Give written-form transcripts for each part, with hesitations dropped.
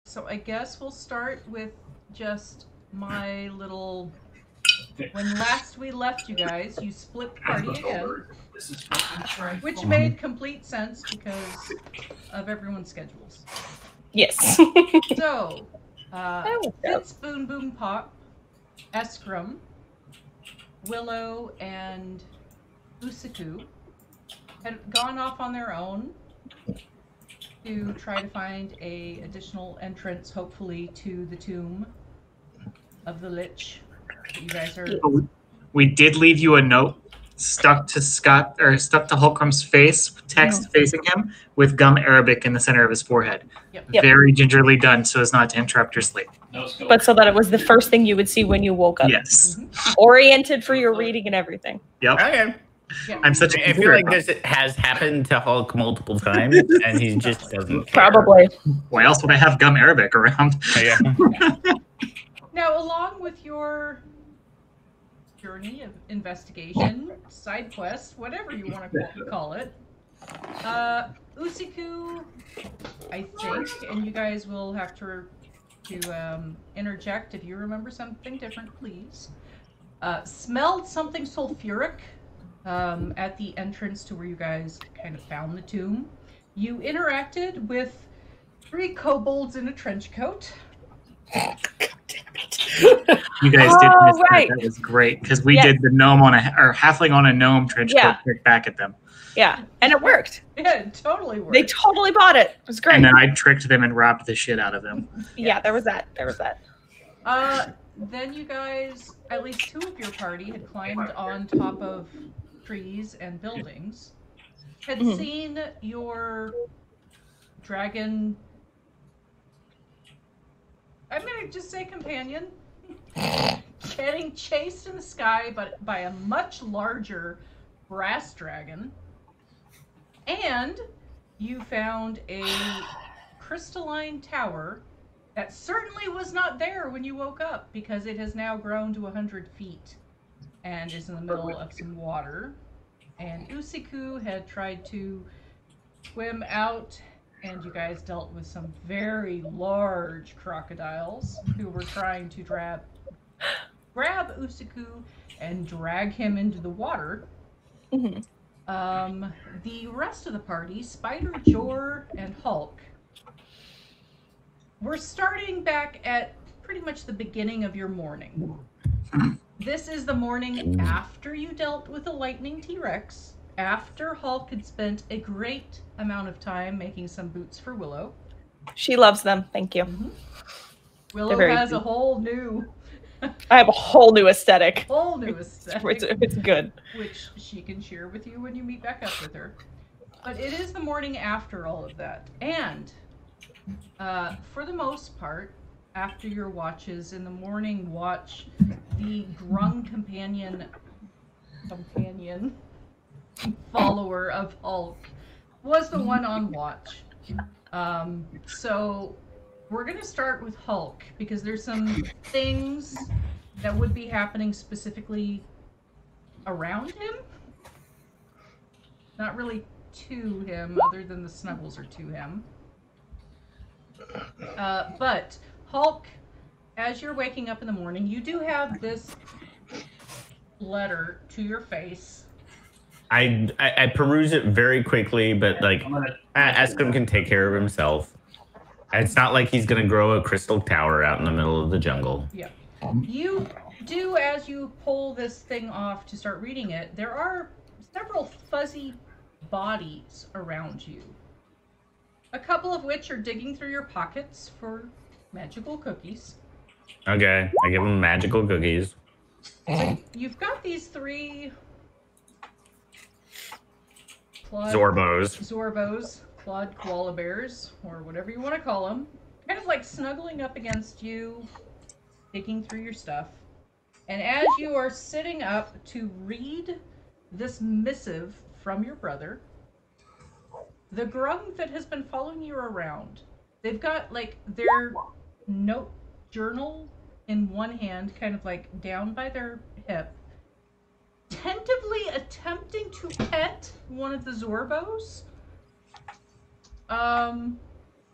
So I guess we'll start with just my little... When last we left you guys, you split the party again. Which made complete sense because of everyone's schedules. Yes. So, Fitz, Boom Boom Pop, Eskrim, Willow, and Usiku had gone off on their own to try to find a additional entrance, hopefully, to the tomb of the Lich. You guys are... We did leave you a note stuck to Holcom's face, text facing him, with gum Arabic in the center of his forehead. Yep. Very gingerly done so as not to interrupt your sleep. But so that it was the first thing you would see when you woke up. Yes. Oriented for your reading and everything. Yep. Okay. Yeah. I'm such a I feel like this has happened to Hulk multiple times, and he just doesn't care. Probably. Why else would I have gum Arabic around? Yeah. Now, along with your journey of investigation, side quest, whatever you want to call it, Usiku, I think, and you guys will have to interject if you remember something different, please, smelled something sulfuric at the entrance to where you guys kind of found the tomb. You interacted with 3 kobolds in a trench coat. You guys did miss right. that. That was great because we did the gnome or halfling on a gnome trench coat trick back at them. Yeah, and it worked. Yeah, it totally worked. They totally bought it. It was great. And then I tricked them and robbed the shit out of them. Yeah, there was that. There was that. Then you guys, at least 2 of your party, had climbed on top of trees and buildings, had seen your dragon... I'm going to just say companion, getting chased in the sky by a much larger brass dragon. And you found a crystalline tower that certainly was not there when you woke up because it has now grown to 100 feet and is in the middle of some water. And Usiku had tried to swim out, and you guys dealt with some very large crocodiles who were trying to grab Usiku and drag him into the water. The rest of the party, Spider, Jor, and Hulk, we're starting back at pretty much the beginning of your morning. This is the morning after you dealt with a lightning T-Rex, after Hulk had spent a great amount of time making some boots for Willow. She loves them. Thank you. Willow has a whole new... I have a whole new aesthetic. Whole new aesthetic. It's good. Which she can share with you when you meet back up with her. But it is the morning after all of that. And for the most part, after your watches, in the morning watch, the Grung companion follower of Hulk was the one on watch. So we're going to start with Hulk because there's some things that would be happening specifically around him. Not really to him, other than the snuggles are to him. But Hulk, as you're waking up in the morning, you do have this letter to your face. I peruse it very quickly, but like, Eskrim can take care of himself. It's not like he's gonna grow a crystal tower out in the middle of the jungle. Yeah. You do, as you pull this thing off to start reading it, there are several fuzzy bodies around you. A couple of which are digging through your pockets for magical cookies. Okay, I give him magical cookies. So you've got these 3... Zorbos. Clawed koala bears, or whatever you want to call them, kind of like snuggling up against you, digging through your stuff. And as you are sitting up to read this missive from your brother, the Grung that has been following you around, they've got like their note journal in one hand, kind of like down by their hip, tentatively attempting to pet one of the Zorbos.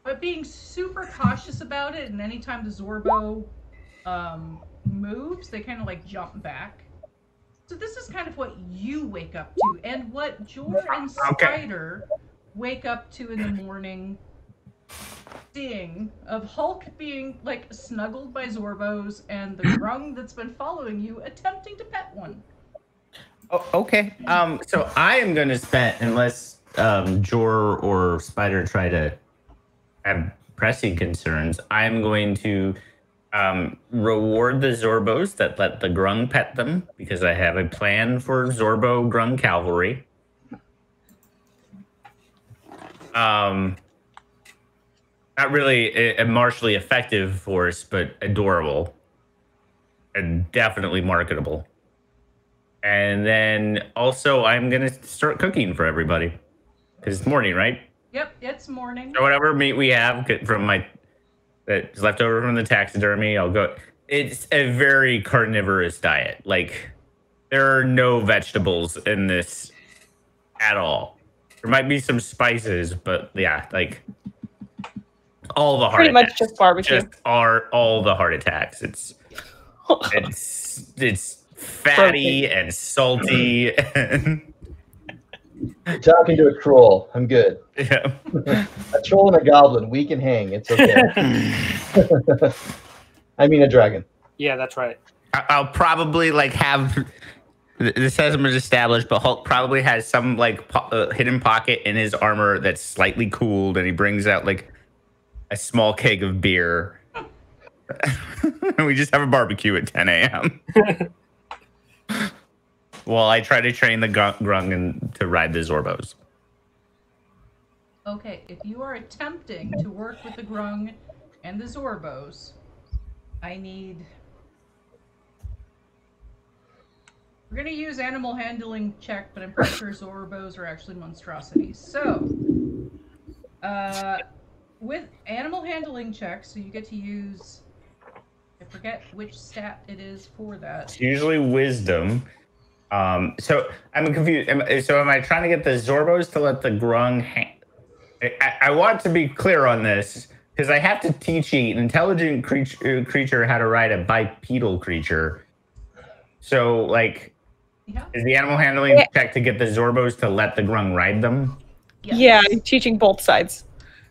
but being super cautious about it, and anytime the Zorbo moves, they kind of like jump back. So this is kind of what you wake up to, and what Jor and Spider wake up to in the morning, seeing of Hulk being like snuggled by Zorbos, and the Grung that's been following you attempting to pet one. Oh, okay. So I am going to spend, unless Jor or Spider try to have pressing concerns, I'm going to reward the Zorbos that let the Grung pet them, because I have a plan for Zorbo Grung cavalry. Not really a martially effective force, but adorable and definitely marketable. And then also I'm going to start cooking for everybody, because it's morning, right? Yep, it's morning. So whatever meat we have from that's left over from the taxidermy, I'll go. It's a very carnivorous diet. Like, there are no vegetables in this at all. There might be some spices, but yeah, like all the heart Pretty attacks. much just barbecue. Just are all the heart attacks. It's fatty and salty. And Talking to a troll. I'm good. yeah. A troll and a goblin. We can hang. It's okay. I mean a dragon. Yeah, that's right. I'll probably like have. This hasn't been established, but Hulk probably has some like hidden pocket in his armor that's slightly cooled, and he brings out like a small keg of beer. And we just have a barbecue at 10 a.m. While I try to train the Grung to ride the Zorbos. Okay, if you are attempting to work with the Grung and the Zorbos, I need... We're going to use animal handling check, but I'm pretty sure Zorbos are actually monstrosities. So, with animal handling check, so you get to use... I forget which stat it is for that. It's usually wisdom. So I'm confused. So am I trying to get the Zorbos to let the Grung I want to be clear on this, because I have to teach an intelligent creature how to ride a bipedal creature. So, like, is the animal handling check to get the Zorbos to let the Grung ride them? Yes. Yeah, I'm teaching both sides.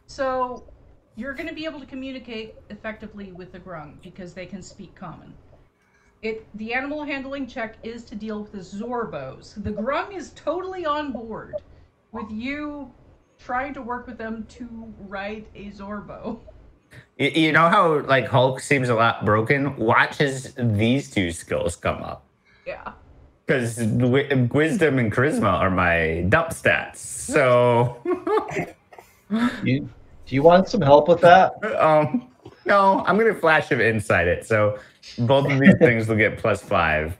So you're going to be able to communicate effectively with the Grung because they can speak common. The animal handling check is to deal with the Zorbos. The Grung is totally on board with you trying to work with them to ride a Zorbo. You know how like Hulk seems a lot broken? Watch these two skills come up. Yeah. Because wisdom and charisma are my dump stats. So Do you want some help with that? no, I'm gonna flash of insight it. So both of these things will get +5.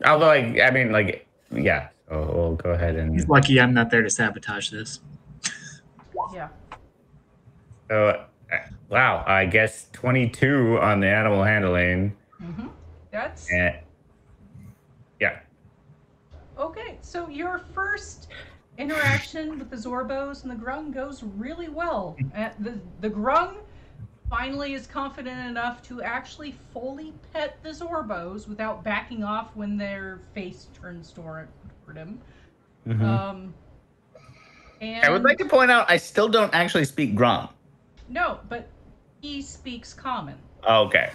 Although I mean, like, yeah. So we'll go ahead and. He's lucky I'm not there to sabotage this. Yeah. So, wow, I guess 22 on the animal handling. Mm-hmm. That's... yeah. Okay, so your first interaction with the Zorbos and the Grung goes really well. The Grung finally is confident enough to actually fully pet the Zorbos without backing off when their face turns toward him. Mm-hmm. And I would like to point out I still don't actually speak Grung. no, but he speaks common. Okay.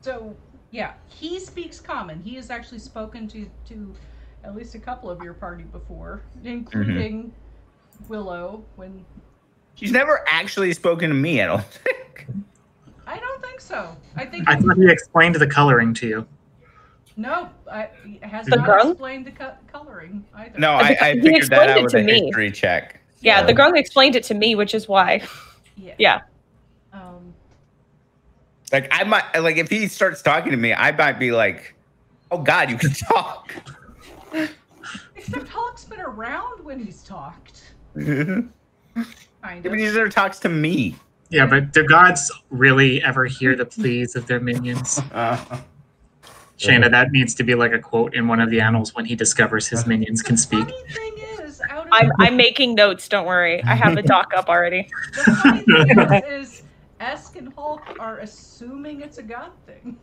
So yeah, he speaks common. He has actually spoken to at least a couple of your party before, including Willow when. She's never actually spoken to me, I don't think. I don't think so. I thought he explained the coloring to you. No, has The not Grung? explained the coloring either. No, He I figured that explained out it with to a me. history check. Yeah, So- the Grung explained it to me, which is why. Yeah. Like, I might, like, if he starts talking to me, I might be like, oh God, you can talk. Except Hulk's been around when he's talked. But Kind of. he never talks to me. Yeah, but do gods really ever hear the pleas of their minions? Shayna, that needs to be like a quote in one of the annals when he discovers his minions can speak. The funny thing is, out notice. I'm making notes. Don't worry. I have the doc up already. The funny thing is Esk and Hulk are assuming it's a god thing.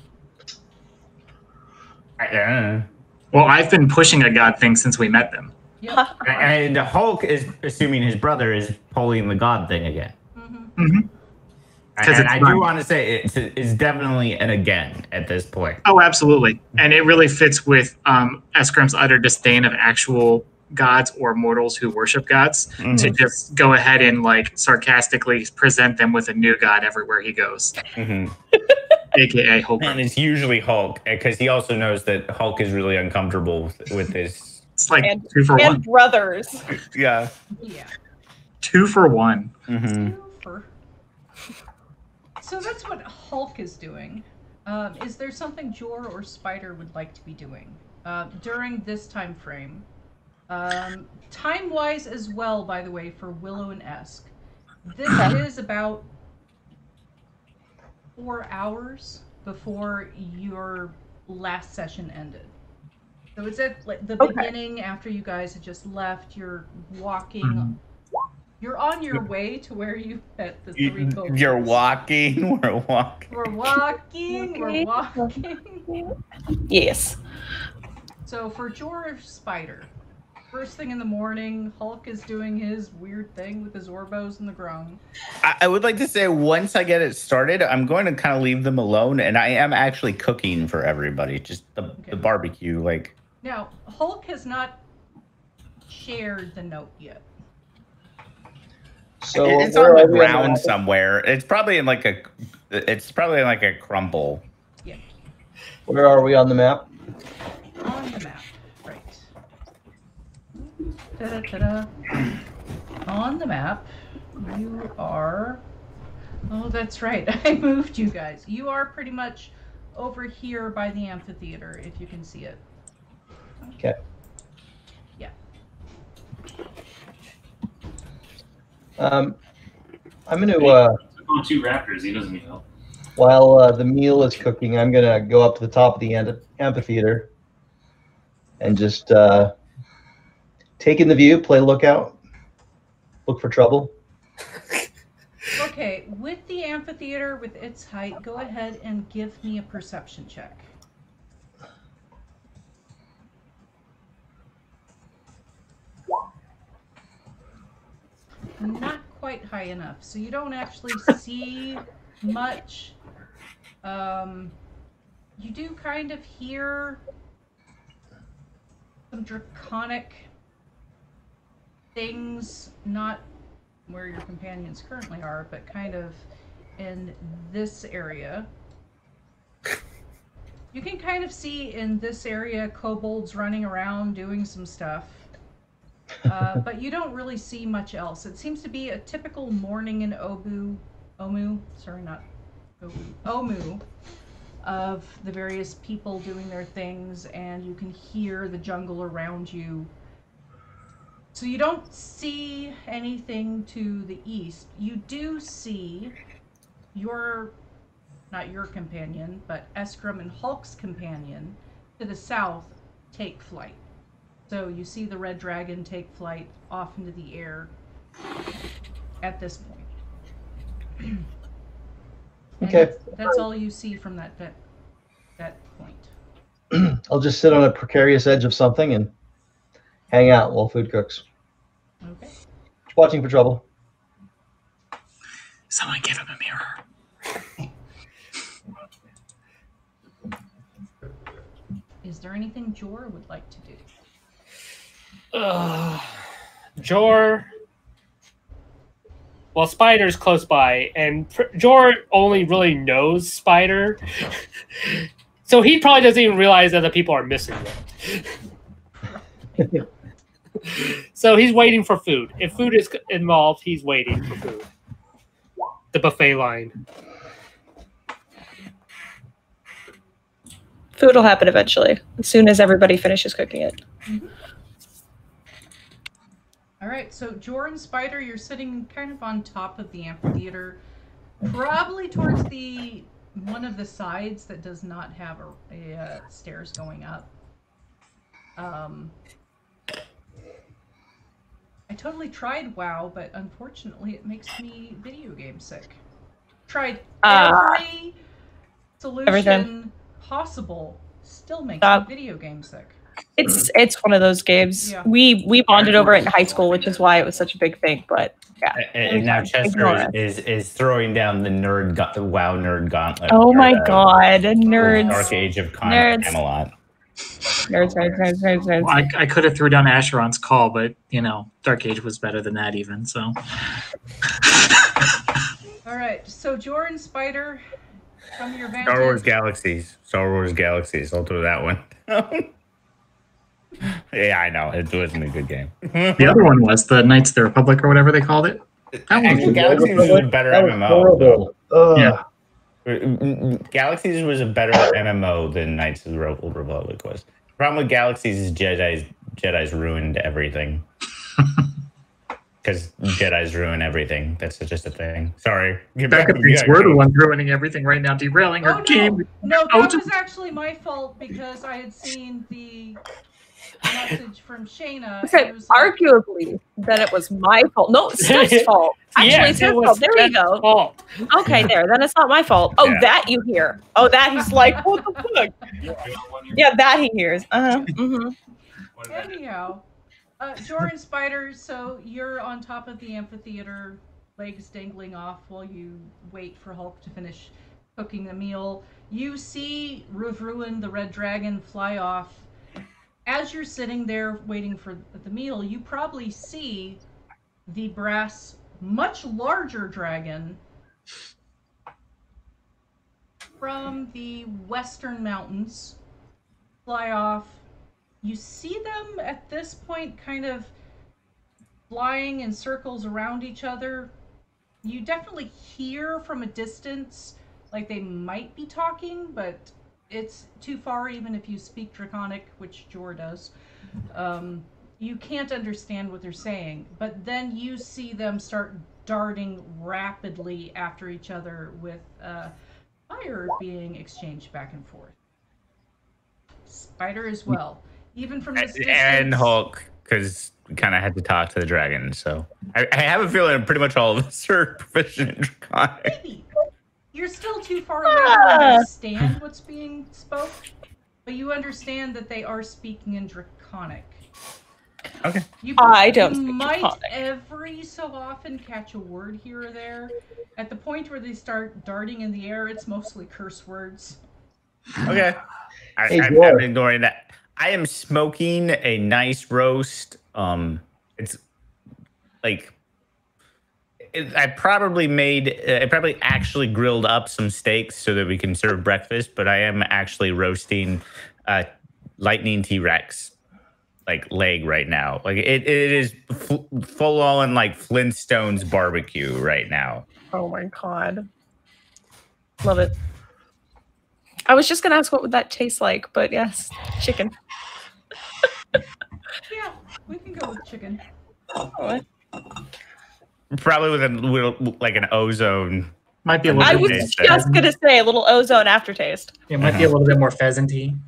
Well, I've been pushing a god thing since we met them. Yep. And Hulk is assuming his brother is pulling the god thing again. Mm-hmm. And I do want to say it's definitely an again at this point. Oh, absolutely. And it really fits with Eskrim's utter disdain of actual gods or mortals who worship gods to just go ahead and like sarcastically present them with a new god everywhere he goes. AKA Hulk. And it's usually Hulk because he also knows that Hulk is really uncomfortable with this. It's like 2 for 1. And brothers. Yeah. Yeah. 2 for 1. So that's what Hulk is doing. Is there something Jor or Spider would like to be doing during this time frame? Time-wise as well, by the way, for Willow and Esk. This is about 4 hours before your last session ended. So it's at the beginning after you guys had just left. You're walking. You're on your way to where you met the 3 folks. You're walking. We're walking. We're walking. We're walking. Yes. So for George Spider, first thing in the morning, Hulk is doing his weird thing with the Zorbos and the Grung. I would like to say once I get it started, I'm going to kind of leave them alone, and I am actually cooking for everybody, just the barbecue. Like now, Hulk has not shared the note yet. So it's on the ground somewhere. It's probably in like a. It's probably in like a crumble. Yeah. Where are we on the map? On the map, right. Ta-da-ta-da. On the map, you are. Oh, that's right. I moved you guys. You are pretty much over here by the amphitheater, if you can see it. Okay. Yeah. I'm going to, on 2 raptors, he doesn't need help. while the meal is cooking, I'm going to go up to the top of the amphitheater and just take in the view, play lookout, look for trouble. Okay, with the amphitheater, with its height, go ahead and give me a perception check. Not quite high enough, so you don't actually see much. You do kind of hear some draconic things, not where your companions currently are, but kind of in this area. You can kind of see in this area kobolds running around doing some stuff. But you don't really see much else. It seems to be a typical morning in Omu, of the various people doing their things, and you can hear the jungle around you. So you don't see anything to the east. You do see not your companion, but Eskrim and Hulk's companion to the south take flight. So you see the red dragon take flight off into the air at this point. Okay. That's all you see from that point. I'll just sit on a precarious edge of something and hang out while food cooks. Okay. Watching for trouble. Someone give him a mirror. Is there anything Jor would like to do? Jor. Well, Spider's close by, and Jor only really knows Spider. So he probably doesn't even realize that the people are missing yet. So he's waiting for food. If food is involved, he's waiting for food. The buffet line. Food will happen eventually, as soon as everybody finishes cooking it. Mm-hmm. All right, so Jor and Spider, you're sitting kind of on top of the amphitheater, probably towards one of the sides that does not have a stairs going up. I totally tried WoW, but unfortunately it makes me video game sick. Tried every solution everything possible, still makes me video game sick. It's one of those games. Yeah. We bonded over it in high school, which is why it was such a big thing. But yeah, And now Chester is throwing down the WoW nerd gauntlet. Oh my god, nerds! Dark Age of Camelot. Nerds. Well, I could have threw down Asheron's Call, but Dark Age was better than that even. So. All right, so Jordan Spider, from your vantage. Star Wars Galaxies. I'll throw that one. Yeah, I know. It wasn't a good game. The other one was the Knights of the Republic or whatever they called it. Actually, Galaxies was a better MMO. Yeah. Galaxies was a better MMO than Knights of the Republic was. The problem with Galaxies is Jedi's ruined everything. Because Jedi's ruin everything. That's just a thing. Sorry. Becca thinks we're the ones ruining everything right now, derailing her game. No, that was actually my fault because I had seen the message from Shayna. Arguably, that it was my fault. No, it's Steph's fault. Actually, it's her fault. There you go. Fault. Okay, there. Then it's not my fault. Oh, that you hear. Oh, that he's like, what the fuck? Yeah, that he hears. Anyhow, Jordan Spider, so you're on top of the amphitheater, legs dangling off while you wait for Hulk to finish cooking the meal. You see Ruvruin, the red dragon, fly off. As you're sitting there waiting for the meal, you probably see the brass, much larger dragon from the western mountains fly off. You see them at this point kind of flying in circles around each other. You definitely hear from a distance like they might be talking, but it's too far even if you speak Draconic, which Jor does. You can't understand what they're saying, but then you see them start darting rapidly after each other with fire being exchanged back and forth. Spider as well. Even from this distance. And Hulk, because we kind of had to talk to the dragon, so I have a feeling pretty much all of us are proficient in Draconic. Maybe. You're still too far away to understand what's being spoke, but you understand that they are speaking in Draconic. Okay. You might Draconic. every so often catch a word here or there. At the point where they start darting in the air, it's mostly curse words. Okay. I'm ignoring that. I am smoking a nice roast. It's like I probably actually grilled up some steaks so that we can serve breakfast, but I am actually roasting Lightning T-Rex leg right now. Like it is full on like Flintstones barbecue right now. Oh my god. Love it. I was just gonna ask what would that taste like, but yes, chicken. Yeah, we can go with chicken. What? Probably with an ozone. Might be a little I bit was just gonna say a little ozone aftertaste. It might be a little bit more pheasanty,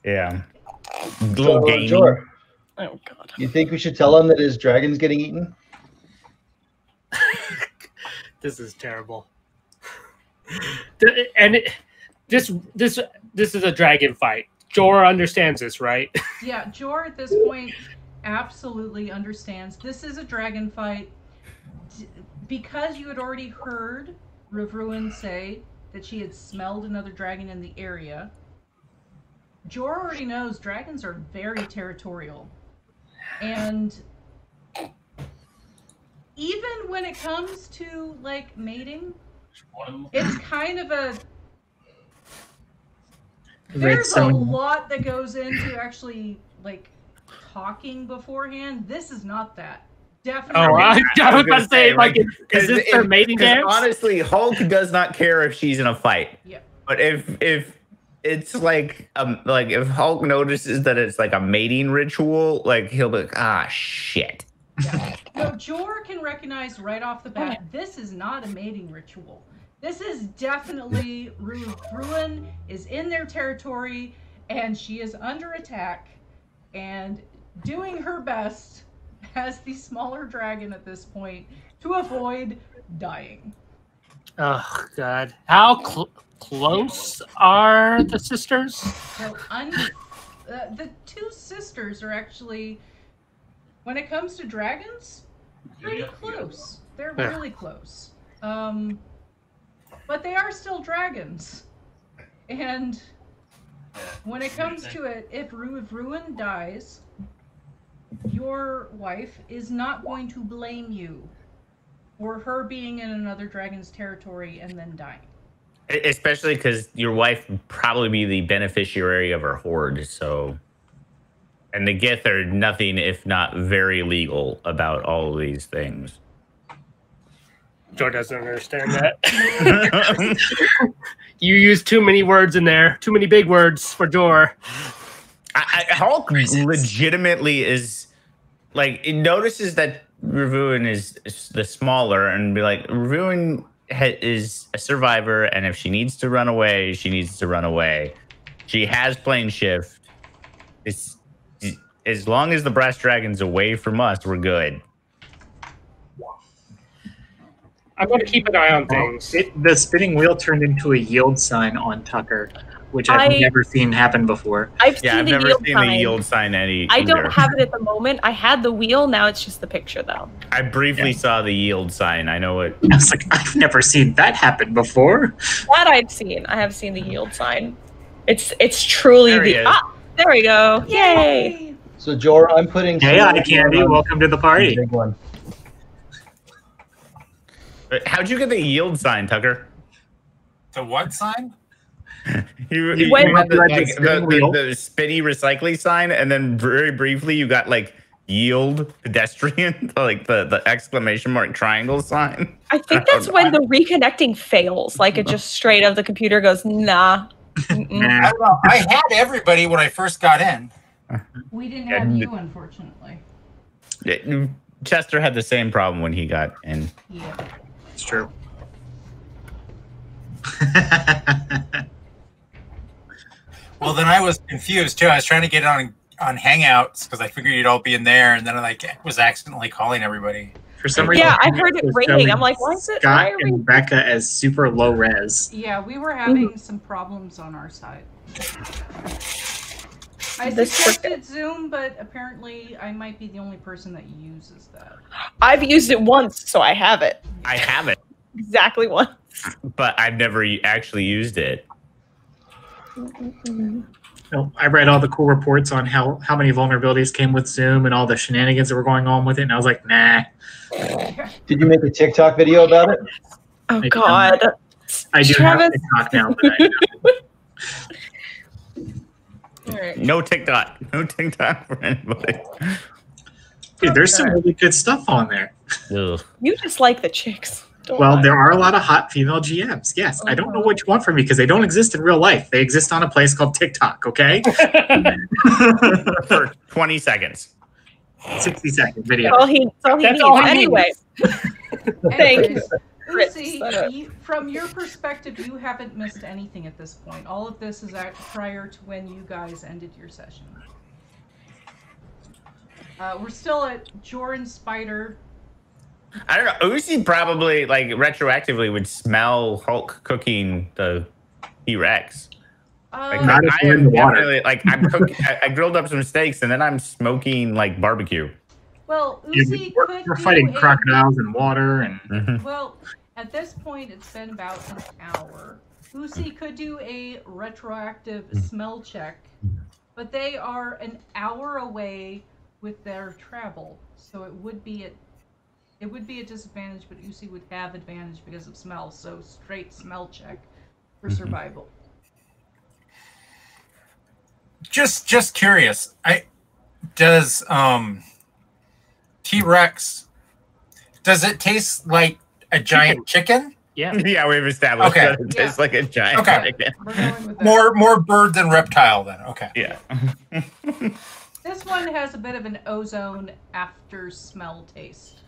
Yeah. A little gamey. Sure. Oh god. You think we should tell him that his dragon's getting eaten? This is terrible. And this is a dragon fight. Jor understands this, right? Yeah, Jor at this point absolutely understands. This is a dragon fight. Because you had already heard Rivruin say that she had smelled another dragon in the area, Jor already knows dragons are very territorial. And even when it comes to, mating, it's kind of a... There's a lot that goes into actually, talking beforehand. This is not that. Definitely. Oh, I was about to say, is this their mating dance? Honestly, Hulk does not care if she's in a fight. Yeah. But if it's if Hulk notices that it's like a mating ritual, he'll be like, shit. Yeah. No, Jor can recognize right off the bat, this is not a mating ritual. This is definitely Ruin is in their territory, and she is under attack and doing her best as the smaller dragon at this point to avoid dying. Oh God! How close are the sisters? So the two sisters are actually, when it comes to dragons, pretty close. They're really close. But they are still dragons. And when it comes to it, if Ruin dies, your wife is not going to blame you for her being in another dragon's territory and then dying. Especially because your wife would probably be the beneficiary of her hoard, so... And the Gith are nothing if not very legal about all of these things. Joe doesn't understand that. You use too many words in there. Too many big words for Jor. Hulk legitimately is... Like, it notices that Ravuin is the smaller and be like, Ravuin is a survivor, and if she needs to run away, she needs to run away. She has plane shift. It's... As long as the brass dragon's away from us, we're good. I'm going to keep an eye on things. The spinning wheel turned into a yield sign on Tucker, which I've never seen happen before. I've never seen the yield sign either. I don't have it at the moment. I had the wheel. Now it's just the picture, though. I briefly saw the yield sign. I know it. I was like, I've never seen that happen before. That I've seen. I have seen the yield sign. It's truly there we go. Yay! So, Jor, I'm putting... Hey, Eye Candy, welcome to the party. Big one. How'd you get the yield sign, Tucker? The what sign? You had the spinny recycling sign, and then very briefly you got like yield pedestrian, like the exclamation mark triangle sign. I think that's when the reconnecting fails. Like it just straight up the computer goes, nah. I don't know. I had everybody when I first got in. We didn't have you, unfortunately. Chester had the same problem when he got in. Yeah. It's true. Well, then I was confused too. I was trying to get on Hangouts because I figured you'd all be in there, and then I was accidentally calling everybody. For some reason, I heard it ringing. I'm like, why is it? Scott and Becca as super low res. Yeah, we were having some problems on our side. I suggested Zoom, but apparently I might be the only person that uses that. I've used it once, so I have it. I have it. Exactly once. But I've never actually used it. No, I read all the cool reports on how many vulnerabilities came with Zoom and all the shenanigans that were going on with it, and I was like, nah. Did you make a TikTok video about it? Oh, God. I do have TikTok now, but Right. No TikTok. No TikTok for anybody. Dude, there's some really good stuff on there. Ugh. You just like the chicks. Well, there are a lot of hot female GMs. Yes, I don't know what you want from me because they don't exist in real life. They exist on a place called TikTok, okay? For 20 seconds. 60-second video. That's all he needs. Anyway. Thank you. Lucy, from your perspective, you haven't missed anything at this point. All of this is prior to when you guys ended your session. We're still at Jor and Spider. I don't know. Uzi probably, like, retroactively would smell Hulk cooking the T-Rex. Like, not if you're in the water. I grilled up some steaks, and then I'm smoking, like, barbecue. Well, Uzi we're fighting crocodiles in water, and well, at this point, it's been about an hour. Uzi could do a retroactive smell check, but they are an hour away with their travel, so it would be a disadvantage. But Uzi would have advantage because of smell, so straight smell check for survival. Just curious. Does T-Rex, does it taste like a giant chicken? Yeah. Yeah, we've established that it tastes like a giant chicken. More bird than reptile then. Okay. Yeah. This one has a bit of an ozone after smell taste.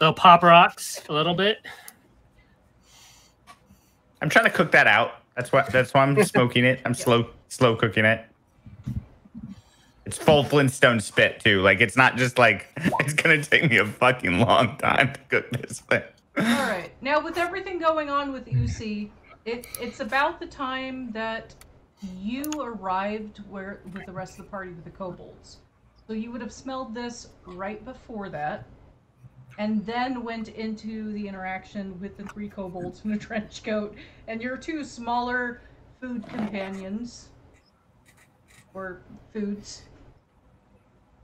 Little pop rocks, a little bit. I'm trying to cook that out. That's why I'm smoking it. I'm slow cooking it. It's full Flintstone spit too. Like it's not just like it's gonna take me a fucking long time to cook this thing. All right. Now with everything going on with Usi, it's about the time that you arrived with the rest of the party with the kobolds. So you would have smelled this right before that, and then went into the interaction with the 3 kobolds in a trench coat and your 2 smaller food companions, or foods,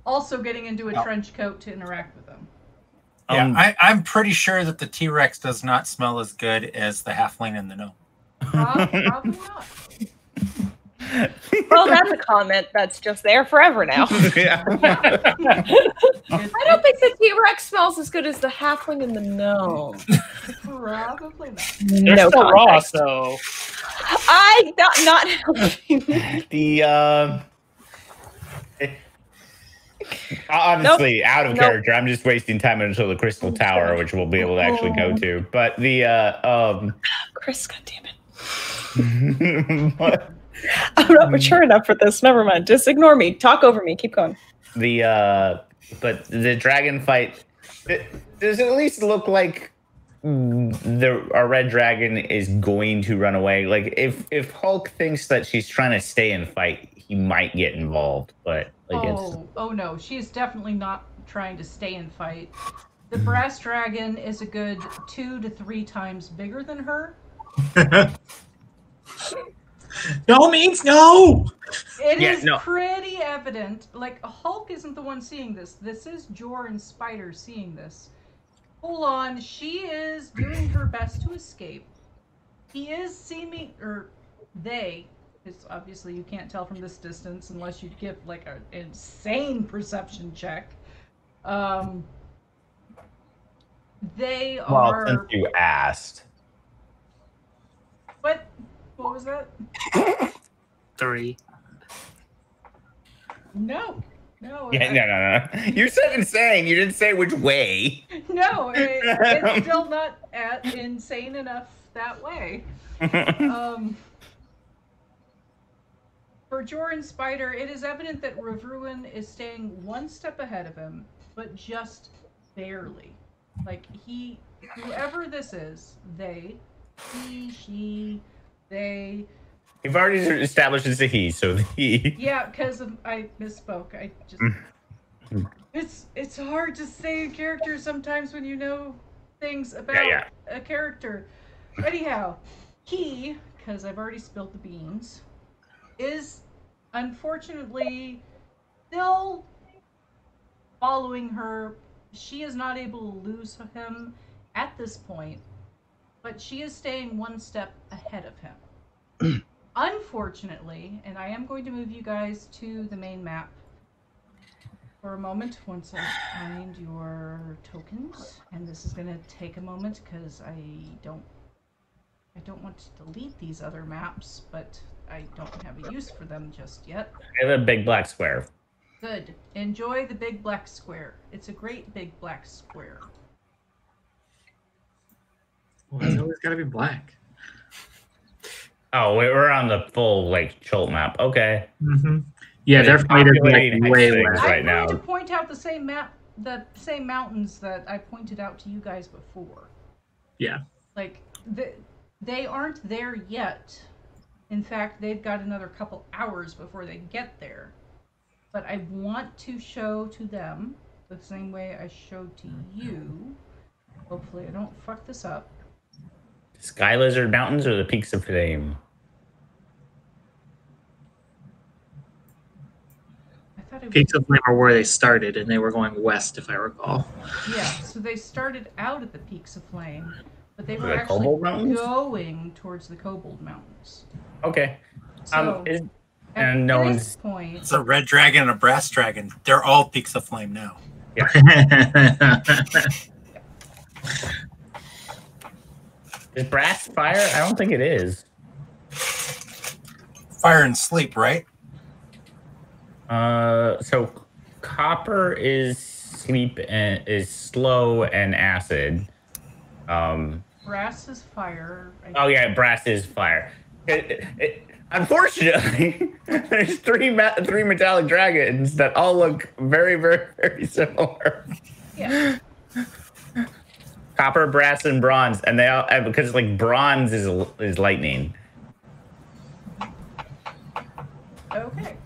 also getting into a trench coat to interact with them. Yeah, I'm pretty sure that the T-Rex does not smell as good as the halfling and the gnome. Probably not. Well, that's a comment that's just there forever now. Yeah. I don't think the T-Rex smells as good as the halfling and the gnome. Probably not. They're No still raw, context. so I not helping. The honestly, out of character, I'm just wasting time until the Crystal Tower, which we'll be able to actually go to. But the Chris, goddammit. I'm not mature enough for this. Never mind. Just ignore me. Talk over me. Keep going. But the dragon fight, does it at least look like our red dragon is going to run away? Like if Hulk thinks that she's trying to stay and fight, he might get involved. But like oh no, she is definitely not trying to stay and fight. The brass dragon is a good 2 to 3 times bigger than her. No means no. It is pretty evident. Like, Hulk isn't the one seeing this. This is Jor and Spider seeing this. Hold on. She is doing her best to escape. He is seeming, or they, because obviously you can't tell from this distance unless you give, like, an insane perception check. They are... Well, since you asked. What was that? 3. No. Yeah, no. You said insane. You didn't say which way. No, it's still not insane enough that way. For Jor and Spider, it is evident that Ravruin is staying 1 step ahead of him, but just barely. Like, whoever this is, they, he, she... You've already established it's a he, so the he. Yeah, because I misspoke. I just it's hard to say a character sometimes when you know things about a character. Anyhow, he, because I've already spilled the beans, is unfortunately still following her. She is not able to lose him at this point. But she is staying 1 step ahead of him. Unfortunately, and I am going to move you guys to the main map for a moment once I find your tokens. And this is going to take a moment because I don't want to delete these other maps, but I don't have a use for them just yet. I have a big black square. Good. Enjoy the big black square. It's a great big black square. Well, it's always got to be black. Oh, we're on the full like Cholt map. Okay. Mm-hmm. Yeah, they're fighting like way less right now. I'm going to point out the same mountains that I pointed out to you guys before. Yeah. Like they aren't there yet. In fact, they've got another couple hours before they get there. But I want to show to them the same way I showed to you. Hopefully, I don't fuck this up. Sky Lizard Mountains or the Peaks of Flame? Peaks of Flame are where they started, and they were going west, if I recall. Yeah, so they started out at the Peaks of Flame, but they were actually going towards the Kobold Mountains. Okay. So, and no one's point. It's a red dragon and a brass dragon. They're all Peaks of Flame now. Yeah. Is brass fire? I don't think it is. Fire and sleep, right? So copper is sleep and is slow and acid. Brass is fire. Oh yeah, brass is fire. Unfortunately, there's three metallic dragons that all look very, very, very similar. Yeah. Copper, brass, and bronze, and they all because like bronze is lightning. Okay.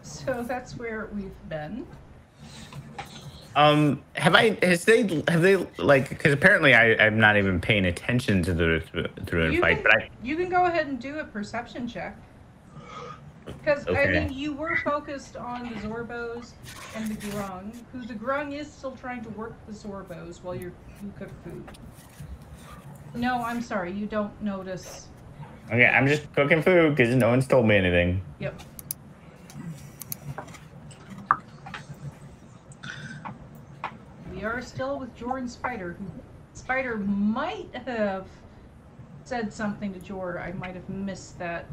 So that's where we've been. Have they like, because apparently I'm not even paying attention to the fight, but you can go ahead and do a perception check. Because, okay. I mean, you were focused on the Zorbos and the Grung, who the Grung is still trying to work the Zorbos while you cook food. No, I'm sorry, you don't notice. Okay, I'm just cooking food because no one's told me anything. Yep. We are still with Jor and Spider, who Spider might have said something to Jor. I might have missed that.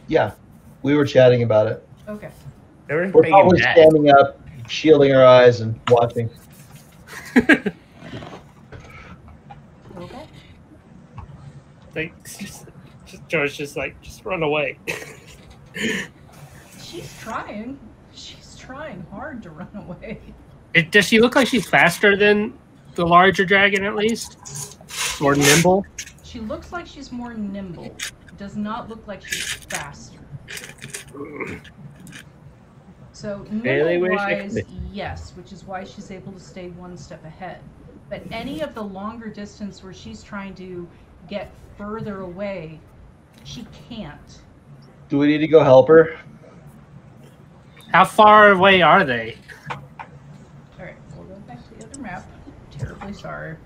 Yeah, we were chatting about it. Okay. We're probably standing up, shielding our eyes and watching. Okay. Like, George just like, just run away. She's trying. She's trying hard to run away. Does she look like she's faster than the larger dragon, at least? More nimble? She looks like she's more nimble. Does not look like she's faster. So, nimble-wise, yes, which is why she's able to stay one step ahead. But any of the longer distance where she's trying to get further away, she can't. Do we need to go help her? How far away are they? Alright, we'll go back to the other map. Terribly sorry.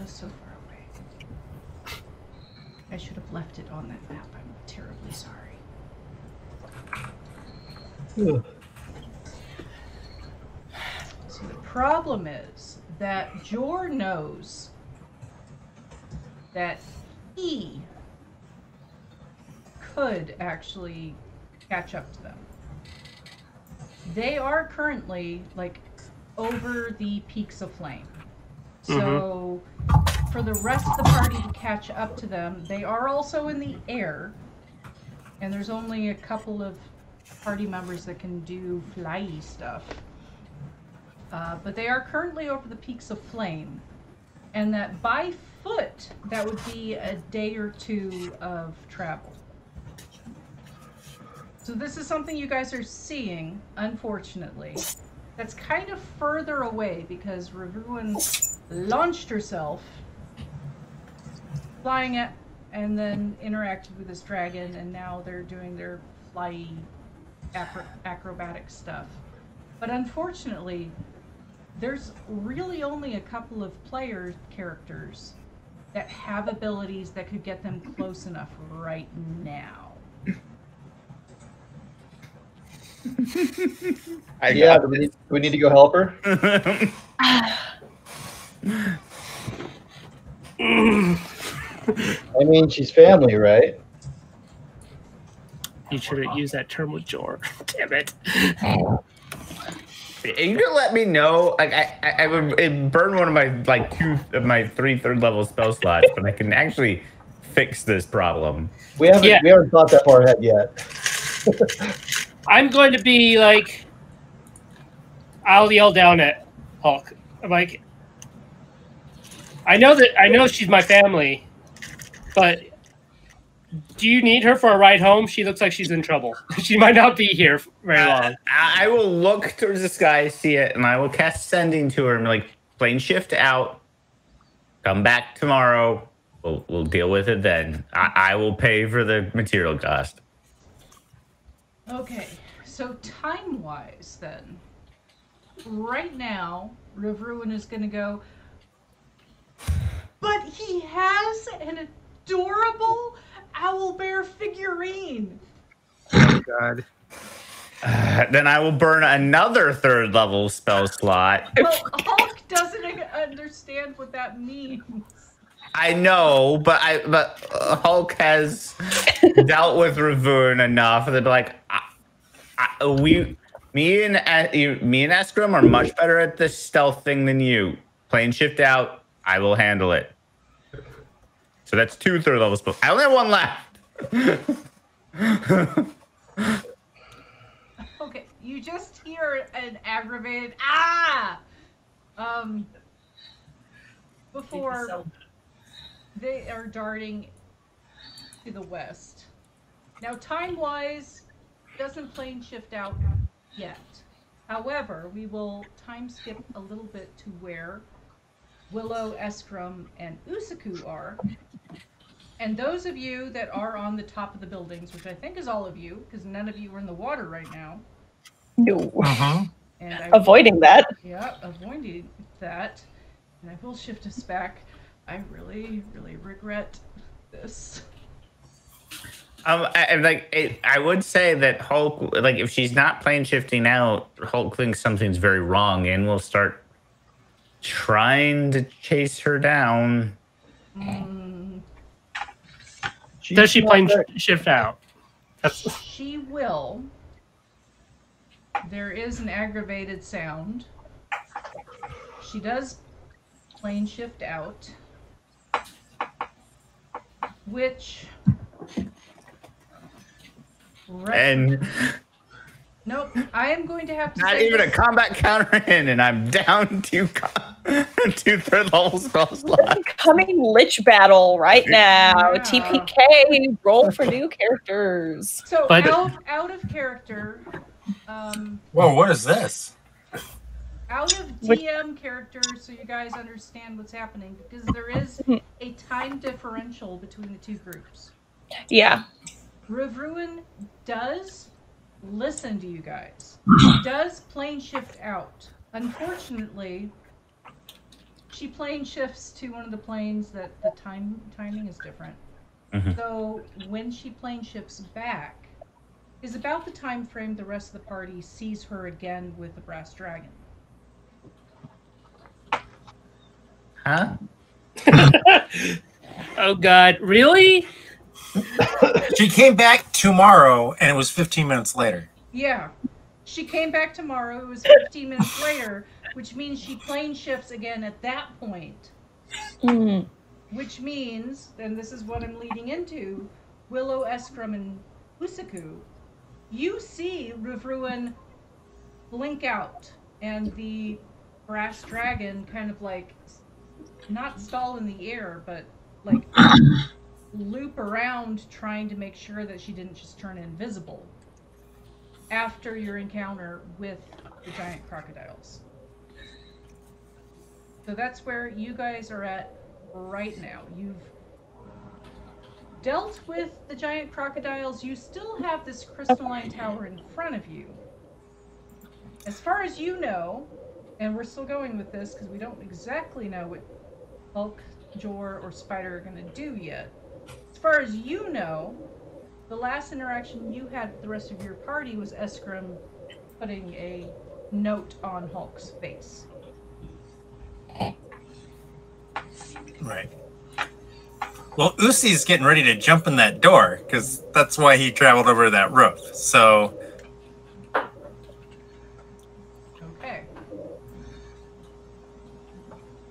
So far away. I should have left it on that map. I'm terribly sorry. So the problem is that Jor knows that he could actually catch up to them. They are currently like over the peaks of flame. So for the rest of the party to catch up to them, they are also in the air. And there's only a couple of party members that can do flyy stuff. But they are currently over the peaks of flame. And that by foot, that would be a day or two of travel. So this is something you guys are seeing, unfortunately. That's kind of further away because Ravuan launched herself, flying it, and then interacted with this dragon, and now they're doing their fly acrobatic stuff. But unfortunately, there's really only a couple of player characters that have abilities that could get them close enough right now. Yeah, do we need to go help her? I mean, she's family, right? You should have used that term with Jor. Damn it. You could let me know. Like I would burn one of my two of my 3 third-level spell slots, but I can actually fix this problem. We haven't thought that far ahead yet. I'm going to be like, I'll yell down at Hulk. I'm like, I know she's my family, but do you need her for a ride home? She looks like she's in trouble. She might not be here very long. I will look towards the sky, see it, and I will cast sending to her and be like, plane shift out. Come back tomorrow. We'll deal with it then. I will pay for the material cost. Okay, so time-wise then, right now, Rivruin is going to go, but he has an adorable owlbear figurine. Oh, God. Then I will burn another 3rd-level spell slot. Well, Hulk doesn't understand what that means. I know, but Hulk has dealt with Ravoon enough that like, me and Eskrim are much better at this stealth thing than you. Plane shift out, I will handle it. So that's 2 third level spells. I only have 1 left. Okay, you just hear an aggravated before they are darting to the west. Now, time-wise, doesn't plane shift out yet. However, we will time skip a little bit to where Willow, Eskram, and Usaku are. And those of you that are on the top of the buildings, which I think is all of you, because none of you are in the water right now. No. And avoiding that. Yeah, avoiding that. And I will shift us back. I really, really regret this. I would say that Hulk, like, if she's not plane shifting out, Hulk thinks something's very wrong and will start trying to chase her down. Does she plane shift out? She will. There is an aggravated sound. She does plane shift out, which... Nope, I am going to have to not even a combat counter in, and I'm down to 2 third level spell slots. Coming Lich battle right now. Yeah. TPK, roll for new characters. So out of character. Whoa, what is this? Out of DM character, so you guys understand what's happening, because there is a time differential between the two groups. Yeah. Rivruin does listen to you guys. She does plane shift out. Unfortunately, she plane shifts to one of the planes that the timing is different. So when she plane shifts back is about the time frame the rest of the party sees her again with the brass dragon. Huh? Oh God, really? She came back tomorrow, and it was 15 minutes later. Yeah. She came back tomorrow, it was 15 minutes later, which means she plane shifts again at that point. Which means, and this is what I'm leading into, Willow, Eskram, and Usaku, you see Rivruin blink out, and the brass dragon kind of like, not stall in the air, but like loop around trying to make sure that she didn't just turn invisible after your encounter with the giant crocodiles. So that's where you guys are at right now. You've dealt with the giant crocodiles. You still have this crystalline tower in front of you. As far as you know, and we're still going with this because we don't exactly know what Hulk, Jor, or Spider are going to do yet. As far as you know, the last interaction you had with the rest of your party was Eskram putting a note on Hulk's face. Right. Well, Usi's getting ready to jump in that door, because that's why he traveled over that roof. So... Okay.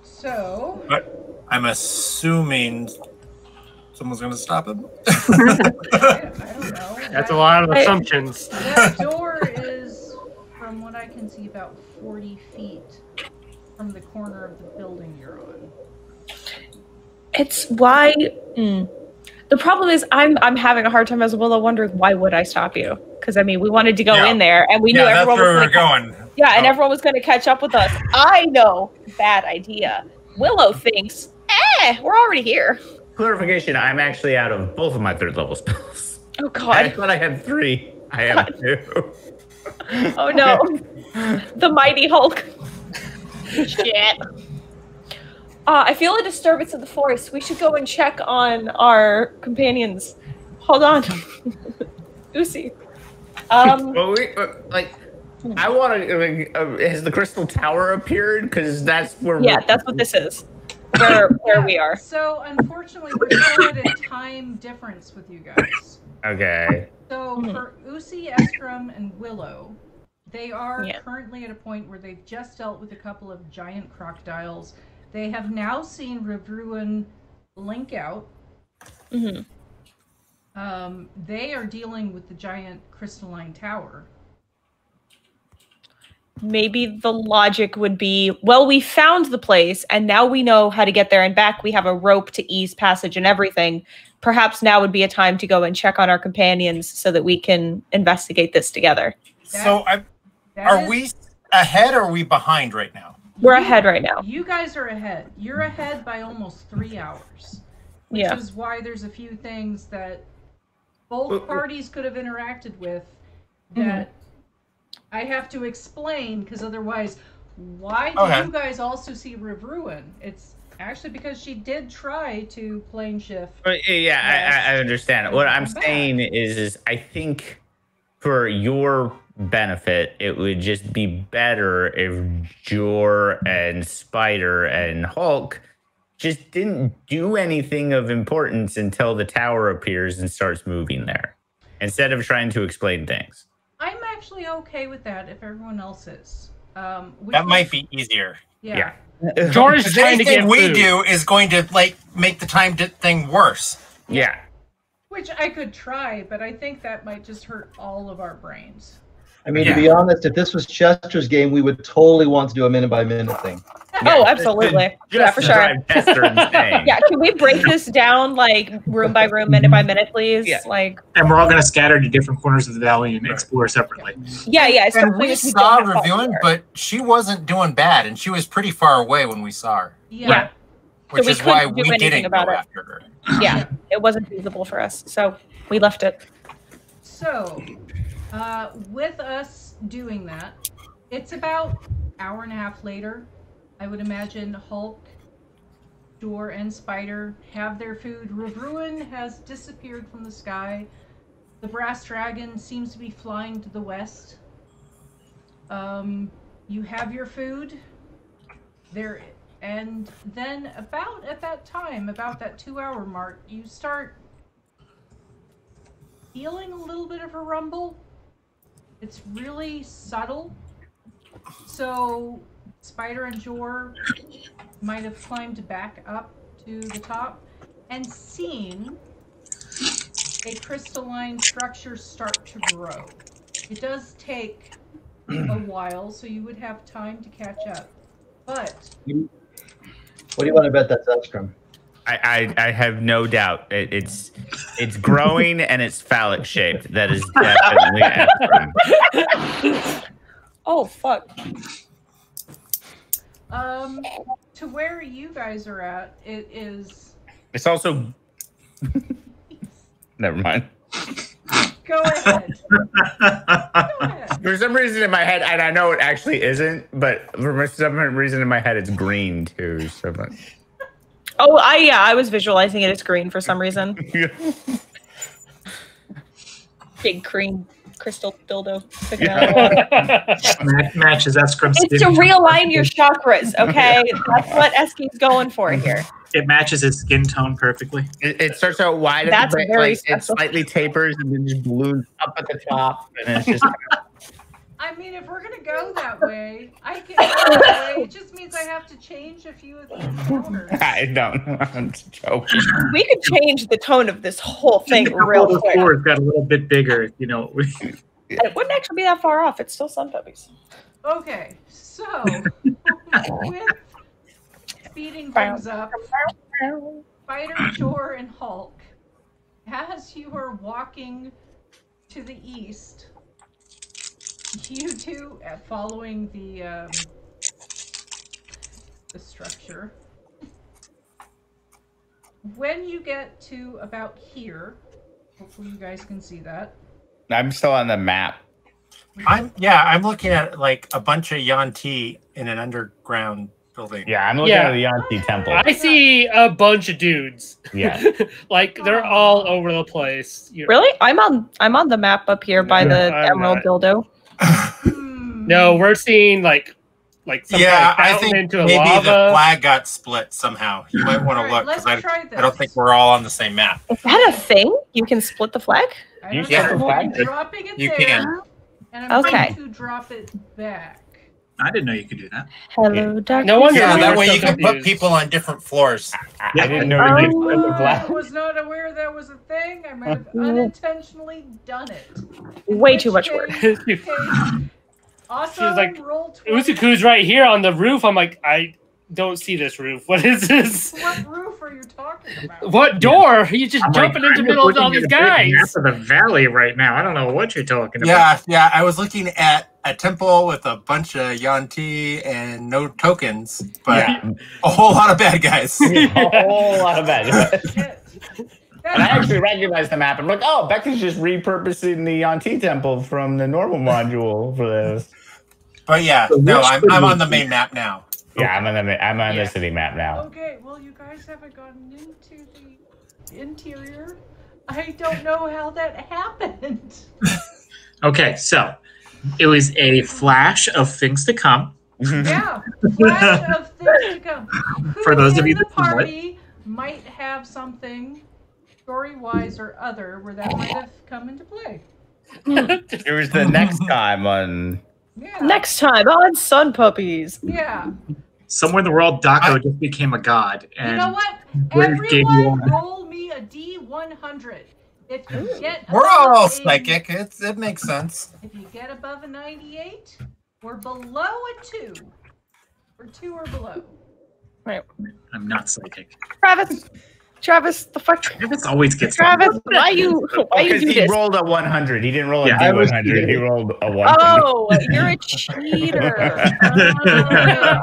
So... But I'm assuming... someone's going to stop him? I don't know. That's a lot of assumptions. That door is, from what I can see, about 40 feet from the corner of the building you're on. It's why... The problem is I'm having a hard time as Willow wondering, why would I stop you? Because, I mean, we wanted to go in there, and we knew everyone was going. Yeah, and everyone was going to catch up with us. I know. Bad idea. Willow thinks, we're already here. Clarification, I'm actually out of both of my third level spells. Oh, God. I thought I had 3. I have 2. Oh, no. The mighty Hulk. Shit. I feel a disturbance in the forest. We should go and check on our companions. Hold on. Usi. Well, I want to... has the crystal tower appeared? Because that's where... Yeah, that's what this is. Where we are. So, unfortunately, we're still at a time difference with you guys. Okay. So, for Usi, Eskram, and Willow, they are currently at a point where they've just dealt with a couple of giant crocodiles. They have now seen Rivruin blink out, They are dealing with the giant crystalline tower. Maybe the logic would be, well, we found the place and now we know how to get there and back. We have a rope to ease passage and everything. Perhaps now would be a time to go and check on our companions so that we can investigate this together. Are we ahead or are we behind right now? We're ahead right now. You guys are ahead. You're ahead by almost 3 hours. Which is why there's a few things that both parties could have interacted with that I have to explain, because otherwise, why do you guys also see Riv Ruin? It's actually because she did try to plane shift. I understand. What I'm saying is I think for your benefit, it would just be better if Jor and Spider and Hulk just didn't do anything of importance until the tower appears and starts moving there, instead of trying to explain things. I'm actually okay with that if everyone else is. That might be easier. Yeah. George is trying to get we food. do is going to make the time thing worse. Yeah. Which I could try, but I think that might just hurt all of our brains. I mean, to be honest, if this was Chester's game, we would totally want to do a minute-by-minute thing. Oh, absolutely. Yeah, for sure. Yeah, can we break this down, like, room by room, minute by minute, please? Yeah. Like, and we're all going to scatter to different corners of the valley and explore separately. Yeah. So and we saw reviewing, but she wasn't doing bad, and she was pretty far away when we saw her. Yeah. Which so is why we didn't go about it. after her. Yeah, it wasn't feasible for us, so we left it. So, with us doing that, it's about an hour and a half later. I would imagine Hulk, Jor, and Spider have their food. Riv Ruin has disappeared from the sky. The brass dragon seems to be flying to the west. You have your food there, and then about at that time, about that 2-hour mark, you start feeling a little bit of a rumble. It's really subtle. So Spider and Jor might have climbed back up to the top and seen a crystalline structure start to grow. It does take a while, so you would have time to catch up. But what do you want to bet that's Elstrom? I have no doubt it's growing and it's phallic shaped. That is definitely Elstrom. Oh fuck. To where you guys are at, it is. It's also. Never mind. Go ahead. For some reason in my head, and I know it actually isn't, but for some reason in my head, it's green too. So much. Oh, I was visualizing it as green for some reason. Big green crystal dildo sticking out of the water. Matches Eskrim's It's to realign your chakras, okay? That's what Eski's going for here. It matches his skin tone perfectly. It starts out wide at the base, it slightly tapers and then just balloons up at the top, and it's just. I mean, if we're gonna go that way, I can go that way. It just means I have to change a few of the encounters. I don't. I'm joking. We could change the tone of this whole thing real quick. It's got a little bit bigger, you know. It wouldn't actually be that far off. It's still Sun Puppies. Okay, so with speeding things up, Spider, Jor, and Hulk, as you are walking to the east, you two, following the structure, when you get to about here, hopefully you guys can see that. I'm still on the map. I'm looking at like a bunch of Yanti in an underground building. Yeah, I'm looking at the Yanti temple. I see a bunch of dudes. Yeah. Like they're all over the place. Really? I'm on the map up here by the Emerald Dildo. No, we're seeing like some I think into maybe lava. the flag got split somehow. You might want to look because I don't think we're all on the same map. Is that a thing? You can split the flag? You can. I'm dropping it You there, can. and I'm Okay. going to drop it back. I didn't know you could do that. Hello, Doctor. No wonder. Yeah, we that were way so you can put confused. people on different floors. I didn't know you could put the I glass. was not aware that was a thing. I might have unintentionally done it. Way too much work. Awesome. She was like, roll 20. Uzuku's right here on the roof. I'm like, I don't see this roof. What is this? What roof are you talking about? What door? You just I'm jumping like, into I'm the middle of looking all at these a big guys. map of the valley right now. I don't know what you're talking about. Yeah, yeah. I was looking at a temple with a bunch of Yanti and no tokens, but a whole lot of bad guys. A whole lot of bad. Shit. And I actually recognized the map. I'm like, oh, Becky's just repurposing the Yanti temple from the normal module for this. But yeah, So no, which I'm would on you the do? main map now. Yeah, I'm on the city map now. Okay, well, you guys haven't gotten into the interior. I don't know how that happened. Okay, so it was a flash of things to come. Yeah, flash of things to come. Who For those of in you the that know it. party might have something story-wise or other where that might have come into play? It was the next time on. Yeah. Next time on Sun Puppies. Yeah. Somewhere in the world, Daco just became a god. And You know what? Where gave you Everyone one? roll me a D100. If you get We're above all a- psychic. It makes sense. If you get above a 98 or below a 2, or 2 or below. I'm not psychic. Travis, the fuck? Travis always gets Travis, why you Because do he this? rolled a 100. He didn't roll a Yeah, I was D100. He cheating. rolled a 100. Oh, you're a cheater.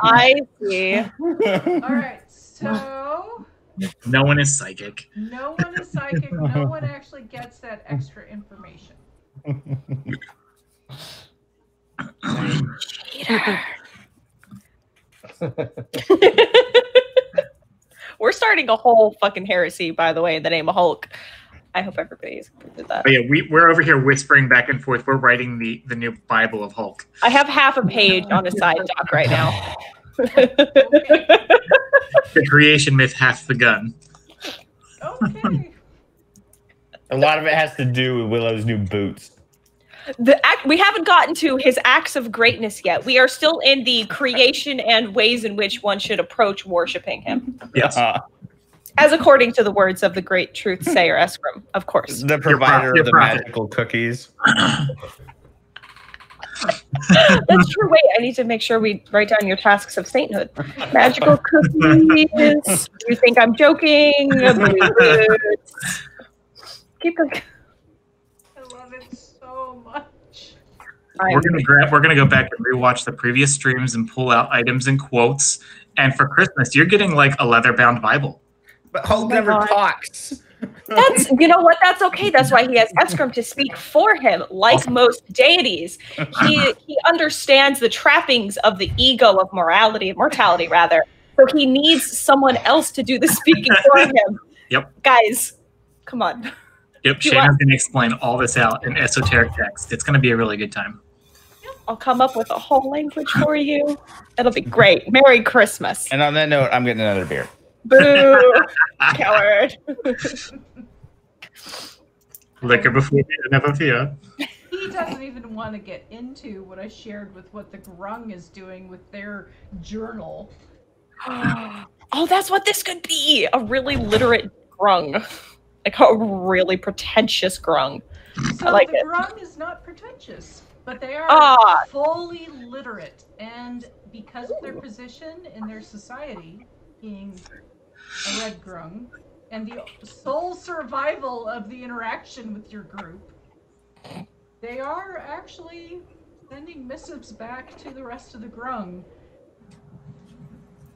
I see. Alright, so No one is psychic. no one is psychic. No one actually gets that extra information. Cheater. We're starting a whole fucking heresy, by the way, in the name of Hulk. I hope everybody's did that. But yeah, we're over here whispering back and forth. We're writing the new Bible of Hulk. I have half a page on a side doc right now. The creation myth hath begun. Okay. A lot of it has to do with Willow's new boots. We haven't gotten to his acts of greatness yet. We are still in the creation and ways in which one should approach worshiping him. Yes. As according to the words of the great truth sayer Eskrim, of course. The provider of the prophet. magical cookies. That's true. Wait, I need to make sure we write down your tasks of sainthood. Magical cookies. You think I'm joking? Keep going. I love it so much. We're gonna go back and rewatch the previous streams and pull out items and quotes. And for Christmas, you're getting like a leather-bound Bible. But Hulk my never God. talks. That's, you know what? That's okay. That's why he has Eskrim to speak for him. Like most deities, he understands the trappings of the ego of mortality rather. So he needs someone else to do the speaking for him. Yep. Guys, come on. Yep. Shannon's gonna explain all this out in esoteric text. It's gonna be a really good time. I'll come up with a whole language for you. It'll be great. Merry Christmas. And on that note, I'm getting another beer. Boo, coward. Liquor before never fear. He doesn't even want to get into what I shared with what the Grung is doing with their journal. Oh, that's what this could be. A really literate grung. Like a really pretentious grung. So I like the it. Grung is not pretentious, but they are Ah. fully literate. And because of their position in their society, being a red Grung, and the sole survival of the interaction with your group, they are actually sending missives back to the rest of the Grung.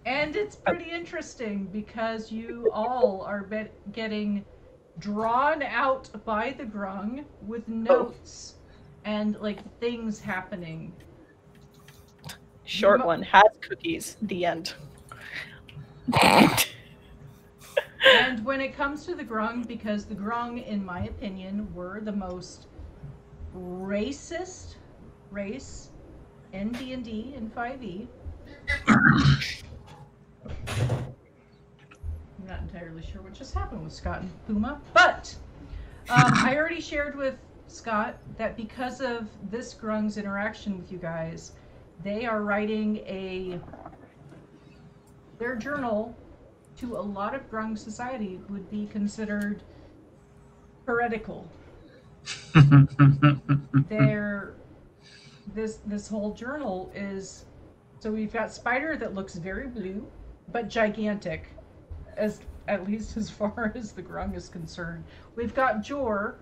And it's pretty interesting because you all are getting drawn out by the Grung with notes and like things happening. Short one has cookies. The end. And when it comes to the Grung, because the Grung, in my opinion, were the most racist race in D&D and 5e. I'm not entirely sure what just happened with Scott and Puma, but I already shared with Scott that because of this Grung's interaction with you guys, they are writing their journal to a lot of Grung society would be considered heretical. This whole journal is, so we've got Spider that looks very blue, but gigantic, at least as far as the Grung is concerned. We've got Jor,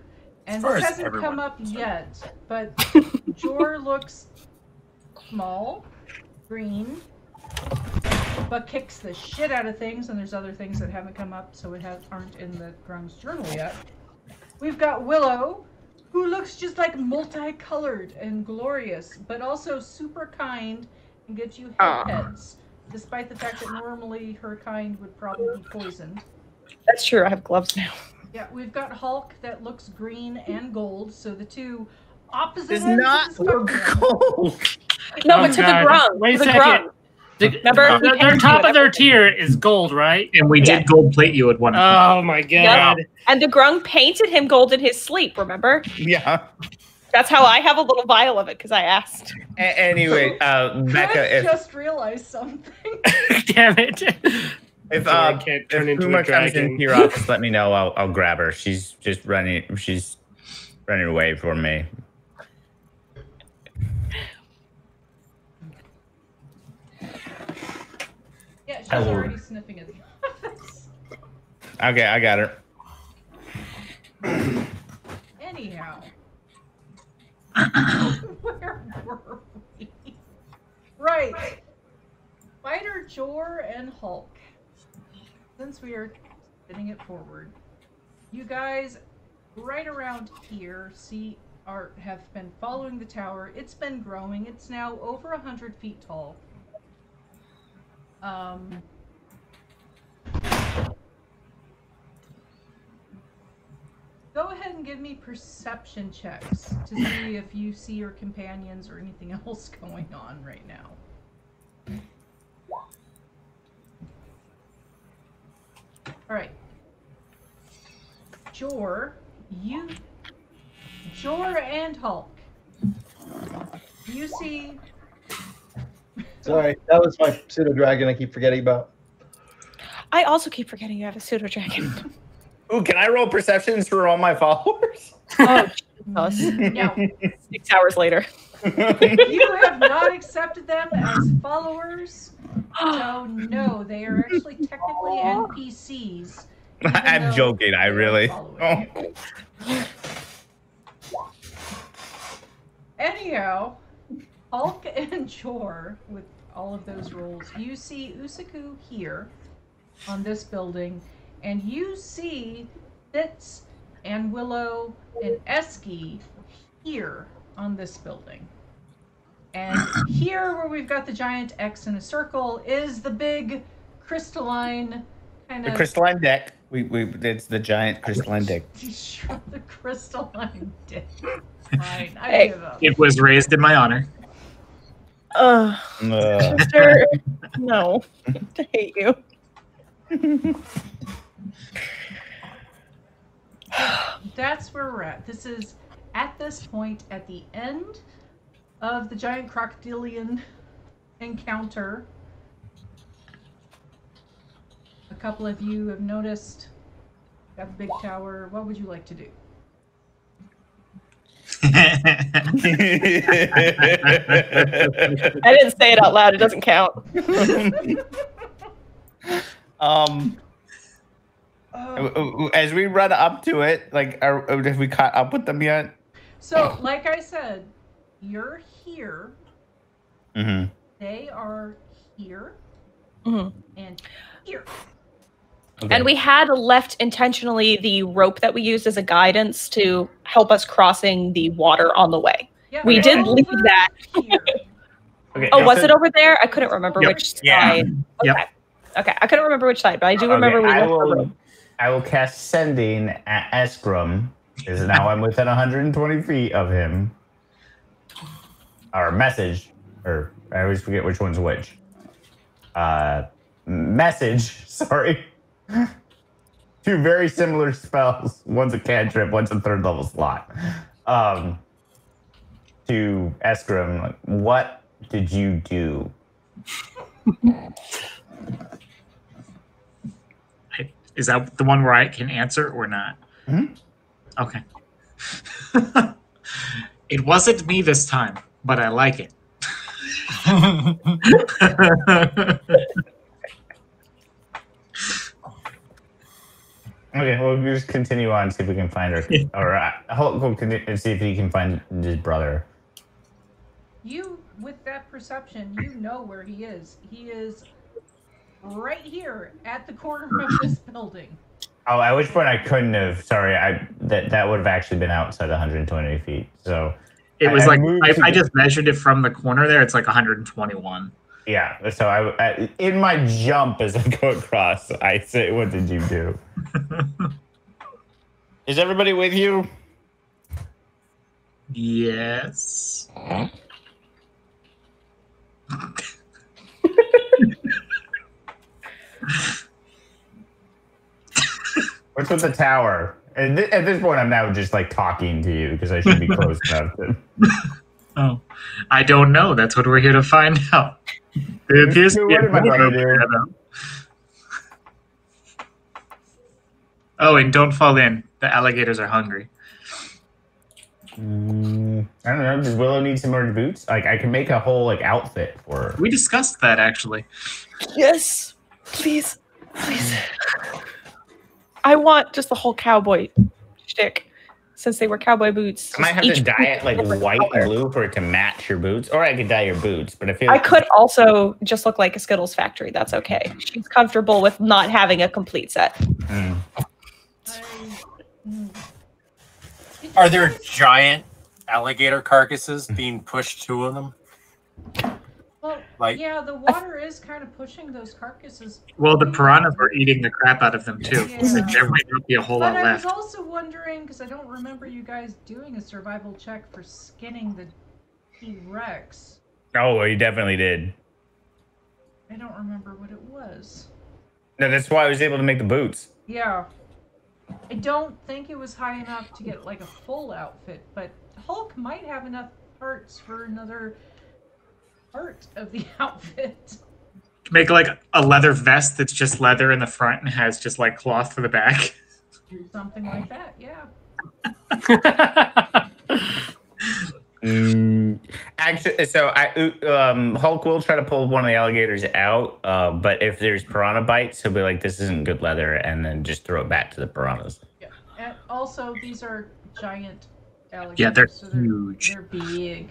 and this hasn't come up yet, but Jor looks small, green, but kicks the shit out of things, and there's other things that haven't come up, so aren't in the Grung's journal yet. We've got Willow, who looks just like multicolored and glorious, but also super kind and gets you heads, despite the fact that normally her kind would probably be poisoned. That's true, I have gloves now. Yeah, we've got Hulk that looks green and gold, so the two opposite Does ends not of the spectrum. look gold. No, but to the Grung. Wait a the second. Grung. Remember, their top of their tier is gold, right? And we did gold plate you at one point. Oh my god. Yep. And the Grung painted him gold in his sleep, remember? Yeah. That's how I have a little vial of it, because I asked. Anyway, Becca, I just realized something. Damn it. If I can't turn into Puma a comes dragon. into your office, let me know. I'll grab her. She's just running. She's running away from me. Yeah, she's already sniffing at the office. Okay, I got her. Anyhow. Where were we? Right. Spider, Jor, and Hulk. Since we are spinning it forward, you guys right around here have been following the tower. It's been growing. It's now over 100 feet tall. Go ahead and give me perception checks to see if you see your companions or anything else going on right now. All right. Jor and Hulk. You see... Sorry, that was my pseudo dragon I keep forgetting about. I also keep forgetting you have a pseudo dragon. Ooh, can I roll perceptions for all my followers? Oh, Jesus. No. 6 hours later. You have not accepted them as followers. So no, they are actually technically NPCs. I'm joking. I really. Oh. Anyhow, Hulk and Jor, with all of those rolls, you see Usaku here on this building, and you see Fitz and Willow and Eski here on this building. And here, where we've got the giant X in a circle, is the big crystalline kind of... The crystalline deck. It's the giant crystalline deck. The crystalline dick. Fine, I give up. It was raised in my honor. Sister, no. I hate you. That's where we're at. This is, at this point, at the end of the giant crocodilian encounter. A couple of you have noticed, got the big tower. What would you like to do? I didn't say it out loud. It doesn't count. As we run up to it, like, have we caught up with them yet? So, like I said, you're here. Mm-hmm. They are here. Mm-hmm. And here. Okay. And we had left intentionally the rope that we used as a guidance to help us crossing the water on the way. Yeah, we did leave that. Okay, oh, was it over there? I couldn't remember which side. Yeah. Okay. Okay, I couldn't remember which side, but I do remember we left the rope. I will cast Sending at Eskrim, because now I'm within 120 feet of him. Or Message, or I always forget which one's which. Message, sorry. Two very similar spells. One's a cantrip, one's a 3rd level slot. To Eskrim, like, what did you do? Is that the one where I can answer or not? Mm-hmm. Okay. It wasn't me this time, but I like it. Okay, we'll just continue on, see if we can find her. Or Hulk will continue, see if he can find his brother. You, with that perception, you know where he is. He is right here at the corner of this building. Oh, at which point I couldn't have. Sorry, that would have actually been outside 120 feet. So it was I just measured it from the corner there. It's like 121. Yeah. So I in my jump as I go across, I say, "What did you do?" Is everybody with you? Yes. What's with the tower? At this point, I'm now just like talking to you because I should be close enough to. Oh, I don't know. That's what we're here to find out. It appears to be Oh, and don't fall in. The alligators are hungry. I don't know. Does Willow need some more boots? Like, I can make a whole like outfit for her. We discussed that actually. Yes, please, please. I want just the whole cowboy shtick, since they were cowboy boots. I might have to dye it like white and blue for it to match your boots, or I could dye your boots. But I feel I could also just look like a Skittles factory. That's okay. She's comfortable with not having a complete set. Are there giant alligator carcasses being pushed to them? Well, yeah, the water is kind of pushing those carcasses. Well, the piranhas were eating the crap out of them too. Yeah. So there might not be a whole lot left. But I was also wondering, because I don't remember you guys doing a survival check for skinning the T-Rex. Oh, well, you definitely did. I don't remember what it was. No, that's why I was able to make the boots. Yeah. I don't think it was high enough to get like a full outfit, but Hulk might have enough parts for another part of the outfit. Make like a leather vest that's just leather in the front and has just like cloth for the back. Something like that, yeah. Actually, so Hulk will try to pull one of the alligators out, but if there's piranha bites, he'll be like, "This isn't good leather," and then just throw it back to the piranhas. Yeah, and also these are giant alligators. Yeah, they're so huge. They're big.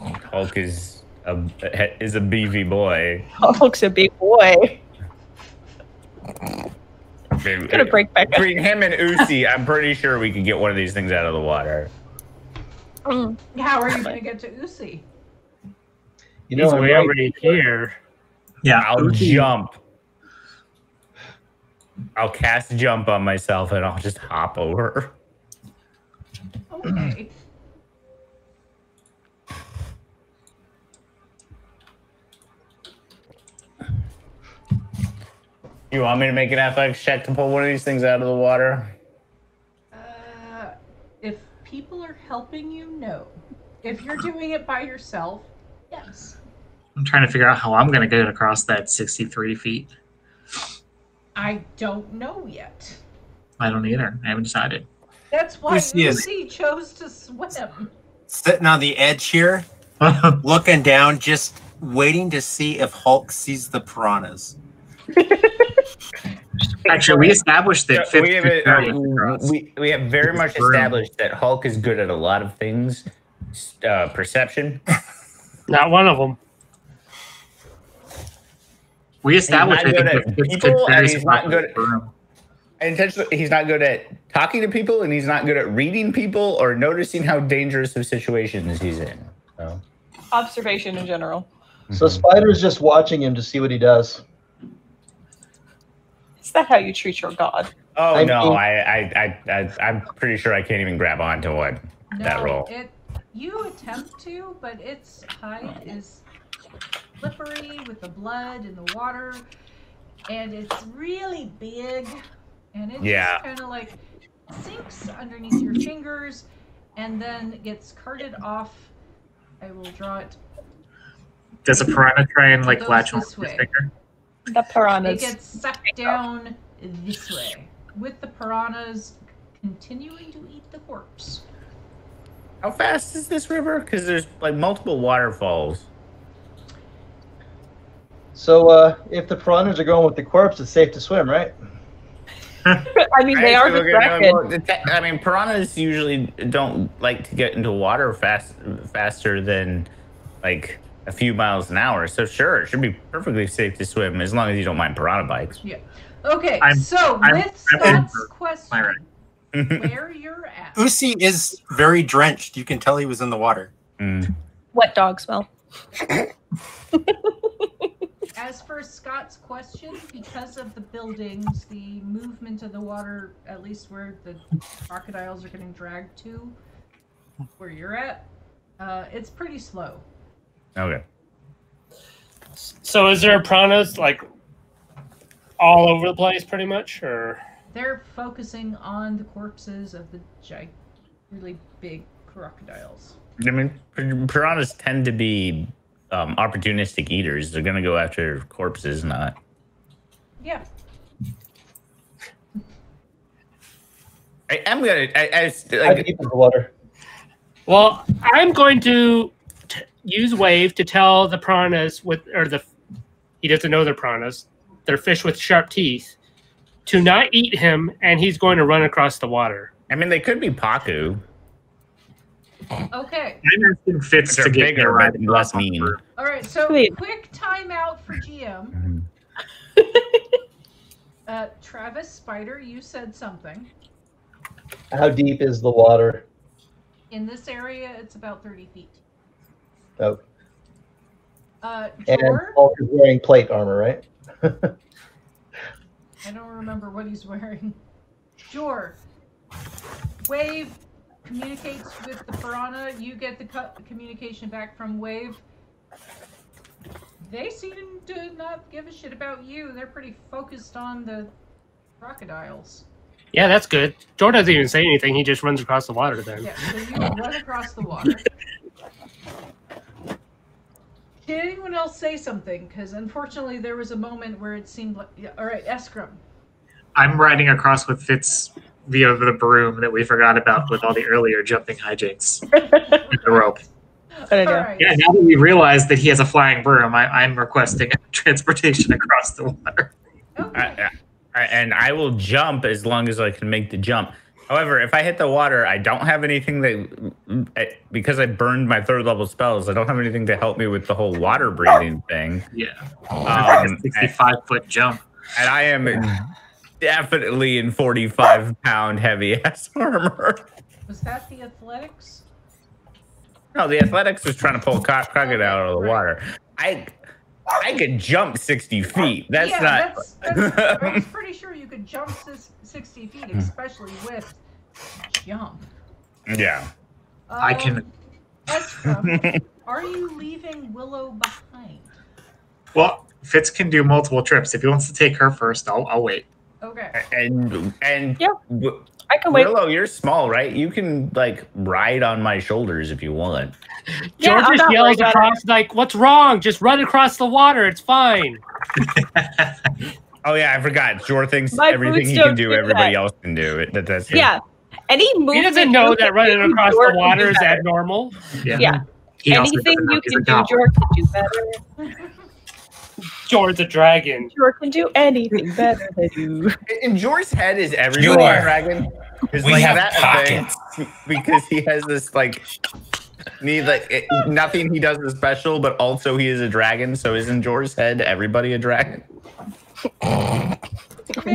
Hulk is a beefy boy. Hulk's a big boy. Gonna break back up. Between him and Usi, I'm pretty sure we could get one of these things out of the water. How are you going to get to Usi? You know, He's I'm way right. already here. Yeah, I'll jump. I'll cast jump on myself and I'll just hop over. Okay. You want me to make an athletics check to pull one of these things out of the water? If people are helping you, no. If you're doing it by yourself, yes. I'm trying to figure out how I'm going to get across that 63 feet. I don't know yet. I don't either. I haven't decided. That's why Uzi Uzi chose to swim. Sitting on the edge here, looking down, just waiting to see if Hulk sees the piranhas. Actually, we established that we have very much established that Hulk is good at a lot of things. Perception. Not one of them. We established he's not good at people, and he's not good he's not good at talking to people, and he's not good at reading people or noticing how dangerous of situations he's in. So. Observation in general. So Spider's just watching him to see what he does. Is that how you treat your god? Oh I'm pretty sure I can't even grab onto one. That roll. You attempt to, but its hide is slippery with the blood and the water, and it's really big, and it just kind of like sinks underneath your fingers, and then gets carted off. I will draw it Does a piranha try and like Goes latch on this to his way. finger? The piranhas. They get sucked down this way, with the piranhas continuing to eat the corpse. How fast is this river? Because there's like multiple waterfalls. So if the piranhas are going with the corpse, it's safe to swim, right? I mean, they are distracted. I mean, piranhas usually don't like to get into water faster than like a few miles an hour. So sure, it should be perfectly safe to swim as long as you don't mind piranha bites. Yeah. Okay, with Scott's question, where you're at. Usi is very drenched. You can tell he was in the water. Wet dog smell. As for Scott's question, because of the buildings, the movement of the water, at least where the crocodiles are getting dragged to, where you're at, it's pretty slow. Okay. So is there piranhas like all over the place, pretty much, or? They're focusing on the corpses of the really big crocodiles. I mean, piranhas tend to be opportunistic eaters. They're gonna go after corpses, not. Yeah. I'm gonna. I deep in the water. Well, I'm going to use wave to tell the piranhas he doesn't know they're piranhas. They're fish with sharp teeth. To not eat him, and he's going to run across the water. I mean, they could be Paku. Okay. I'm asking Fitz to get bigger, right but less mean. All right, so Wait. quick timeout for GM. Travis, Spider, you said something. How deep is the water? In this area, it's about 30 feet. Oh. And Jor? Hulk is wearing plate armor, right? I don't remember what he's wearing. Jor, Wave communicates with the piranha. You get the communication back from Wave. They seem to not give a shit about you. They're pretty focused on the crocodiles. Yeah, that's good. Jor doesn't even say anything. He just runs across the water then. Yeah, so you run across the water. Did anyone else say something? Because unfortunately there was a moment where it seemed like... Yeah, all right, Eskrim. I'm riding across with Fitz via the broom that we forgot about with all the earlier jumping hijinks with the rope. Right. Yeah, now that we realize that he has a flying broom, I'm requesting transportation across the water. Okay. And I will jump as long as I can make the jump. However, if I hit the water, I don't have anything that, because I burned my 3rd level spells, I don't have anything to help me with the whole water breathing thing. Yeah. 65-foot jump. And I am definitely in 45-pound heavy ass armor. Was that the athletics? No, the athletics was trying to pull crocodile out of the water. I could jump 60 feet. That's not. I was pretty sure you could jump 60 feet, especially with jump. Yeah. I can. Estra, are you leaving Willow behind? Well, Fitz can do multiple trips. If he wants to take her first, I'll wait. Okay. And yeah, I can wait. Willow, you're small, right? You can like ride on my shoulders if you want. Yeah, George just yells across like, "What's wrong? Just run across the water. It's fine." Oh yeah, I forgot. George thinks everything he can do, everybody else can do it. That's yeah. Any movement. He doesn't know that running across the water is abnormal. Yeah. Anything you can do, George can do better. George's a dragon. George can do anything better than you. In George's head is everybody a dragon? We like have pockets. Because he has this like nothing he does is special, but also he is a dragon. So isn't George's head everybody a dragon?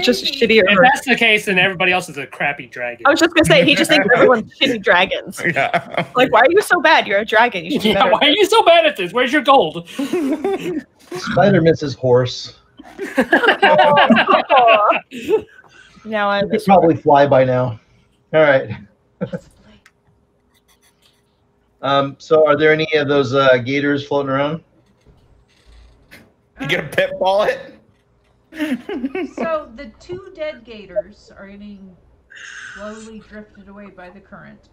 Just shittier. If that's the case, then everybody else is a crappy dragon. I was just gonna say he just thinks everyone's shitty dragons. Yeah. Like, why are you so bad? You're a dragon. You should be better. Why are you so bad at this? Where's your gold? Spider misses horse. Now I could probably fly by now. All right. So are there any of those gators floating around? You gonna pitball it? So the 2 dead gators are getting slowly drifted away by the current.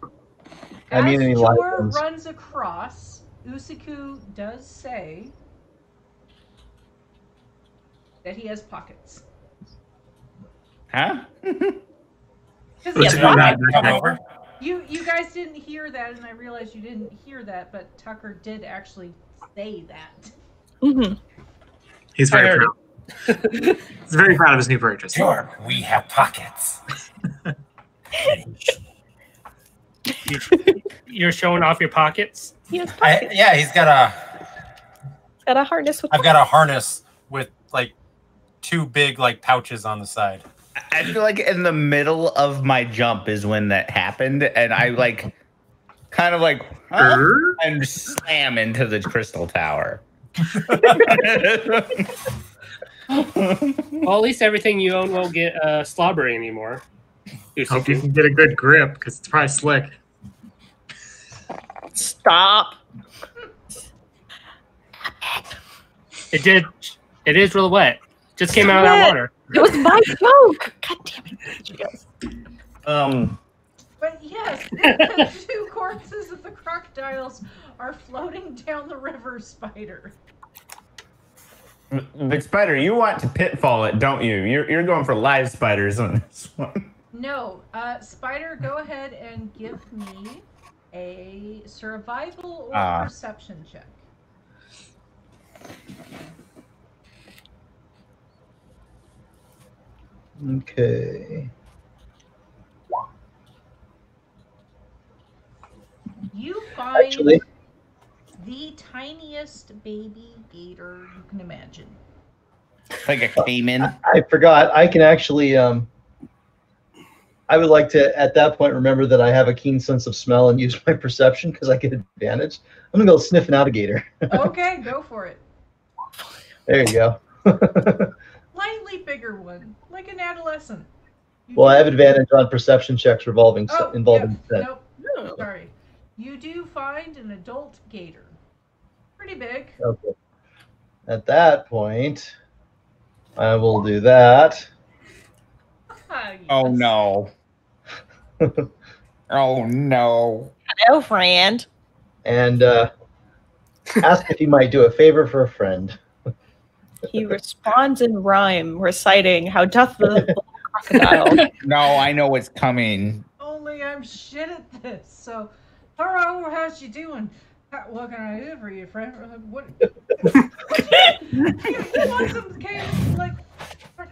As Jor runs across, Usiku does say, that he has pockets. Huh? You guys didn't hear that, and I realized you didn't hear that, but Tucker did actually say that. Mm-hmm. He's very proud. He's very proud of his new purchase. Sure, we have pockets. You're showing off your pockets? Yeah, he's got a harness with I've got a harness with like 2 big like pouches on the side. I feel like in the middle of my jump is when that happened, and I like kind of like and slam into the crystal tower. Well, at least everything you own won't get slobbery anymore. Hope you can get a good grip, because it's probably slick. Stop. It is real wet. Just came out of that water. It was my joke. God damn it. But yes, the 2 corpses of the crocodiles are floating down the river, Spider. But Spider, you want to pitfall it, don't you? You're going for live spiders on this one. No, Spider, go ahead and give me a survival or perception check. Okay. You find the tiniest baby gator you can imagine. Like a caiman. I forgot. I can actually. I would like to, at that point, remember that I have a keen sense of smell and use my perception because I get advantage. I'm gonna go sniff an alligator. Okay, go for it. There you go. Slightly bigger one, like an adolescent. Well, I have advantage on perception checks involving scent. Nope. Sorry. You do find an adult gator. Pretty big. Okay. At that point, I will do that. Yes. Oh no. Oh no. Hello, friend. And ask if he might do a favor for a friend. He responds in rhyme, reciting how doth the crocodile. No, I know what's coming. Only I'm shit at this. So, hello, how's you doing? What can I do for you, friend? What? You want some cake? Like, I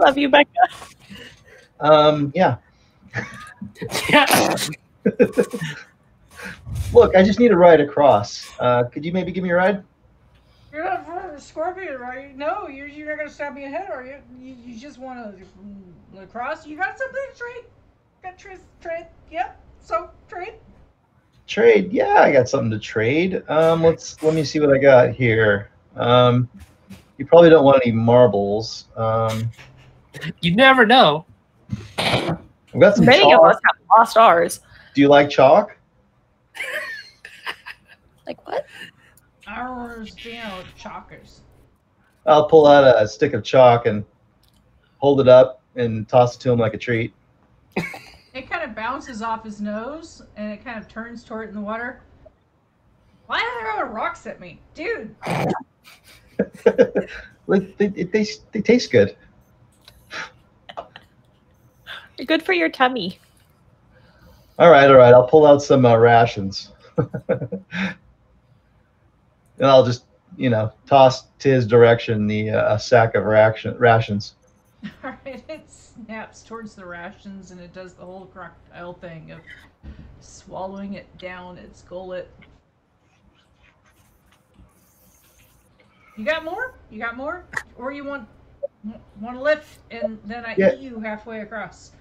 love you, Becca. Yeah. Look, I just need a ride across. Could you maybe give me a ride? You're not for a scorpion, right? No, you're not gonna stab me ahead, are you? You just want to cross? You got something to trade? Got trade? Yep. So trade. Trade? Yeah, I got something to trade. Let me see what I got here. You probably don't want any marbles. You never know. I've got some Many chalk. of us have lost ours. Do you like chalk? Like what? I don't understand what chalk is. I'll pull out a stick of chalk and hold it up and toss it to him like a treat. It kind of bounces off his nose and it kind of turns toward it in the water. Why are they throwing rocks at me? Dude! They taste good. You're good for your tummy. All right. I'll pull out some rations. And I'll just, toss to his direction a sack of rations. All right, it snaps towards the rations and it does the whole crocodile thing of swallowing it down its gullet. You got more? Or you want to lift and then I eat you halfway across?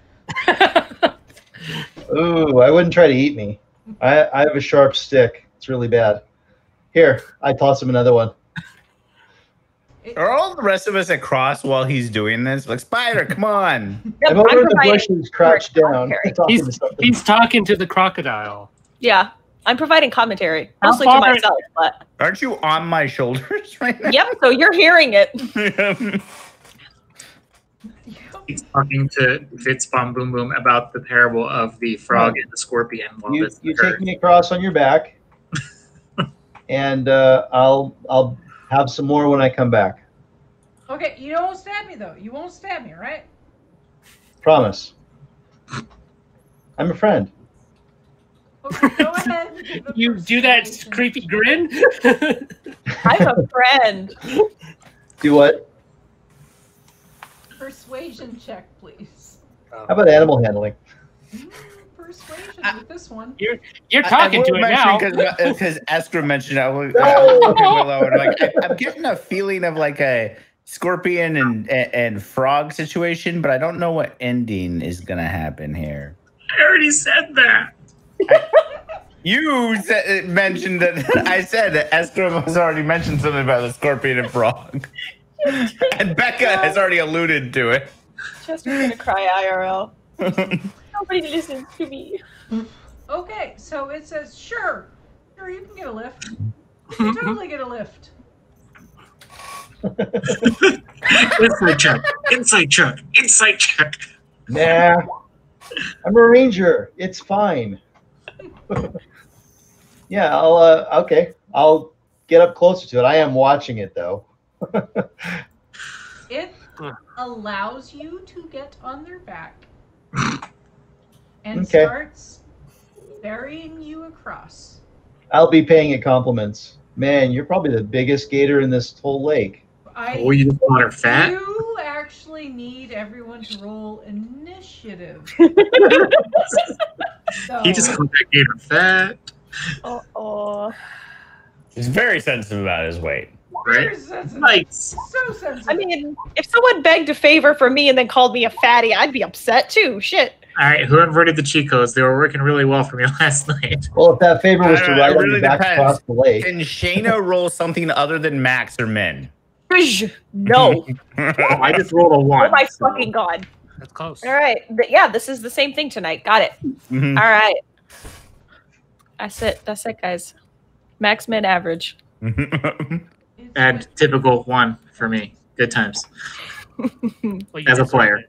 Ooh, I wouldn't try to eat me. I have a sharp stick. It's really bad. Here, I toss him another one. Are all the rest of us across while he's doing this? Like, Spider, come on. I'm over in the bushes, crouched down. He's talking to the crocodile. Yeah, I'm providing commentary, mostly to myself. But aren't you on my shoulders right now? Yep, so you're hearing it. He's talking to Fitz Bomb Boom Boom about the parable of the frog and the scorpion. You take me across on your back. and I'll have some more when I come back. Okay, you won't stab me though. You won't stab me, right? Promise. I'm a friend. Okay, go ahead. and give a You do that persuasion creepy check. grin? I'm a friend. Do what? Persuasion check, please. How about animal handling? Persuasion with this one. You're talking to it now. Because Eskra mentioned it. I'm getting a feeling of like a scorpion and frog situation, but I don't know what ending is going to happen here. I already said that. You mentioned that. I said that Eskra has already mentioned something about the scorpion and frog. And Becca has already alluded to it. Chester's gonna cry IRL. Nobody listens to me. Okay, so it says, sure, you can get a lift. You can totally get a lift. Insight check. Nah. I'm a ranger. It's fine. Yeah, okay. I'll get up closer to it. I am watching it though. It allows you to get on their back and starts ferrying you across. I'll be paying it compliments. Man, you're probably the biggest gator in this whole lake. You just want her fat? You actually need everyone to roll initiative. So, He just called that gator fat. He's very sensitive about his weight. Right? So sensitive. I mean, if someone begged a favor from me and then called me a fatty, I'd be upset too. Shit. All right, who inverted the cheat codes? They were working really well for me last night. Well, if that favor was to ride on your back across the lake. Can Shayna roll something other than Max or Min? No. I just rolled a 1. Oh my fucking god. That's close. All right. Yeah, this is the same thing tonight. Got it. Mhm. All right. That's it, guys. Max, mid, average. And typical 1 for me. Good times. Well, As a player.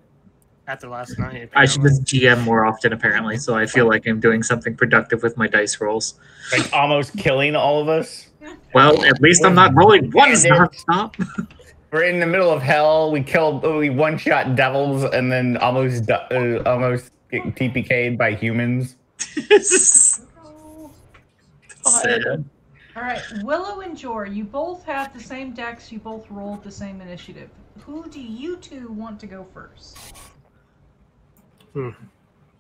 After last night. I should just GM more often, apparently, so I feel like I'm doing something productive with my dice rolls. Like almost killing all of us. Well, at least I'm not rolling ones non-stop. We're in the middle of hell. We one-shot devils and then almost get TPK'd by humans. Sad. All right, Willow and Jor, you both have the same decks. You both rolled the same initiative. Who do you two want to go first?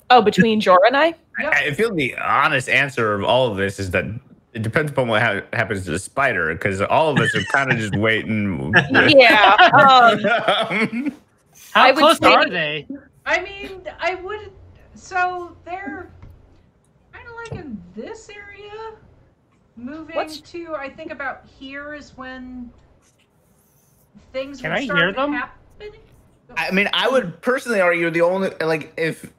Oh, between Jor and I? Yep. I feel the honest answer of all of this is that it depends upon what happens to the spider, because all of us are kind of just waiting. Yeah. How close are they? I mean, I would. So they're kind of like in this area. Moving to, I think about here is when things Can would I start hear them? happening. I mean, I would personally argue the only if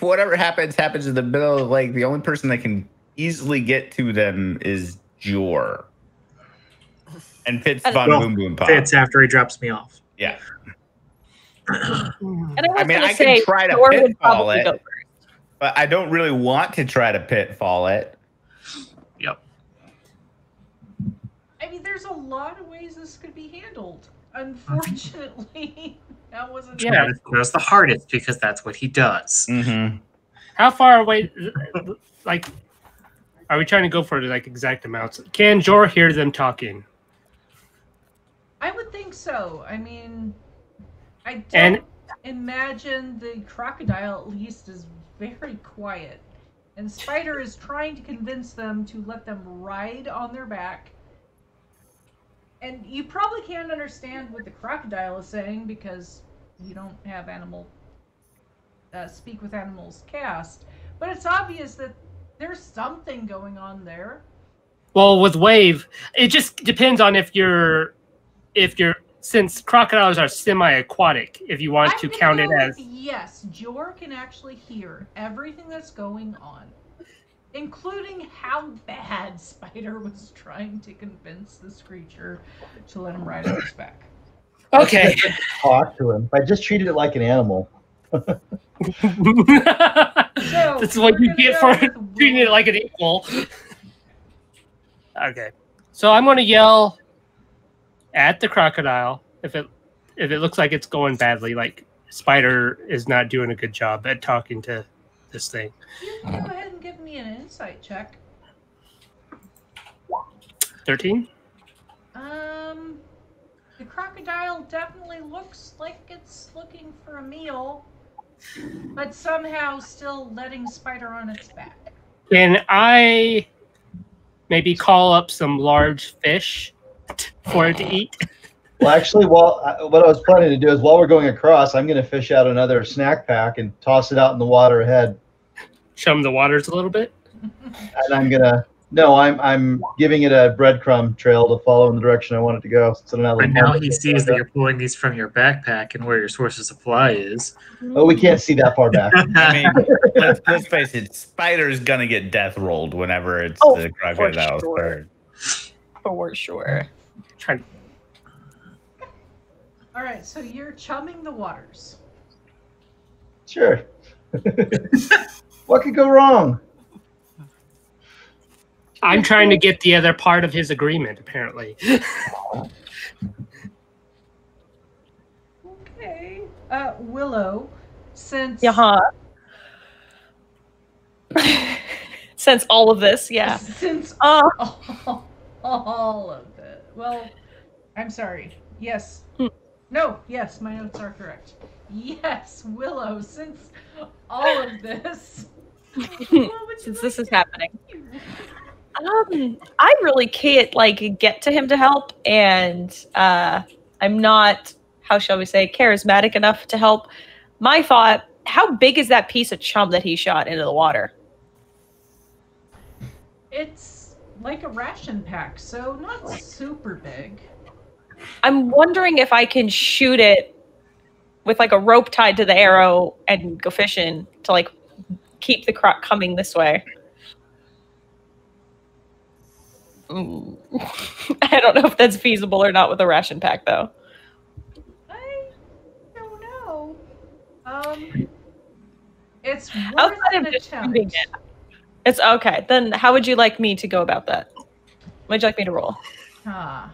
whatever happens in the middle of the lake, the only person that can easily get to them is Jor. And Fitz Von Boom Boom Pop. Fitz after he drops me off. Yeah. And I mean, I can try to pitfall it, but I don't really want to try to pitfall it. Yep. I mean, there's a lot of ways this could be handled. Unfortunately, that wasn't. Yeah, that's the hardest because that's what he does. Mm-hmm. How far away? Like, are we trying to go for like exact amounts? Can Jor hear them talking? I would think so. I mean, I don't imagine the crocodile at least is very quiet. And Spider is trying to convince them to let them ride on their back. And you probably can't understand what the crocodile is saying because you don't have speak with animals cast. But it's obvious that there's something going on there. Well, with Wave, it just depends on if you're since crocodiles are semi-aquatic, if you want to count it as. Yes, Jor can actually hear everything that's going on, including how bad Spider was trying to convince this creature to let him ride on his back. Okay. Talk to him. I just treated it like an animal. That's what you get for treating it like an equal. Okay. So I'm going to yell at the crocodile if it looks like it's going badly, like Spider is not doing a good job at talking to this thing. You can go ahead and give me an insight check. 13? The crocodile definitely looks like it's looking for a meal, but somehow still letting Spider on its back. Can I maybe call up some large fish for it to eat? Well, actually, what I was planning to do is while we're going across, I'm going to fish out another snack pack and toss it out in the water ahead. Chum the waters a little bit? And I'm giving it a breadcrumb trail to follow in the direction I want it to go. So but now he sees that you're pulling these from your backpack and where your source of supply is. Oh, we can't see that far back. I mean, let's face it, Spider's gonna get death rolled whenever it's the crocodile's turn. For sure. All right, so you're chumming the waters. Sure. What could go wrong? I'm trying to get the other part of his agreement, apparently. Okay. Willow, since... Since all of this, yeah. Since all of it. Well, I'm sorry. Yes. No, yes, my notes are correct. Yes, Willow, since all of this... Since this is happening. I really can't get to him to help, and I'm not, how shall we say, charismatic enough to help. My thought, how big is that piece of chum that he shot into the water? It's like a ration pack, so not super big. I'm wondering if I can shoot it with like a rope tied to the arrow and go fishing to keep the croc coming this way. I don't know if that's feasible or not with a ration pack, though. I don't know. It's worth outside an of just attempt. shooting it. It's okay. Then how would you like me to go about that? What would you like me to roll? I'm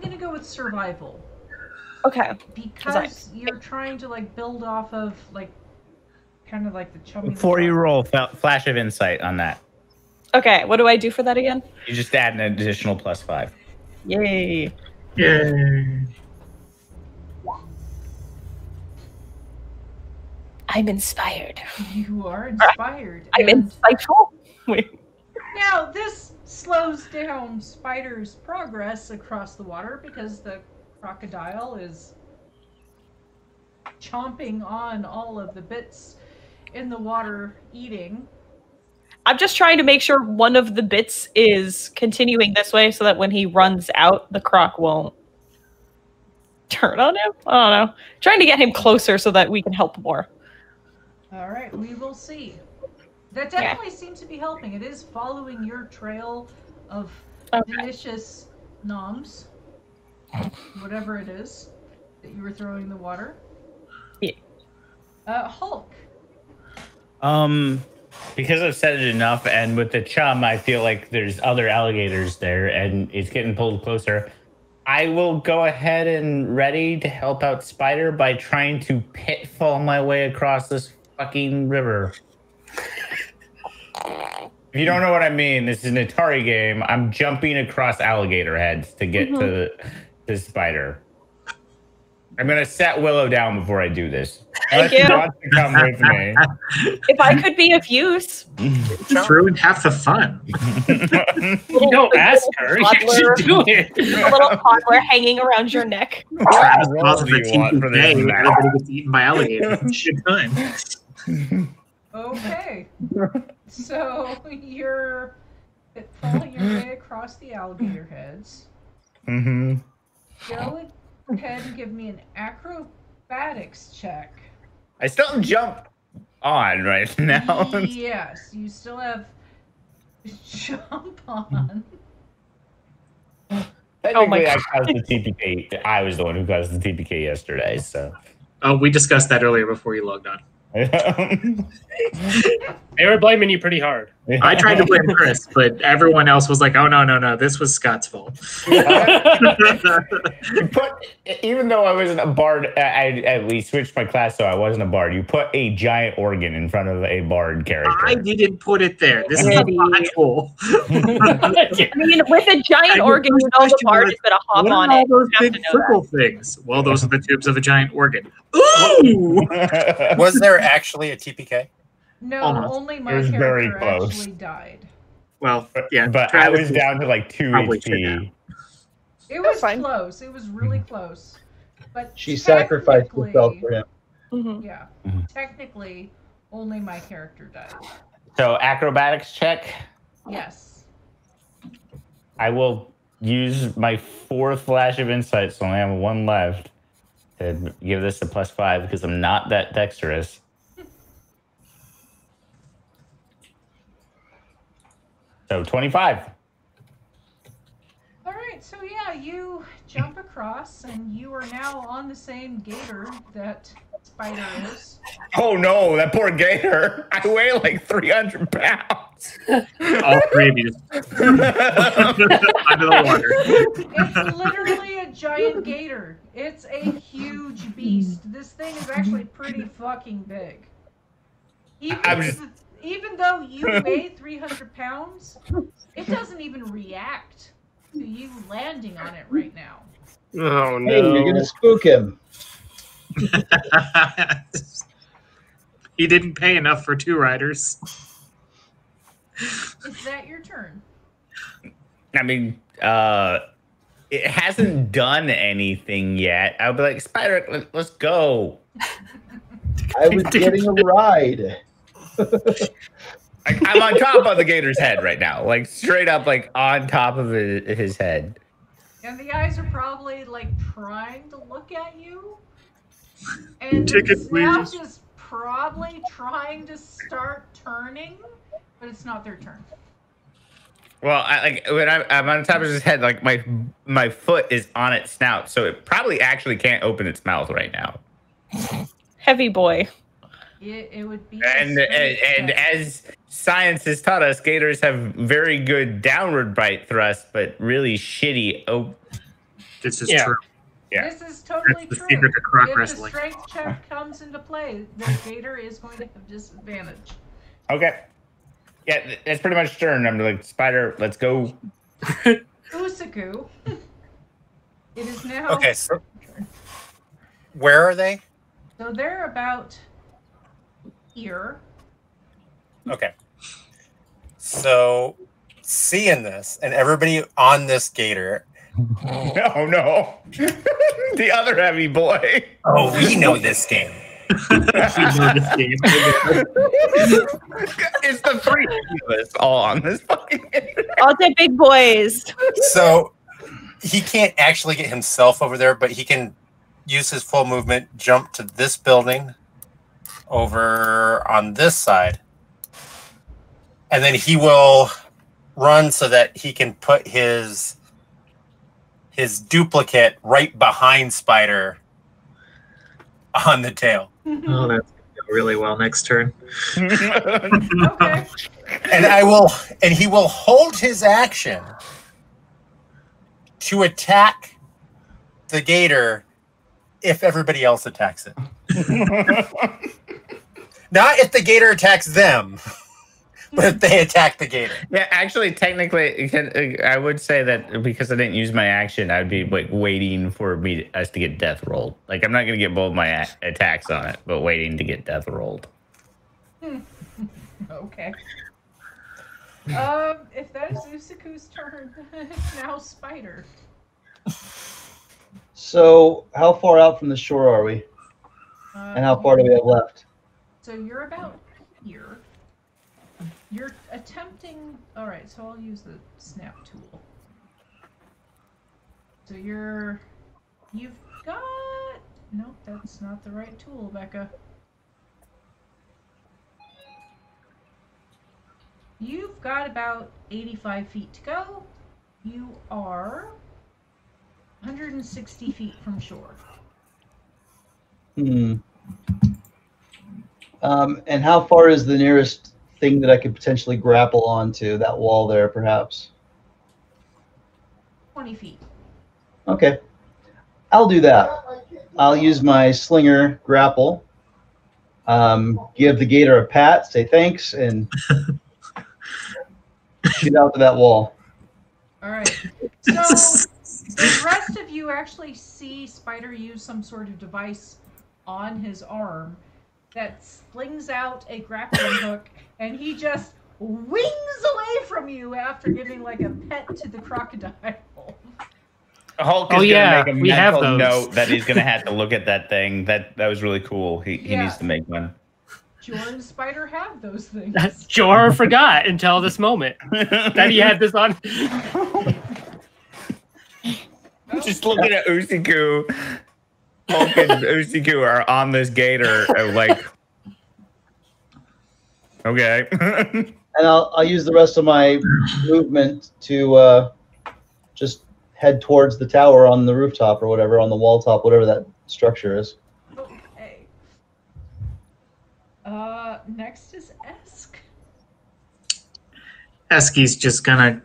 gonna go with survival. Okay. Because you're trying to build off of kind of like the chummy. Before you roll, flash of insight on that. Okay, what do I do for that again? You just add an additional +5. Yay. Yay. I'm inspired. You are inspired. I'm insightful. Wait. Now, this slows down Spider's progress across the water because the crocodile is chomping on all of the bits in the water, eating. I'm just trying to make sure one of the bits is continuing this way so that when he runs out, the croc won't turn on him. I don't know. Trying to get him closer so that we can help more. All right, we will see. That definitely seems to be helping. It is following your trail of delicious noms, whatever it is that you were throwing in the water. Yeah. Hulk. Because I've said it enough, and with the chum, I feel like there's other alligators there, and it's getting pulled closer. I will go ahead and ready to help out Spider by trying to pitfall my way across this fucking river. If you don't know what I mean, this is an Atari game. I'm jumping across alligator heads to get to the Spider. I'm going to set Willow down before I do this. Thank you. Want to come with me. If I could be of use. Ruin half the fun. You don't ask her. You should do it. A little toddler hanging around your neck. Travis calls it the TV day. Everybody gets eaten by alligators. Good time. Okay. So you're following your way across the alligator heads. Mm-hmm. Go ahead and give me an acrobatics check. I still jump on right now. Yes, you still have jump on. Technically, I caused the TPK. I was the one who caused the TPK yesterday, so. Oh, we discussed that earlier before you logged on. They were blaming you pretty hard. I tried to blame Chris, but everyone else was like, "Oh no, this was Scott's fault." Even though I wasn't a bard, we switched my class, so I wasn't a bard. You put a giant organ in front of a bard character. I didn't put it there. This is a module. I mean, with a giant organ, you know the bard is going to hop what on are all it. those big circle things? Well, those are the tubes of a giant organ. Ooh! Was there actually a TPK? No, Almost. only It my was very character close. actually died. Well, yeah, But I was down to like 2 Probably HP. It was fine. close. It was really close. But She sacrificed technically- herself for him. Mhm. Yeah, technically, only my character died. So acrobatics check. Yes. I will use my 4th flash of insight, so I only have 1 left. To give this a +5 because I'm not that dexterous. So 25. All right. So yeah, you jump across, and you are now on the same gator that Spider is. Oh no, that poor gator. I weigh like 300 pounds. all three of you under the water. It's literally a giant gator. It's a huge beast. This thing is actually pretty fucking big. Even though you weigh 300 pounds, it doesn't even react to you landing on it right now. Oh no! Hey, you're gonna spook him. He didn't pay enough for 2 riders. Is that your turn? I mean, it hasn't done anything yet. I'll be like, Spider, let's go. I was getting a ride. Like, I'm on top of the gator's head right now, like straight up, like on top of his head. And the eyes are probably like trying to look at you. And Ticket, the snout please. is probably trying to start turning, but it's not their turn. Well, when I'm on top of his head, like my foot is on its snout, so it probably actually can't open its mouth right now. Heavy boy. It would be. And as science has taught us, gators have very good downward bite thrust, but really shitty. This is Yeah. true. Yeah. This is totally That's the true. secret to croc If wrestling. the strength check comes into play, the gator is going to have disadvantage. Okay. Yeah, that's pretty much turn. I'm like, Spider, let's go. Usaku. It is now. Okay, so where are they? So they're about here. Okay. So seeing this and everybody on this gator. Oh no. The other heavy boy. Oh, we know this game. It's the 3 of us all on this fucking All the big boys. So he can't actually get himself over there, but he can use his full movement, jump to this building over on this side. And then he will run so that he can put his duplicate right behind Spider on the tail. Oh, that's gonna go really well next turn. Okay. And he will hold his action to attack the gator if everybody else attacks it. Not if the gator attacks them, but if they attack the gator. Yeah, actually, technically, I would say that because I didn't use my action, I'd be like waiting for us to get death rolled. Like, I'm not going to get both my attacks on it, but waiting to get death rolled. Okay. If that is Usaku's turn, it's now Spider. So, how far out from the shore are we? And how far do we have left? So you're about here. You're attempting. All right, so I'll use the snap tool. So you've got. Nope, that's not the right tool, Becca. You've got about 85 feet to go. You are 160 feet from shore. And how far is the nearest thing that I could potentially grapple onto? That wall there, perhaps? 20 feet. Okay. I'll do that. I'll use my slinger grapple. Give the gator a pat, say thanks, and shoot out to that wall. All right. So the rest of you actually see Spider use some sort of device on his arm that slings out a grappling hook, and he just wings away from you after giving like a pet to the crocodile. Hulk is gonna make a mental note that he's gonna have to look at that thing. That was really cool. He needs to make one. Jor and Spider have those things. Jor forgot until this moment that he had this on. Just looking at Usiku. Hulk and Usiku are on this gator, like, okay. And I'll use the rest of my movement to just head towards the tower on the rooftop or whatever, on the wall top, whatever that structure is. Okay. Next is Esk. Eski's just gonna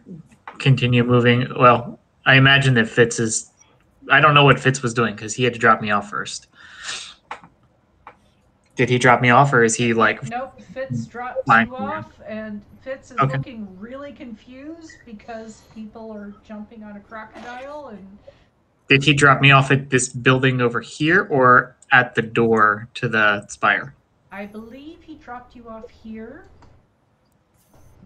continue moving. Well, I imagine that Fitz is... I don't know what Fitz was doing because he had to drop me off first. Did he drop me off, or is he like... Nope, Fitz dropped you off, and Fitz is looking really confused because people are jumping on a crocodile. And Did he drop me off at this building over here or at the door to the spire? I believe he dropped you off here.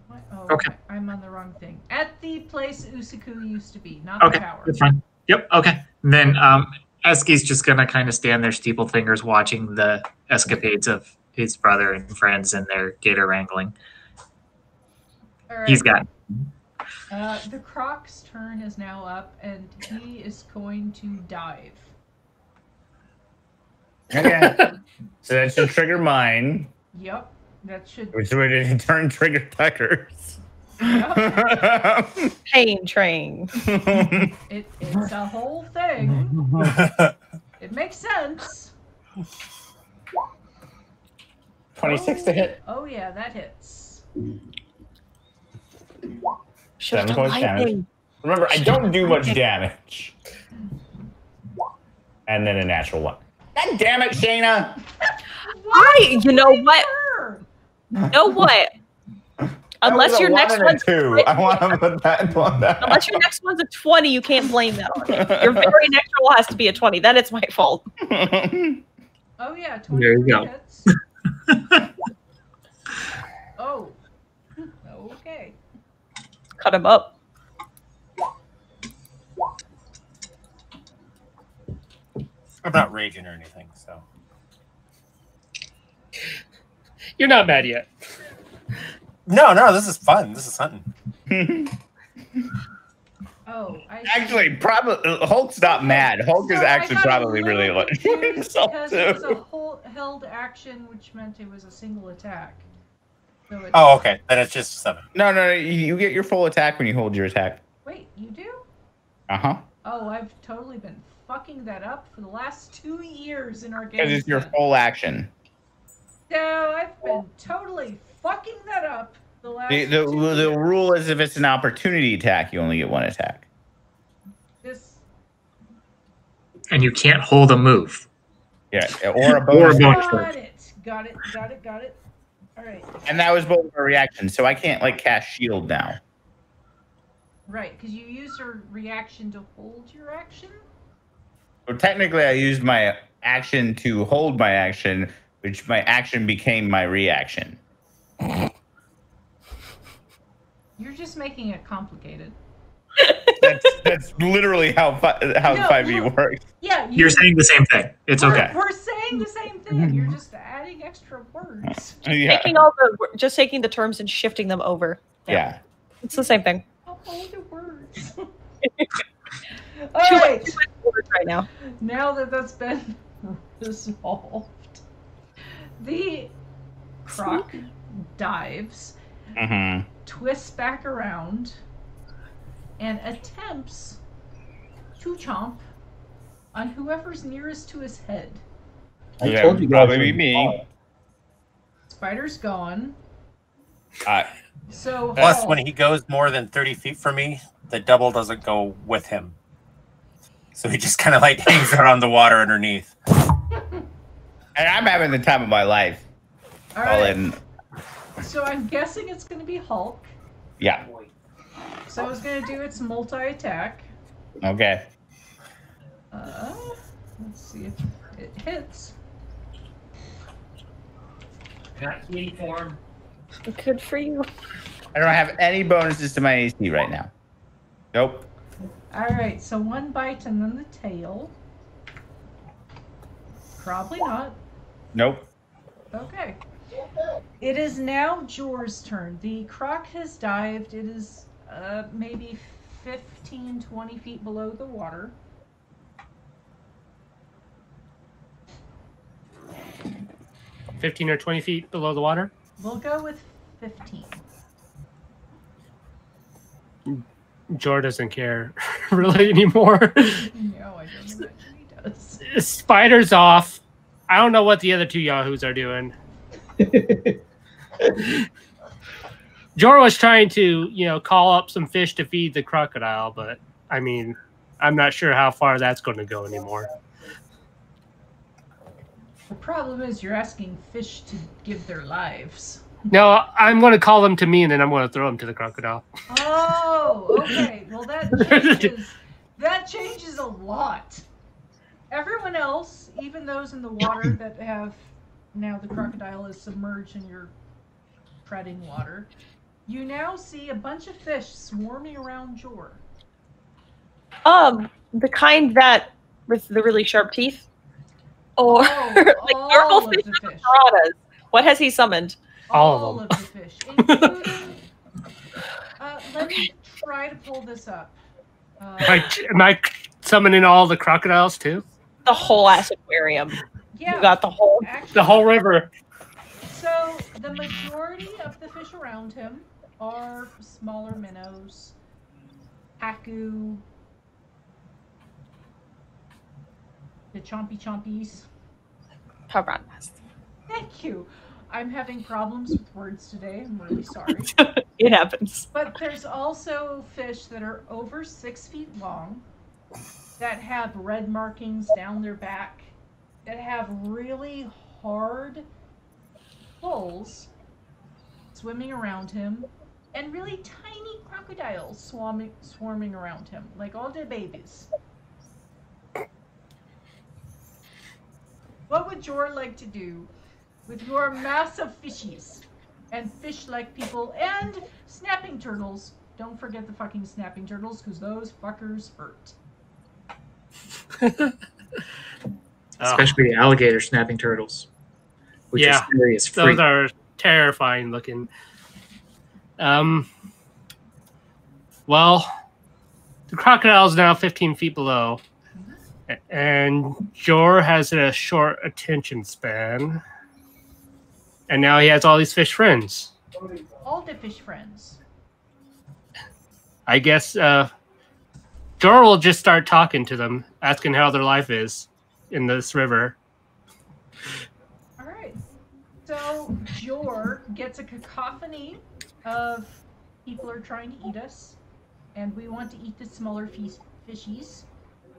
What? Oh, okay. I'm on the wrong thing. At the place Usiku used to be, not the tower. That's fine. Yep, okay. And then Eski's just going to kind of stand there, steeple fingers, watching the escapades of his brother and friends and their gator wrangling. All right. He's got... the Croc's turn is now up, and he is going to dive. Okay. So that should trigger mine. Yep, that should... Which way did he turn trigger Tucker's? Yep. Pain train. It's a whole thing. It makes sense. 26 to hit. Oh yeah, that hits. 7 points damage. Remember, I don't do much damage. And then a natural 1. God damn it, Shayna! You know what? You know what? Unless your next one's 2. I want to put that one down. Unless your next one's a 20, you can't blame that on it. Your very next roll has to be a 20. Then it's my fault. Oh yeah, 20 there you go. hits. Oh. Okay. Cut him up. I'm not raging or anything, so. You're not mad yet. No, this is fun. This is hunting. Oh, actually, probably Hulk's not mad. Hulk is actually probably really because it was a held action, which meant it was a single attack. So oh, okay. Then it's just 7. No. You get your full attack when you hold your attack. Wait, you do? Uh-huh. Oh, I've totally been fucking that up for the last 2 years in our game. Because it's your full action. No, I've been totally fucking that up the last The rule is if it's an opportunity attack, you only get 1 attack. And you can't hold a move. Yeah, or a bonus. Got it. All right. And that was both a reaction, so I can't like cast shield now. Right, because you use your reaction to hold your action? So technically I used my action to hold my action, which my action became my reaction. You're just making it complicated. That's literally how 5e works. Yeah, you're saying the same thing. It's okay. We're saying the same thing. You're just adding extra words. Just taking the terms and shifting them over. Yeah. It's the same thing. All the words. All right. Right now. Now that that's been resolved, the Croc dives, twists back around, and attempts to chomp on whoever's nearest to his head. I told you guys probably be me. Spider's gone. So plus, when he goes more than 30 feet from me, the double doesn't go with him. So he just kind of like hangs around the water underneath. And I'm having the time of my life. All right. So I'm guessing it's going to be Hulk. Yeah. So it's going to do its multi-attack. Okay. Let's see if it hits. Got uniform. Good for you. I don't have any bonuses to my AC right now. Nope. All right, so one bite and then the tail. Probably not. Nope. Okay. It is now Jor's turn. The croc has dived. It is maybe 15, 20 feet below the water. $15 or 20 feet below the water? We'll go with 15. Jor doesn't care really anymore. No, I don't imagine he does. Spider's off. I don't know what the other two yahoos are doing. Jor was trying to, call up some fish to feed the crocodile, but I mean, I'm not sure how far that's going to go anymore. The problem is you're asking fish to give their lives. No, I'm going to call them to me, and then I'm going to throw them to the crocodile. Oh, okay. Well, that changes a lot. Everyone else, even those in the water that have now the crocodile is submerged in your treading water, you now see a bunch of fish swarming around Jor. The kind that with the really sharp teeth, or like normal fish with piranhas. What has he summoned? All of the fish, including. Let me try to pull this up. Am I summoning all the crocodiles too? The whole ass aquarium. Yeah, you got the whole river. So the majority of the fish around him are smaller minnows, haku, the chompies. Piranhas. Thank you. I'm having problems with words today. I'm really sorry. It happens. But there's also fish that are over 6 feet long, that have red markings down their back, that have really hard holes swimming around him, and really tiny crocodiles swarming around him, like all the babies. What would Jor like to do with your massive fishies and fish-like people and snapping turtles? Don't forget the fucking snapping turtles, because those fuckers hurt. Especially alligator snapping turtles, which is serious freak. Those are terrifying looking. Well, the crocodile is now 15 feet below, and Jor has a short attention span, and now he has all these fish friends. All the fish friends. I guess Jor will just start talking to them, asking how their life is in this river. All right. So Jor gets a cacophony of people are trying to eat us, and we want to eat the smaller fishies.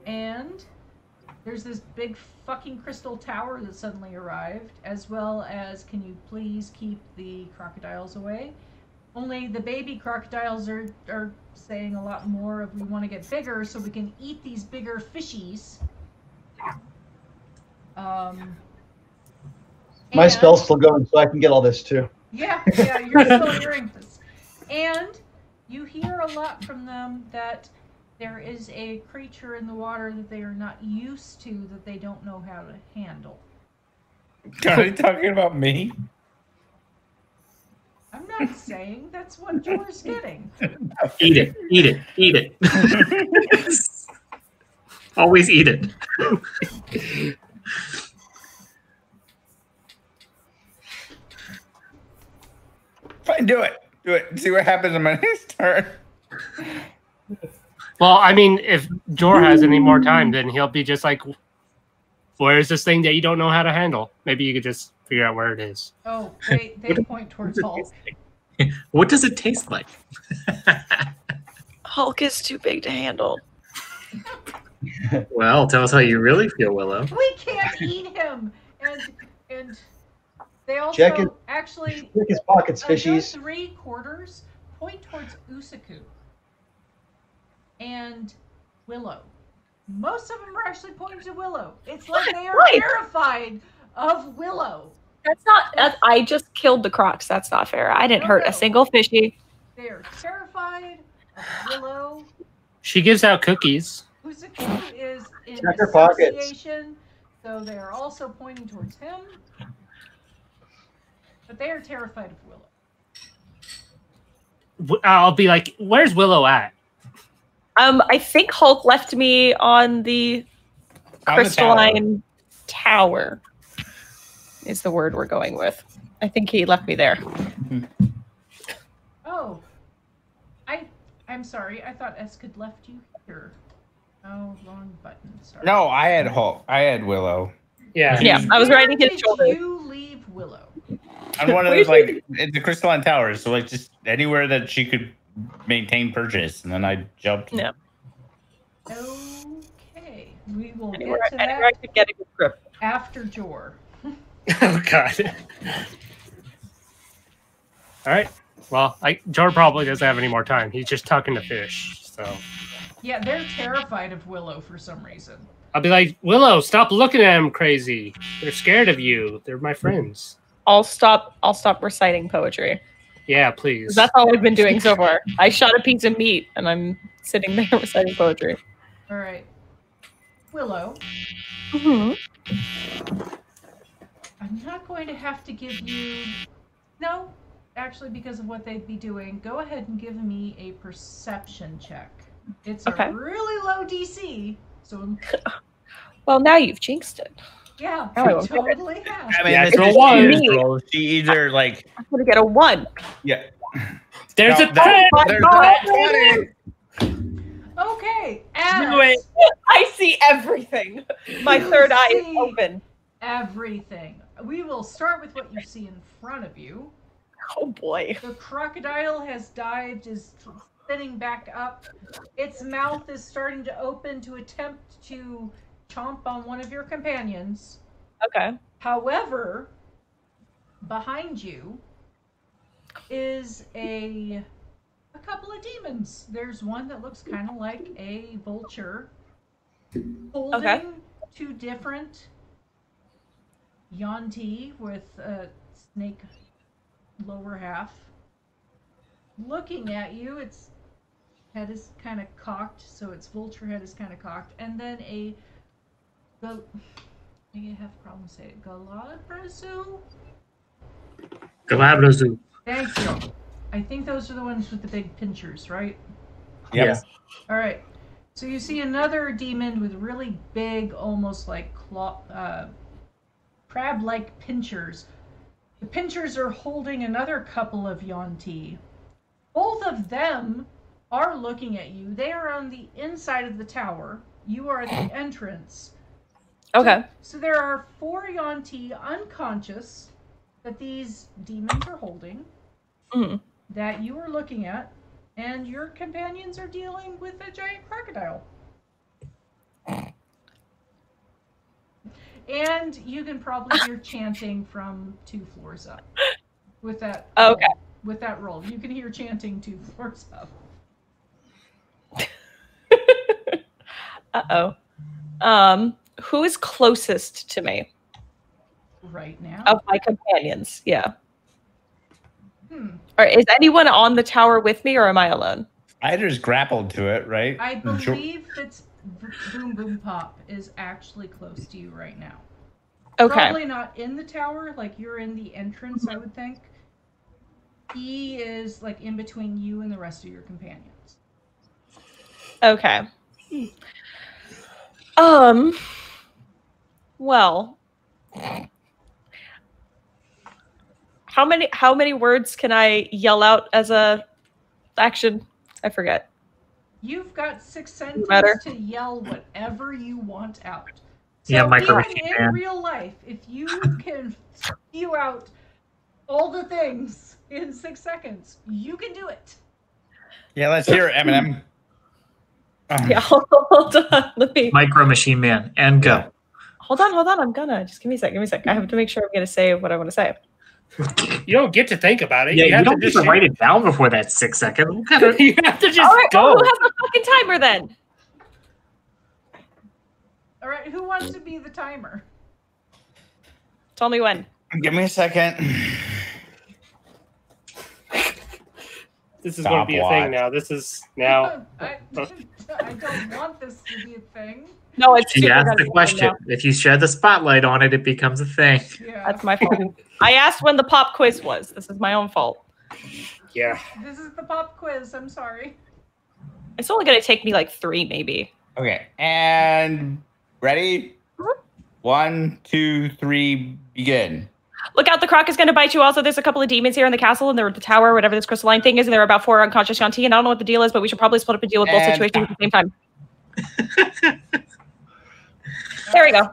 And there's this big fucking crystal tower that suddenly arrived, as well as, can you please keep the crocodiles away? Only the baby crocodiles are saying a lot more of, we want to get bigger so we can eat these bigger fishies. My spell's still going, so I can get all this too. Yeah, you're still hearing this. And you hear a lot from them that there is a creature in the water that they are not used to, that they don't know how to handle. Are you talking about me? I'm not saying that's what Jor's getting. Eat it. Eat it. Eat it. Always eat it. Fine, do it. Do it. See what happens on my next turn. Well, I mean, if Jor has any more time, then he'll be just like, where's this thing that you don't know how to handle? Maybe you could just figure out where it is. Oh, they point towards Hulk. What does it taste like? Hulk is too big to handle. Well, tell us how you really feel, Willow. We can't eat him, and they also actually check his pockets, a good fishies. 3/4 point towards Usaku and Willow. Most of them are actually pointing to Willow. It's like they are terrified of Willow. That's not. I just killed the crocs. That's not fair. I didn't hurt a single fishy. They are terrified of Willow. She gives out cookies. Usaku is in Check her pockets. association, so they are also pointing towards him. But they are terrified of Willow. I'll be like, "Where's Willow at?" I think Hulk left me on the crystalline tower. Is the word we're going with. I think he left me there. Oh. I'm sorry. I thought Esk had left you here. Oh, wrong button. Sorry. No, I had Hulk. I had Willow. Yeah. Yeah, I was riding his shoulder. Where did you leave Willow? On one of those, like, the crystalline towers. So, like, just anywhere that she could maintain purchase. And then I jumped. Yeah. Okay. We will Anywhere get to I that could get a good grip. after Jor. Oh God. All right. Well, Jor probably doesn't have any more time. He's just talking to fish. So. Yeah, they're terrified of Willow for some reason. I'll be like, Willow, stop looking at him crazy. They're scared of you. They're my friends. I'll stop reciting poetry. Yeah, please. That's all I've been doing so far. I shot a piece of meat and I'm sitting there reciting poetry. All right. Willow. Mm-hmm. I'm not going to have to give you... No, actually, because of what they'd be doing, go ahead and give me a perception check. It's Okay. a really low DC, so... Well, now you've jinxed it. Yeah, Oh, you okay. totally have. I mean, Yeah, that's it's just a one. Peter's role. She either, like, I'm going to get a 1. yeah. There's No, a 10. There's God. a 20. Okay, Do it. I see everything. My third eye is see open. everything. We will start with what you see in front of you. Oh boy. The crocodile has dived, is sitting back up. Its mouth is starting to open to attempt to chomp on one of your companions. Okay. However, behind you is a couple of demons. There's one that looks kind of like a vulture holding 2 different Yuan-ti with a snake lower half. Looking at you, its head is kind of cocked, so its vulture head is kind of cocked. And then I have a problem saying it. Galabrazu? Galabrazu. Thank you. I think those are the ones with the big pinchers, right? Yes. All right. So you see another demon with really big, almost like crab-like pinchers. The pinchers are holding another couple of Yuan-ti. Both of them are looking at you. They are on the inside of the tower. You are at the entrance. Okay. So there are 4 Yuan-ti unconscious that these demons are holding. Mm-hmm. That you are looking at, and your companions are dealing with a giant crocodile. And you can probably hear chanting from 2 floors up. With that Okay. with that roll. You can hear chanting 2 floors up. Uh-oh. Who is closest to me? Right now. Of my companions, yeah. Or is anyone on the tower with me, or am I alone? I just grappled to it, right? I believe it's Boom Boom Pop is actually close to you right now. Okay. Probably not in the tower, like you're in the entrance, I would think. He is like in between you and the rest of your companions. Okay. Well, how many words can I yell out as a action? I forget. You've got 6 sentences Matter. to yell whatever you want out. So Yeah, Micro even Machine in Man. real life, if you can spew out all the things in 6 seconds, you can do it. Yeah, let's hear it, Eminem. Yeah, hold on. Let me. Micro Machine Man, and go. Yeah. Hold on. I'm gonna just give me a sec. I have to make sure I'm gonna say what I want to say. You don't get to think about it. Yeah, you have don't to get just to write it down before that 6 seconds. What kind of... You have to just All right, go. well, who has the fucking timer then? All right, who wants to be the timer? Tell me when. Give me a second. This is going to be a thing now. This is now. I don't want this to be a thing. No, it's You super asked gonna the be question. now. If you shed the spotlight on it, it becomes a thing. Yeah. That's my fault. I asked when the pop quiz was. This is my own fault. Yeah. This is the pop quiz. I'm sorry. It's only gonna take me like 3, maybe. Okay, and ready? 1, 2, 3, begin. Look out, the croc is gonna bite you. Also, there's a couple of demons here in the castle, and they're at the tower, whatever this crystalline thing is, and there are about 4 unconscious Shanti, and I don't know what the deal is, but we should probably split up and deal with both And- situations at the same time. There we go.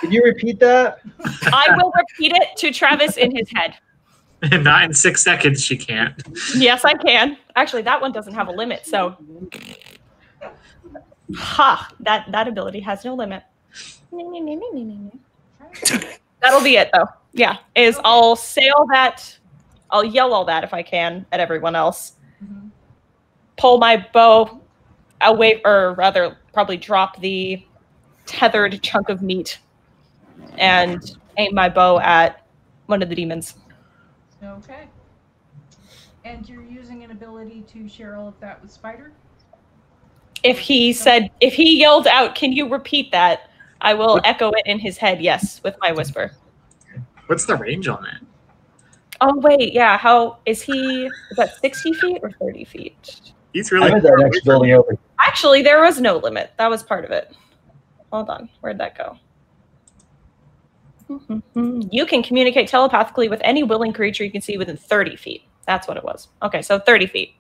Could you repeat that? I will repeat it to Travis in his head. Not in 6 seconds, she can't. Yes, I can. Actually, that one doesn't have a limit, so. Ha! That ability has no limit. That'll be it, though. Yeah, I'll say all that. I'll yell all that if I can at everyone else. Mm-hmm. Pull my bow away, or rather, probably drop the tethered chunk of meat and aim my bow at one of the demons. Okay. And you're using an ability to share all of that with Spider? If he yelled out, "Can you repeat that?" I will echo it in his head, yes, with my whisper. What's the range on that? Oh, wait, yeah. How is that 60 feet or 30 feet? He's really... I'm at that next building over. Actually, there was no limit. That was part of it. Hold on. Where'd that go? You can communicate telepathically with any willing creature you can see within 30 feet. That's what it was. Okay, so 30 feet.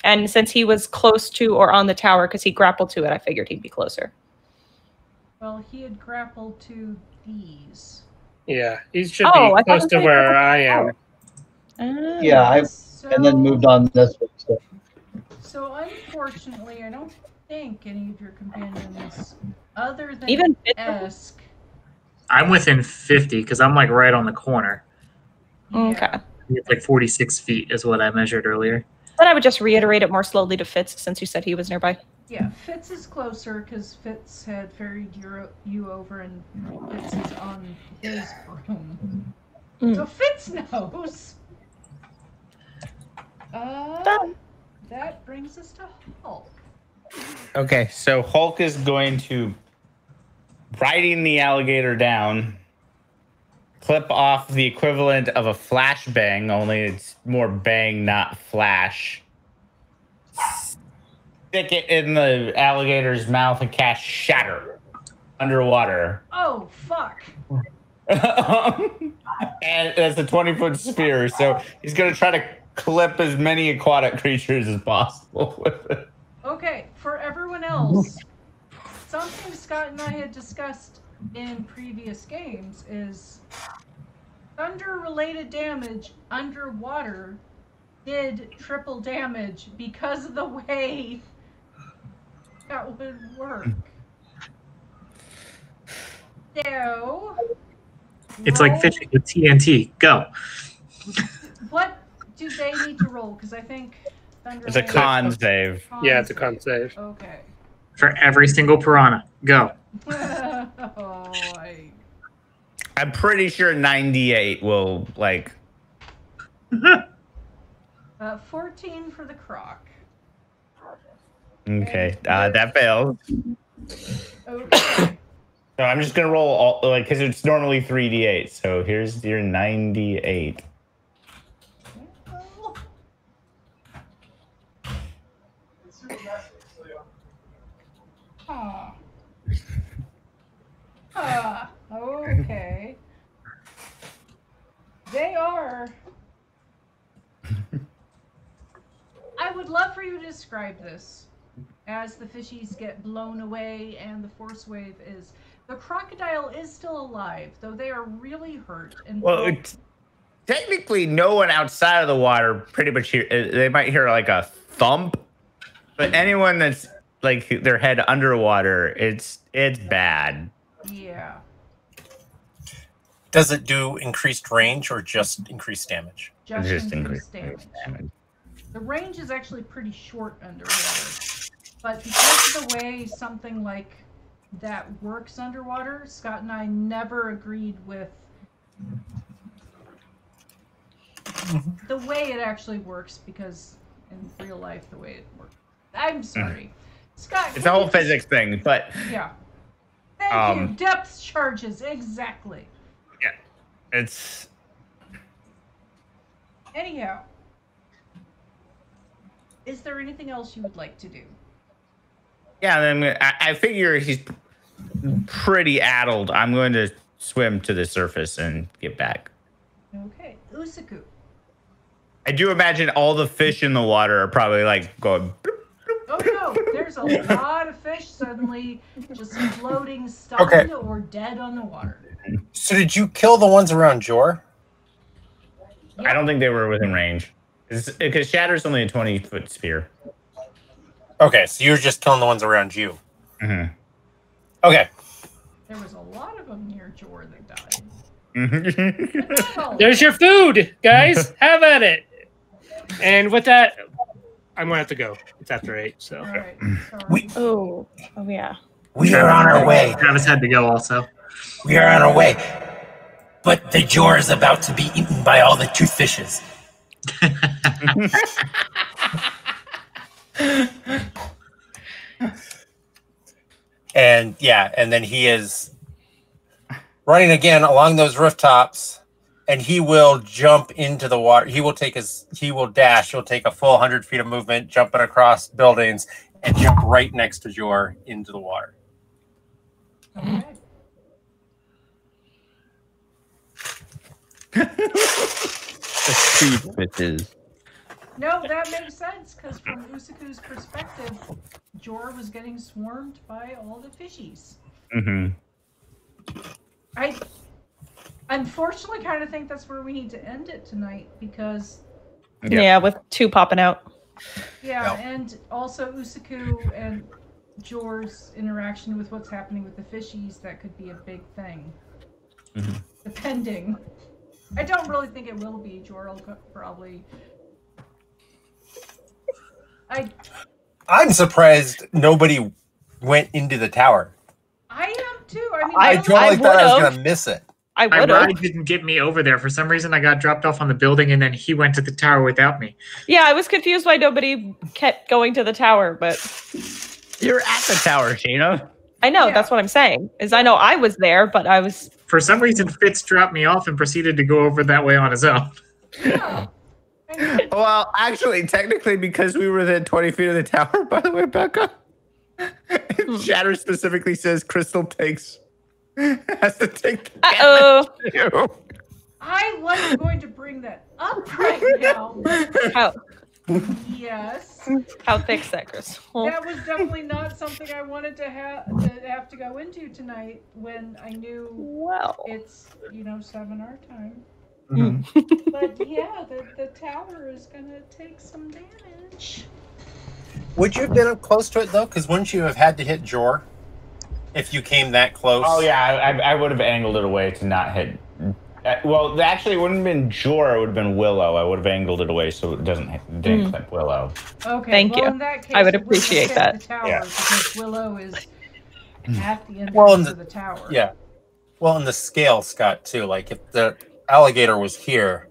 And since he was close to or on the tower because he grappled to it, I figured he'd be closer. Well, he had grappled to these. Yeah, he should Oh, I be close thought to it was where like- I am. Yeah, So, and then moved on this way. So. So unfortunately, I don't think any of your companions, other than Even Esk. I'm within 50 because I'm like right on the corner. Okay. It's like 46 feet is what I measured earlier. Then I would just reiterate it more slowly to Fitz since you said he was nearby. Yeah, Fitz is closer because Fitz had ferried you over and Fitz is on his room. So Fitz knows. That brings us to Hulk. Okay, so Hulk is going to riding the alligator down, clip off the equivalent of a flashbang, only it's more bang, not flash. Stick it in the alligator's mouth and cast Shatter underwater. Oh, fuck. And it's a 20-foot sphere, so he's going to try to clip as many aquatic creatures as possible with it. Okay, for everyone else, something Scott and I had discussed in previous games is thunder-related damage underwater did triple damage because of the way that would work. So, It's like fishing with TNT. Go. what do they need to roll? Because I think thunder. It's a con save. Yeah, it's a con save. Okay. For every single piranha. Go. I'm pretty sure 98 will, like... 14 for the croc. Okay, that fails. Okay. So I'm just gonna roll all, like, because it's normally 3d8. So here's your 98. Okay. They are. I would love for you to describe this. as the fishies get blown away and the force wave is. The crocodile is still alive, though they are really hurt. And well, technically, no one outside of the water pretty much hear. They might hear like a thump, but anyone that's like their head underwater, it's bad. Yeah. Does it do increased range or just increased damage? Just increased damage. The range is actually pretty short underwater. But because of the way something like that works underwater, Scott and I never agreed with the way it actually works, because in real life, the way it works. I'm sorry. Scott, it's a whole physics thing, but... Yeah. Thank you. Depth charges, exactly. Yeah. It's... Anyhow. Is there anything else you would like to do? Yeah, then I figure he's pretty addled. I'm going to swim to the surface and get back. Okay. Usaku. I do imagine all the fish in the water are probably like going... Oh no, there's a lot of fish suddenly just floating, stunned, or dead on the water. So did you kill the ones around Jor? Yep. I don't think they were within range. Because Shatter's only a 20-foot sphere. Okay, so you're just killing the ones around you. Mm-hmm. Okay. There was a lot of them near Jor that died. There's your food, guys. Have at it. And with that, I'm going to have to go. It's after 8, so. Right. Oh, yeah. We are on our way. Travis had to go also. We are on our way. But the Jor is about to be eaten by all the toothfishes. And yeah, and then he is running again along those rooftops, and he will jump into the water. He will dash. He'll take a full 100 feet of movement, jumping across buildings, and jump right next to Jor into the water. Okay. No, that makes sense, because from Usaku's perspective, Jor was getting swarmed by all the fishies. Mm-hmm. I unfortunately kind of think that's where we need to end it tonight, because... Yeah, with 2 popping out. Yeah, and also Usaku and Jor's interaction with what's happening with the fishies, that could be a big thing. Mm-hmm. Depending. I don't really think it will be. Jor will probably... I'm surprised nobody went into the tower. I am too. I mean, I totally thought I was going to miss it. I would My have. ride didn't get me over there. For some reason, I got dropped off on the building, and then he went to the tower without me. Yeah, I was confused why nobody kept going to the tower, but... You're at the tower, Shayna. I know, Yeah. that's what I'm saying. Is I know I was there, but I was... For some reason, Fitz dropped me off and proceeded to go over that way on his own. Yeah. Well, actually, technically, because we were within 20 feet of the tower, by the way, Becca, Shatter specifically says Crystal has to take the damage too. I wasn't going to bring that up right now. How Yes. thick's that, Crystal? That was definitely not something I wanted to have to go into tonight, when I knew Well. it's 7 our time. Mm-hmm. But yeah, the tower is gonna take some damage. Would you have been up close to it, though? Because wouldn't you have had to hit Jor if you came that close? Oh, yeah, I would have angled it away to not hit. Well, actually, it wouldn't have been Jor, it would have been Willow. I would have angled it away so it didn't clip Willow. Okay, Thank you. In that case, I would it wouldn't appreciate hit that. The tower, Yeah. because Willow is at the entrance of the tower. Yeah. Well, in the scale, Scott, too. Like, if the alligator was here,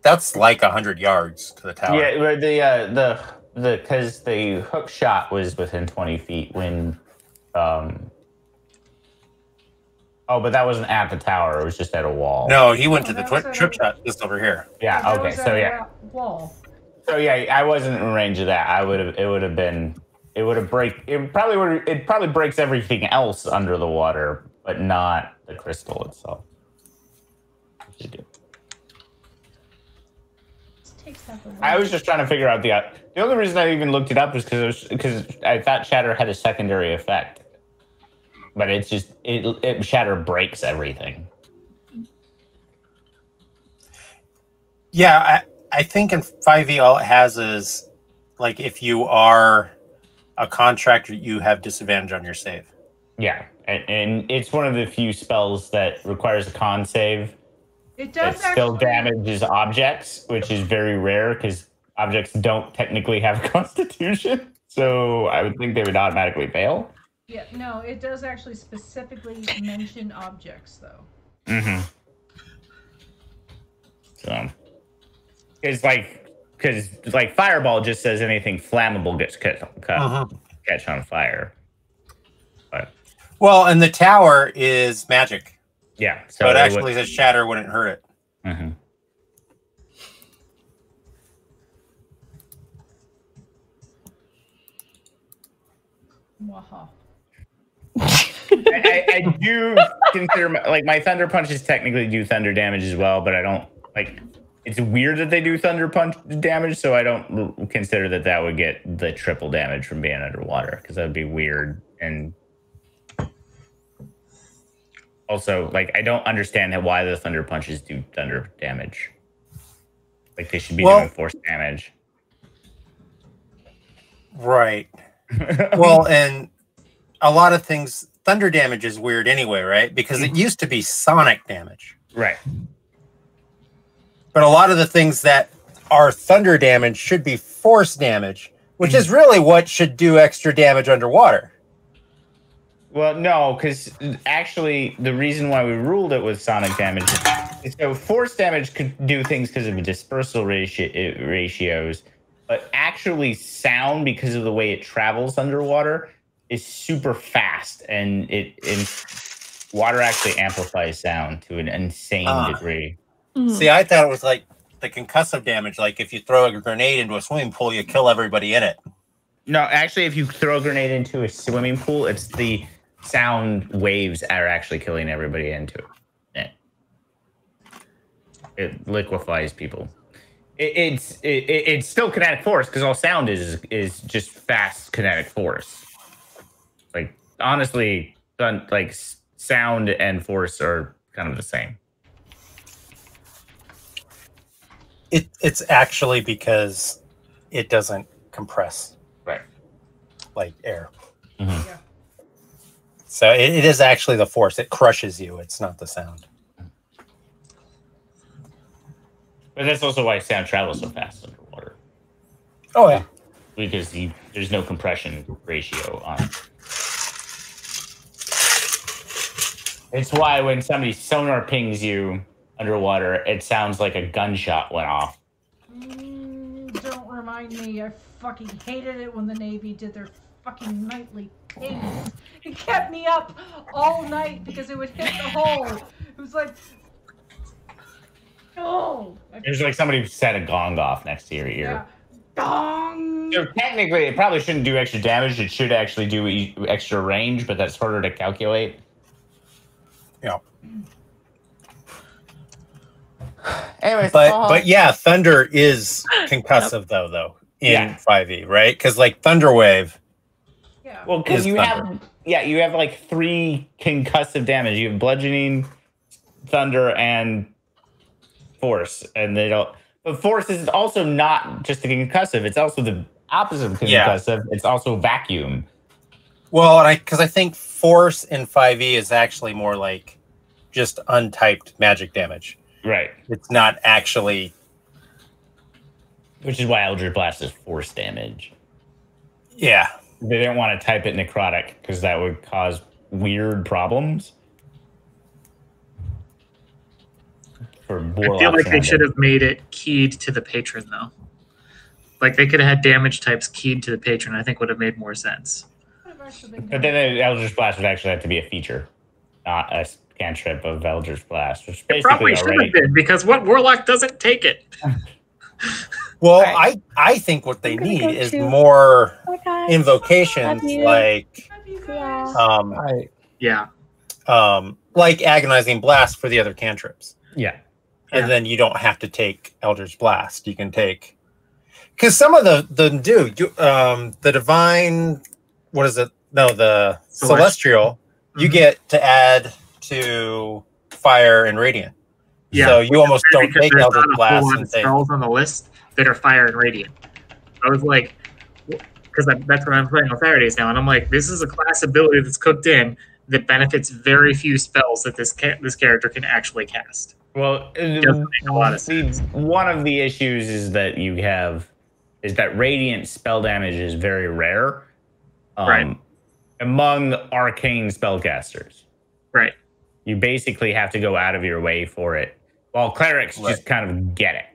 that's like 100 yards to the tower. Yeah, because the hook shot was within 20 feet when, but that wasn't at the tower. It was just at a wall. No, he went to that the was at trip a- shot just over here. Yeah. That Okay. was So at yeah. that wall. So yeah, I wasn't in range of that. It probably breaks everything else under the water, but not the crystal itself. Let's I was just trying to figure out the only reason I even looked it up was because I thought shatter had a secondary effect, but it's just shatter breaks everything. Yeah, I think in 5e all it has is like if you are a contractor, you have disadvantage on your save. Yeah, and it's one of the few spells that requires a con save. It does still damages objects, which is very rare because objects don't technically have a constitution. So I would think they would automatically fail. Yeah, no, it does actually specifically mention objects, though. Mm-hmm. So, because fireball just says anything flammable gets catch on fire. But well, and the tower is magic. Yeah, so it actually says shatter wouldn't hurt it. Mm-hmm. Waha. I do consider my thunder punches technically do thunder damage as well, but I don't like. It's weird that they do thunder punch damage, so I don't consider that would get the triple damage from being underwater because that would be weird. And also, I don't understand why the thunder punches do thunder damage. Like, they should be doing force damage. Right. Well, and a lot of things, thunder damage is weird anyway, right? Because it used to be sonic damage. Right. But a lot of the things that are thunder damage should be force damage, which is really what should do extra damage underwater. Well, no, because actually the reason why we ruled it was sonic damage is so force damage could do things because of the dispersal ratios, but actually sound, because of the way it travels underwater, is super fast, and water actually amplifies sound to an insane degree. See, I thought it was like the concussive damage, like if you throw a grenade into a swimming pool, you kill everybody in it. No, actually, if you throw a grenade into a swimming pool, it's the sound waves are actually killing everybody into it. It liquefies people. It's still kinetic force because all sound is just fast kinetic force. Like, honestly, sound and force are kind of the same. It's actually because it doesn't compress, right? Like air. Mm-hmm. Yeah. So it is actually the force. It crushes you. It's not the sound. But that's also why sound travels so fast underwater. Oh, yeah. Because there's no compression ratio on it. It's why when somebody sonar pings you underwater, it sounds like a gunshot went off. Don't remind me. I fucking hated it when the Navy did their fucking nightly pings. It kept me up all night because it would hit the hole. It was like, oh. There's like somebody set a gong off next to your ear. Yeah. Gong. So technically, it probably shouldn't do extra damage. It should actually do extra range, but that's harder to calculate. Yeah. Anyways, but yeah, thunder is concussive though in 5e, right? Because like thunder wave. Yeah. Well, because you have like 3 concussive damage. You have bludgeoning, thunder, and force, and they don't. But force is also not just the concussive; it's also the opposite of concussive. It's also vacuum. Well, because I think force in 5e is actually more like just untyped magic damage. Right. It's not actually. Which is why Eldritch Blast is force damage. Yeah. They didn't want to type it necrotic because that would cause weird problems. For I feel like they should have made it keyed to the patron, though. Like, they could have had damage types keyed to the patron. I think would have made more sense. But then the Eldritch Blast would actually have to be a feature, not a cantrip of Eldritch Blast. Which basically it probably should have been, because what Warlock doesn't take it? Well, I think what they need is more invocations, like like Agonizing Blast for the other cantrips. Yeah. and then you don't have to take Eldritch Blast. You can take, because some of the divine, what is it? No, the celestial. You get to add to fire and radiant. Yeah, so you almost don't take Eldritch Blast. And spells on the list that are fire and radiant. I was like, because that's what I'm playing on Saturdays now, and I'm like, this is a class ability that's cooked in that benefits very few spells that this character can actually cast. Well, one of the issues is that radiant spell damage is very rare, right, among arcane spellcasters. Right. You basically have to go out of your way for it, while clerics just kind of get it.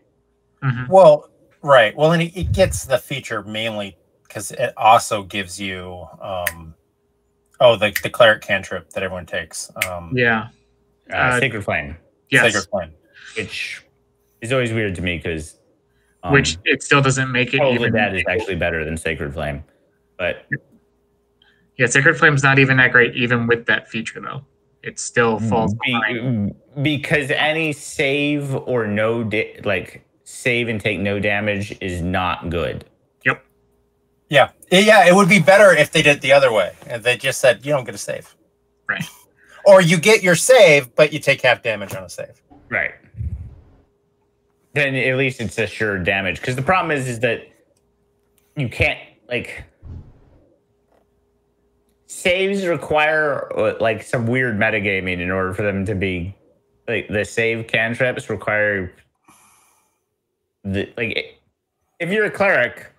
Mm-hmm. Well, right. Well, and it gets the feature mainly because it also gives you, the cleric cantrip that everyone takes. Sacred Flame. Yes. Sacred Flame. Which is always weird to me because... which it still doesn't make it even... that is actually better than Sacred Flame. But... yeah, Sacred Flame's not even that great, even with that feature, though. It still falls behind. Because any save or save and take no damage is not good. Yep. Yeah. It would be better if they did it the other way. And they just said, you don't get a save. Right. Or you get your save, but you take half damage on a save. Right. Then at least it's assured damage. Because the problem is that you can't, saves require some weird metagaming in order for them to be the save cantrips require if you're a cleric,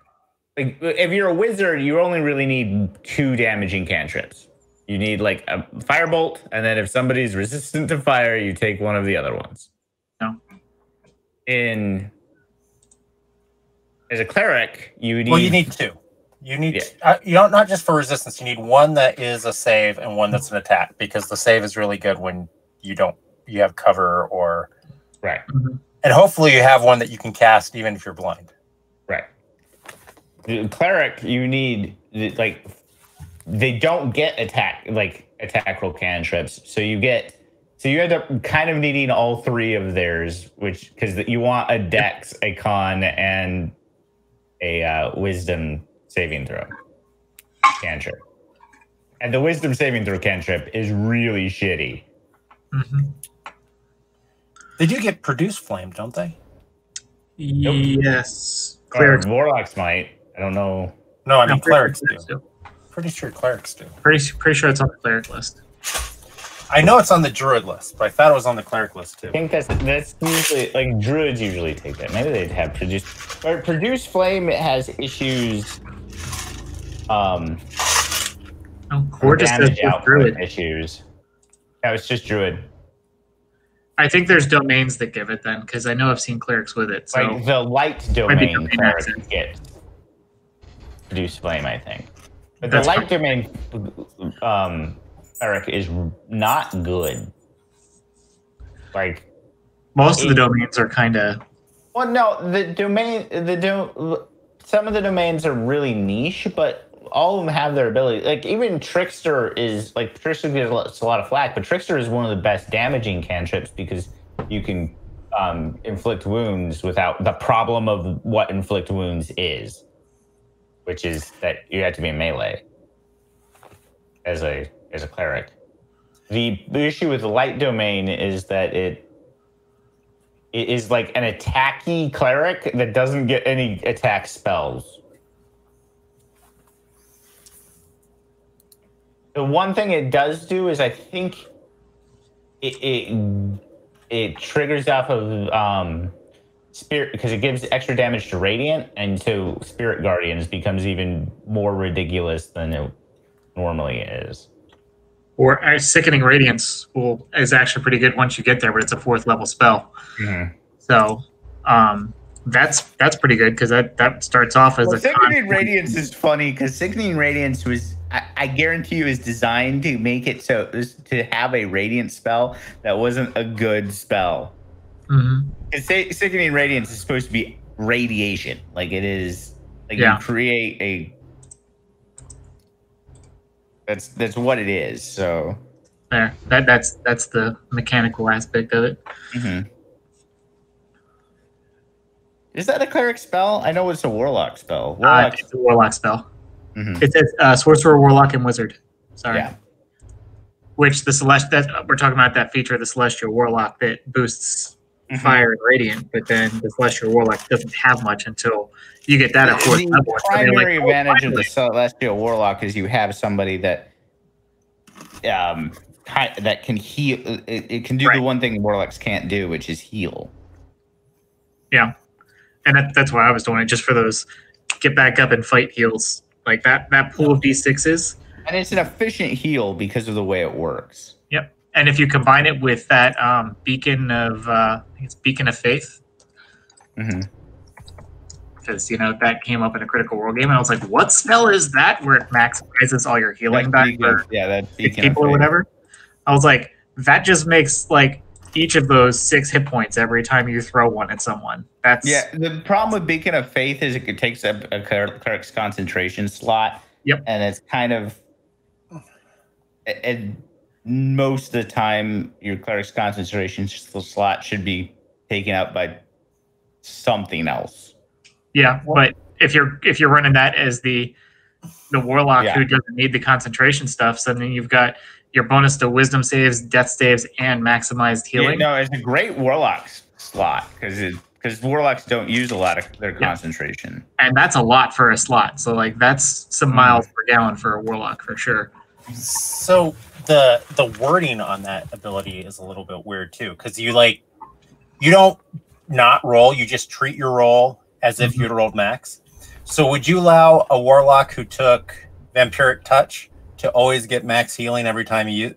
if you're a wizard, you only really need 2 damaging cantrips. You need a firebolt, and then if somebody's resistant to fire, you take one of the other ones. No. As a cleric, you need... well, you need 2. You need you don't, not just for resistance. You need one that is a save and one that's an attack, because the save is really good when you have cover or right. Mm-hmm. And hopefully you have one that you can cast even if you're blind. Right. The cleric, you need they don't get attack roll cantrips, so you end up kind of needing all 3 of theirs, which because you want a Dex, a Con, and a Wisdom saving throw cantrip. And the Wisdom saving throw cantrip is really shitty. Mm-hmm. They do get Produce Flame, don't they? Yes. Clerics. Warlocks might. I don't know. No, I mean clerics do. Pretty sure clerics do. Pretty sure it's on the cleric list. I know it's on the druid list, but I thought it was on the cleric list too. I think that's usually druids usually take that. Maybe they'd have Produce. But Produce Flame has issues. Or just damage output issues. No, it's just druid. I think there's domains that give it then, because I know I've seen clerics with it. So the light domain cleric gets Produce Flame, I think. But the light domain cleric is not good. Most of the domains are kind of... well, no, some of the domains are really niche, but all of them have their ability. Even Trickster is Trickster gets a lot of flack, but Trickster is one of the best damaging cantrips because you can inflict wounds without the problem of what inflict wounds is, which is that you have to be in melee as a cleric. The issue with the light domain is that it is like an attacky cleric that doesn't get any attack spells. The one thing it does do is I think it triggers off of spirit, because it gives extra damage to Radiant, and so Spirit Guardians becomes even more ridiculous than it normally is. Or Sickening Radiance is actually pretty good once you get there, but it's a 4th level spell. Mm-hmm. So that's pretty good because that starts off as Sickening Radiance is funny because Sickening Radiance was, I guarantee you, is designed to make it so to have a Radiant spell that wasn't a good spell. Mm-hmm. Sickening Radiance is supposed to be radiation, like it is. You create a. That's what it is. So there, that's the mechanical aspect of it. Mm-hmm. Is that a cleric spell? I know it's a warlock spell. Warlock. It's a warlock spell. Mm-hmm. It says sorcerer, warlock, and wizard. Sorry. Yeah. Which the we're talking about that feature of the celestial warlock that boosts fire and radiant, but then the celestial warlock doesn't have much until you get that at fourth level. The primary advantage of the celestial warlock is you have somebody that that can heal. It can do the one thing warlocks can't do, which is heal. Yeah, and that's why I was doing it, just for those get back up and fight heals. Like that pool of D6s. And it's an efficient heal because of the way it works. Yep. And if you combine it with that beacon of I think it's beacon of faith. Because that came up in a Critical Role game, and I was like, "What spell is that?" Where it maximizes all your healing back for that beacon people or whatever. I was like, that just makes like each of those 6 hit points every time you throw one at someone. That's the problem with Beacon of Faith is it takes up a cleric's concentration slot. Yep. And it's kind of, and most of the time, your cleric's concentration slot should be taken up by something else. Yeah, but if you're running that as the warlock who doesn't need the concentration stuff, so then you've got your bonus to wisdom saves, death saves, and maximized healing. Yeah, no, it's a great warlock slot because warlocks don't use a lot of their concentration, and that's a lot for a slot. So like that's some miles per gallon for a warlock for sure. So the wording on that ability is a little bit weird too, because you don't not roll, you just treat your roll as if you'd rolled max. So would you allow a warlock who took Vampiric Touch to always get max healing every time he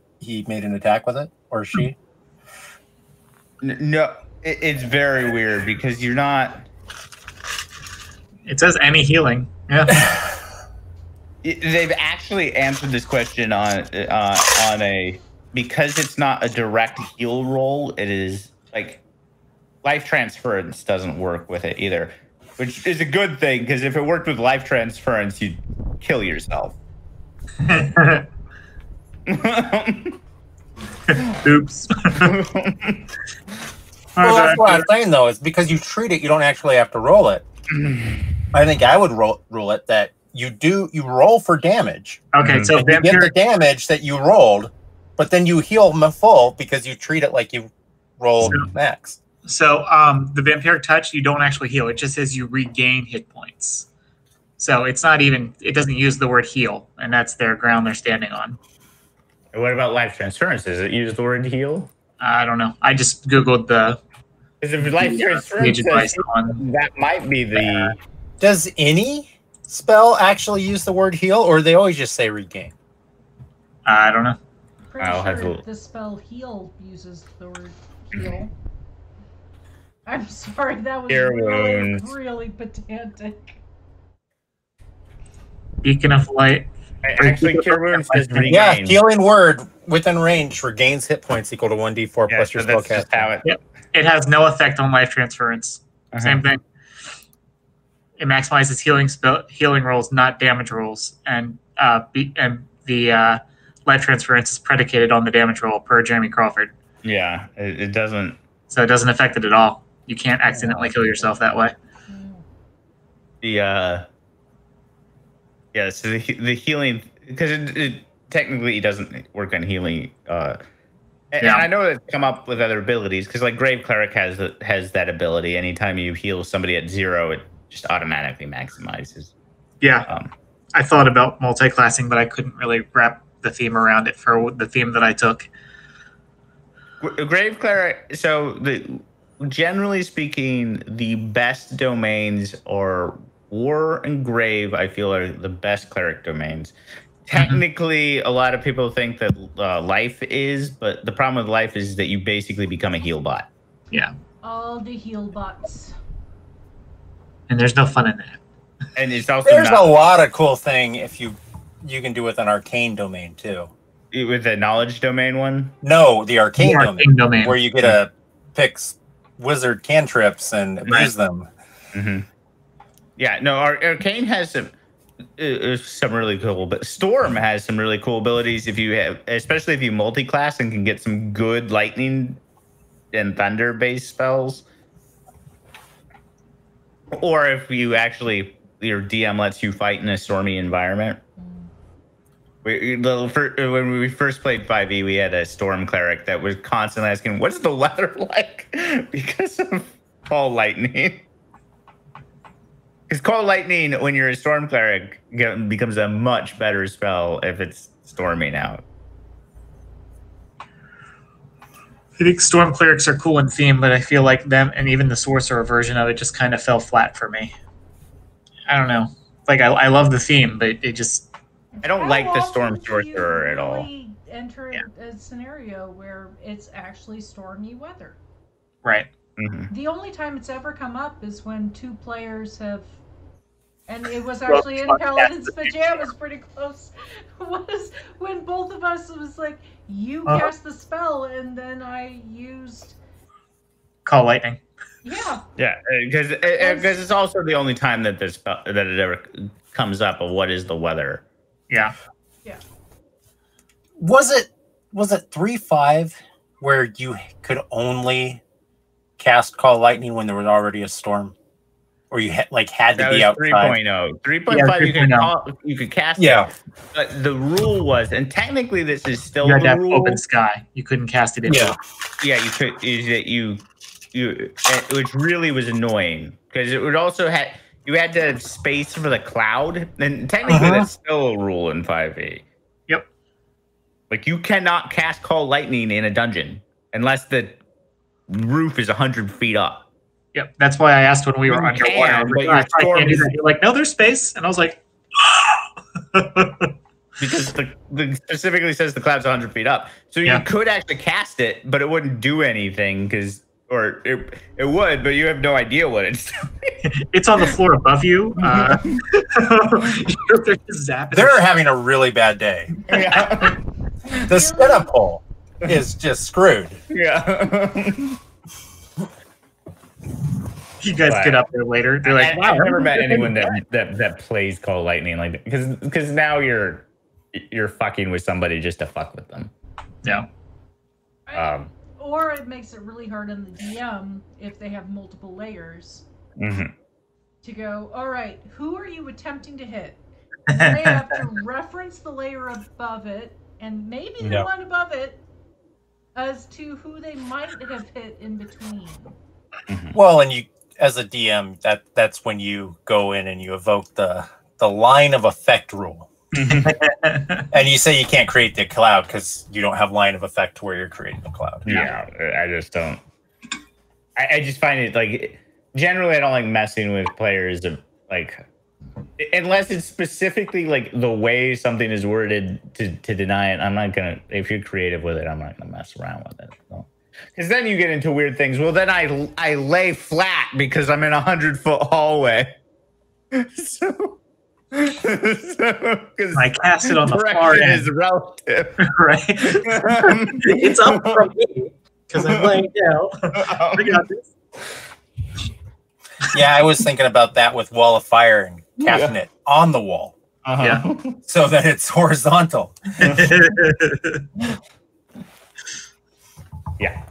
made an attack with it, or she? No, it's very weird because you're not. It says any healing. Yeah. They've actually answered this question on because it's not a direct heal roll. It is like life transference doesn't work with it either, which is a good thing because if it worked with life transference, you'd kill yourself. Oops. Well, that's what I'm saying though. Is because you treat it, you don't actually have to roll it. I think I would rule it that you roll for damage. Okay, so you get the damage that you rolled, but then you heal full because you treat it like you rolled max. So the Vampiric Touch, you don't actually heal. It just says you regain hit points. So it's not even, it doesn't use the word heal, and that's their ground they're standing on. What about life transference? Does it use the word heal? I don't know. I just Googled the... Because if life transference that might be the... Does any spell actually use the word heal, or they always just say regain? I don't know. Pretty sure the spell heal uses the word heal. I'm sorry, that was really pedantic. Beacon of Light. Actually, Cure Wounds says regain. Yeah, healing word within range regains hit points equal to 1d4 plus your spell cast. Yep. It has no effect on life transference. Same thing. It maximizes healing rolls, not damage rolls, and the life transference is predicated on the damage roll per Jeremy Crawford. Yeah, it doesn't. So it doesn't affect it at all. You can't accidentally kill yourself that way. So the healing, because it technically doesn't work on healing. And I know it's come up with other abilities, because like Grave Cleric has that ability. Anytime you heal somebody at 0, it just automatically maximizes. Yeah. I thought about multi-classing, but I couldn't really wrap the theme around it for the theme that I took. Grave Cleric, generally speaking, the best domains are War and Grave, I feel, are the best cleric domains. Technically, a lot of people think that Life is, but the problem with Life is that you basically become a heal bot. Yeah. All the heal bots. And there's no fun in that. And it's also there's a lot of cool thing if you can do with an arcane domain too. With the knowledge domain one? No, the arcane domain, where you get to pick wizard cantrips and abuse them. Yeah, no, arcane has some really cool, but Storm has some really cool abilities if you have, especially if you multi-class and can get some good lightning and thunder based spells. Or if you actually, your DM lets you fight in a stormy environment. When we first played 5e, we had a storm cleric that was constantly asking, "What's the weather like?" because of call lightning. Because call lightning, when you're a storm cleric, becomes a much better spell if it's storming out. I think storm clerics are cool in theme, but I feel like them and even the sorcerer version of it just kind of fell flat for me. I don't know. Like I love the theme, but it just. I don't like the storm sorcerer at all. Enter a scenario where it's actually stormy weather. Right. Mm-hmm. The only time it's ever come up is when two players have, and it was actually in Paladin's pajamas, pretty close. Was when both of us was like, you cast the spell, and then I used call lightning. Yeah. Yeah, because it's also the only time that this that it ever comes up of what is the weather. Yeah. Yeah. Was it 3.5 where you could only cast call lightning when there was already a storm, or you had to be outside? 3.0. 3.5 you could cast it. But the rule was, and technically this is still you had the to have rule. Open sky. You couldn't cast it in. Yeah, you could. Is that you, which really was annoying because it would also have. You had to have space for the cloud, and technically that's still a rule in 5e. Yep. Like you cannot cast call lightning in a dungeon unless the roof is 100 feet up. Yep. That's why I asked when we were underwater. You're like, no, there's space, and I was like, because the specifically says the cloud's 100 feet up, so you could actually cast it, but it wouldn't do anything because. Or it would, but you have no idea what it's doing. It's on the floor above you. They're having a really bad day. Yeah. The setup pole is just screwed. Yeah. You guys get up there later. They're like, wow, I've never met anyone that plays call lightning like that because now you're fucking with somebody just to fuck with them. Yeah. Or it makes it really hard on the DM if they have multiple layers to go, all right, who are you attempting to hit? And they have to reference the layer above it and maybe the one above it as to who they might have hit in between. Well, and you, as a DM, that's when you go in and you evoke the line of effect rule. And you say you can't create the cloud because you don't have line of effect to where you're creating the cloud. Yeah, I just don't. I just find it like generally I don't like messing with players of like unless it's specifically like the way something is worded to deny it. I'm not gonna. If you're creative with it, I'm not gonna mess around with it. Because then you get into weird things. Well, then I lay flat because I'm in 100-foot hallway. So. I cast it on the far end. Is relative, right? It's up from me because I'm laying down. I got this. Yeah, I was thinking about that with Wall of Fire and casting it on the wall, so that it's horizontal. Yeah.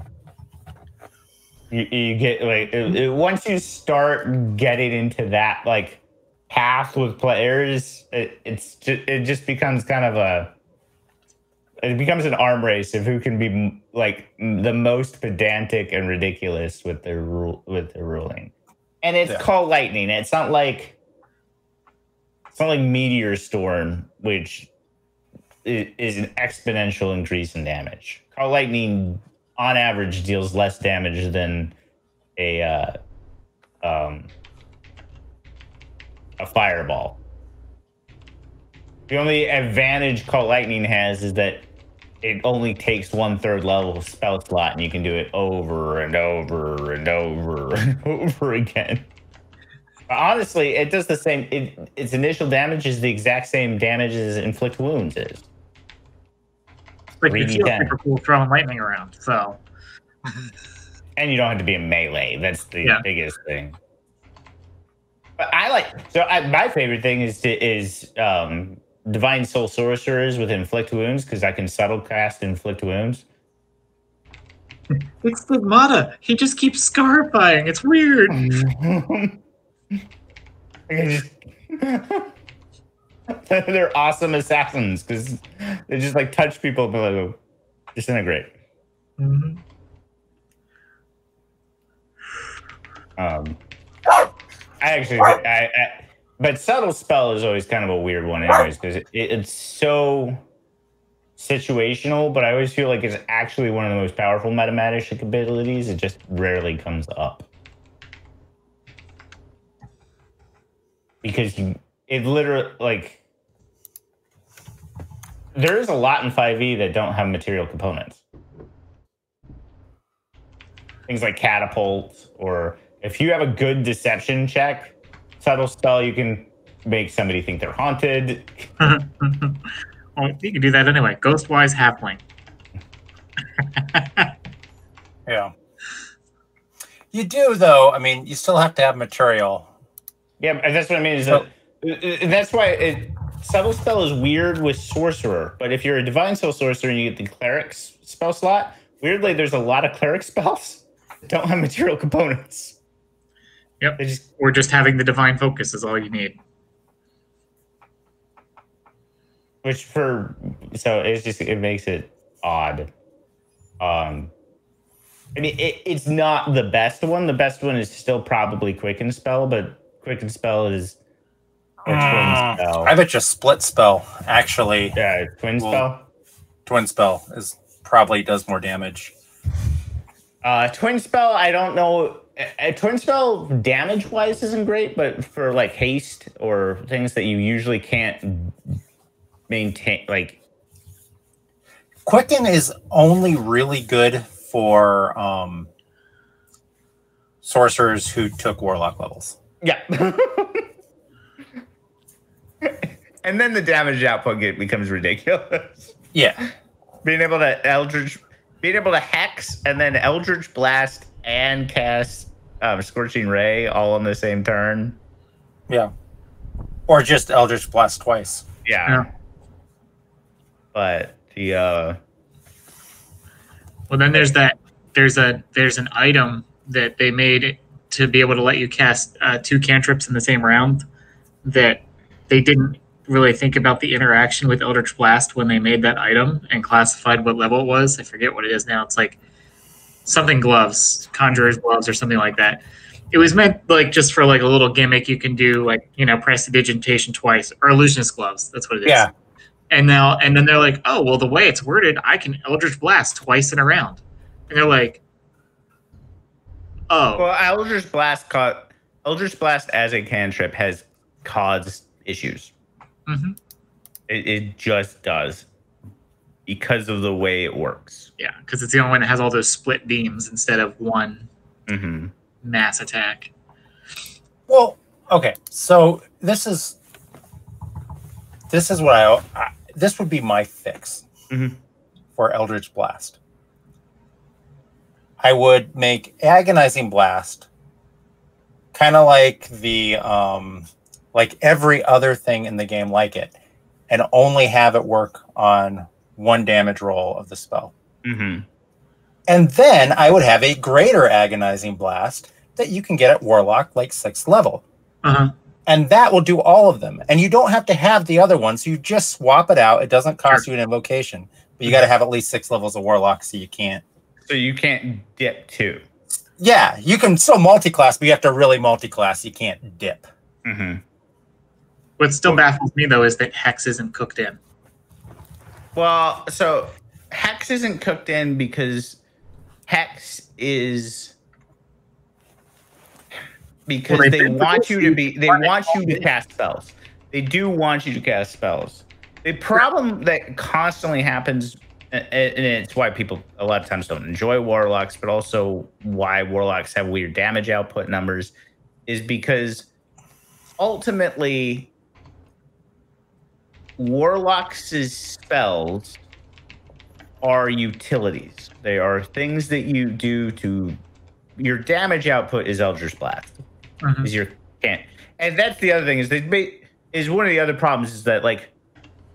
You get like once you start getting into that like. Path with players, it just becomes kind of it becomes an arm race of who can be like the most pedantic and ridiculous with their ruling, and it's called lightning. It's not like Meteor Storm, which is an exponential increase in damage. Call lightning on average deals less damage than a fireball. The only advantage Call Lightning has is that it only takes 1/3 level spell slot, and you can do it over and over and over and over again. But honestly, it does the same. Its initial damage is the exact same damage as Inflict Wounds is. Like you feel super cool throwing lightning around, so. And you don't have to be in melee. That's the biggest thing. But my favorite thing is Divine Soul Sorcerers with Inflict Wounds because I can subtle cast Inflict Wounds. It's Stigmata. He just keeps scarifying. It's weird. They're awesome assassins because they just like touch people and like, disintegrate. Mm-hmm. But subtle spell is always kind of a weird one, anyways, because it's so situational. But I always feel like it's actually one of the most powerful metamagic abilities. It just rarely comes up because it literally like there's a lot in 5e that don't have material components. Things like catapult, or if you have a good deception check, subtle spell, you can make somebody think they're haunted. Well, you can do that anyway. Ghostwise halfling. Yeah. You do, though. I mean, you still have to have material. Yeah, and that's what I mean. That's why subtle spell is weird with sorcerer. But if you're a divine soul sorcerer and you get the cleric's spell slot, weirdly, there's a lot of cleric spells that don't have material components. Yep. Or just having the divine focus is all you need. So it makes it odd. I mean, it's not the best one. The best one is still probably Quicken Spell, but Quicken Spell is a twin spell. I bet you Split Spell, actually. Yeah, Twin Spell? Twin Spell probably does more damage. Twin Spell, I don't know. Twin Spell damage-wise isn't great, but for like haste or things that you usually can't maintain, like Quicken is only really good for sorcerers who took warlock levels. Yeah. And then the damage output becomes ridiculous. Yeah. Being able to hex and then Eldritch Blast and cast Scorching Ray all on the same turn. Yeah. Or just Eldritch Blast twice. Yeah. But the well, then there's an item that they made to be able to let you cast 2 cantrips in the same round that they didn't really think about the interaction with Eldritch Blast when they made that item and classified what level it was. I forget what it is now. It's like something gloves, Conjurer's gloves or something like that. It was meant like just for like a little gimmick you can do, like, you know, prestidigitation twice, or illusionist gloves. That's what it is. Yeah. And then they're like, oh, well, the way it's worded, I can Eldritch Blast twice in a round. And they're like, oh. Well, Eldritch Blast as a cantrip has caused issues. Mm-hmm. It just does because of the way it works. Yeah, because it's the only one that has all those split beams instead of one mass attack. Well, okay, so this is what this would be my fix for Eldritch Blast. I would make Agonizing Blast kind of like the like every other thing in the game like it, and only have it work on 1 damage roll of the spell. And then I would have a greater Agonizing Blast that you can get at Warlock, like 6th level. And that will do all of them. And you don't have to have the other ones. You just swap it out. It doesn't cost you an invocation. But you got to have at least 6 levels of Warlock, so you can't. So you can't dip 2. Yeah, you can still multi-class, but you have to really multi-class. You can't dip. What still baffles me, though, is that Hex isn't cooked in. Well, so Hex isn't cooked in because Hex is... Because they want you to cast spells. They do want you to cast spells. The problem that constantly happens, and it's why people a lot of times don't enjoy Warlocks, but also why Warlocks have weird damage output numbers, is because ultimately Warlocks' spells are utilities. They are things that you do to... Your damage output is Eldritch Blast. Is your can't, and that's the other thing is one of the other problems is that, like,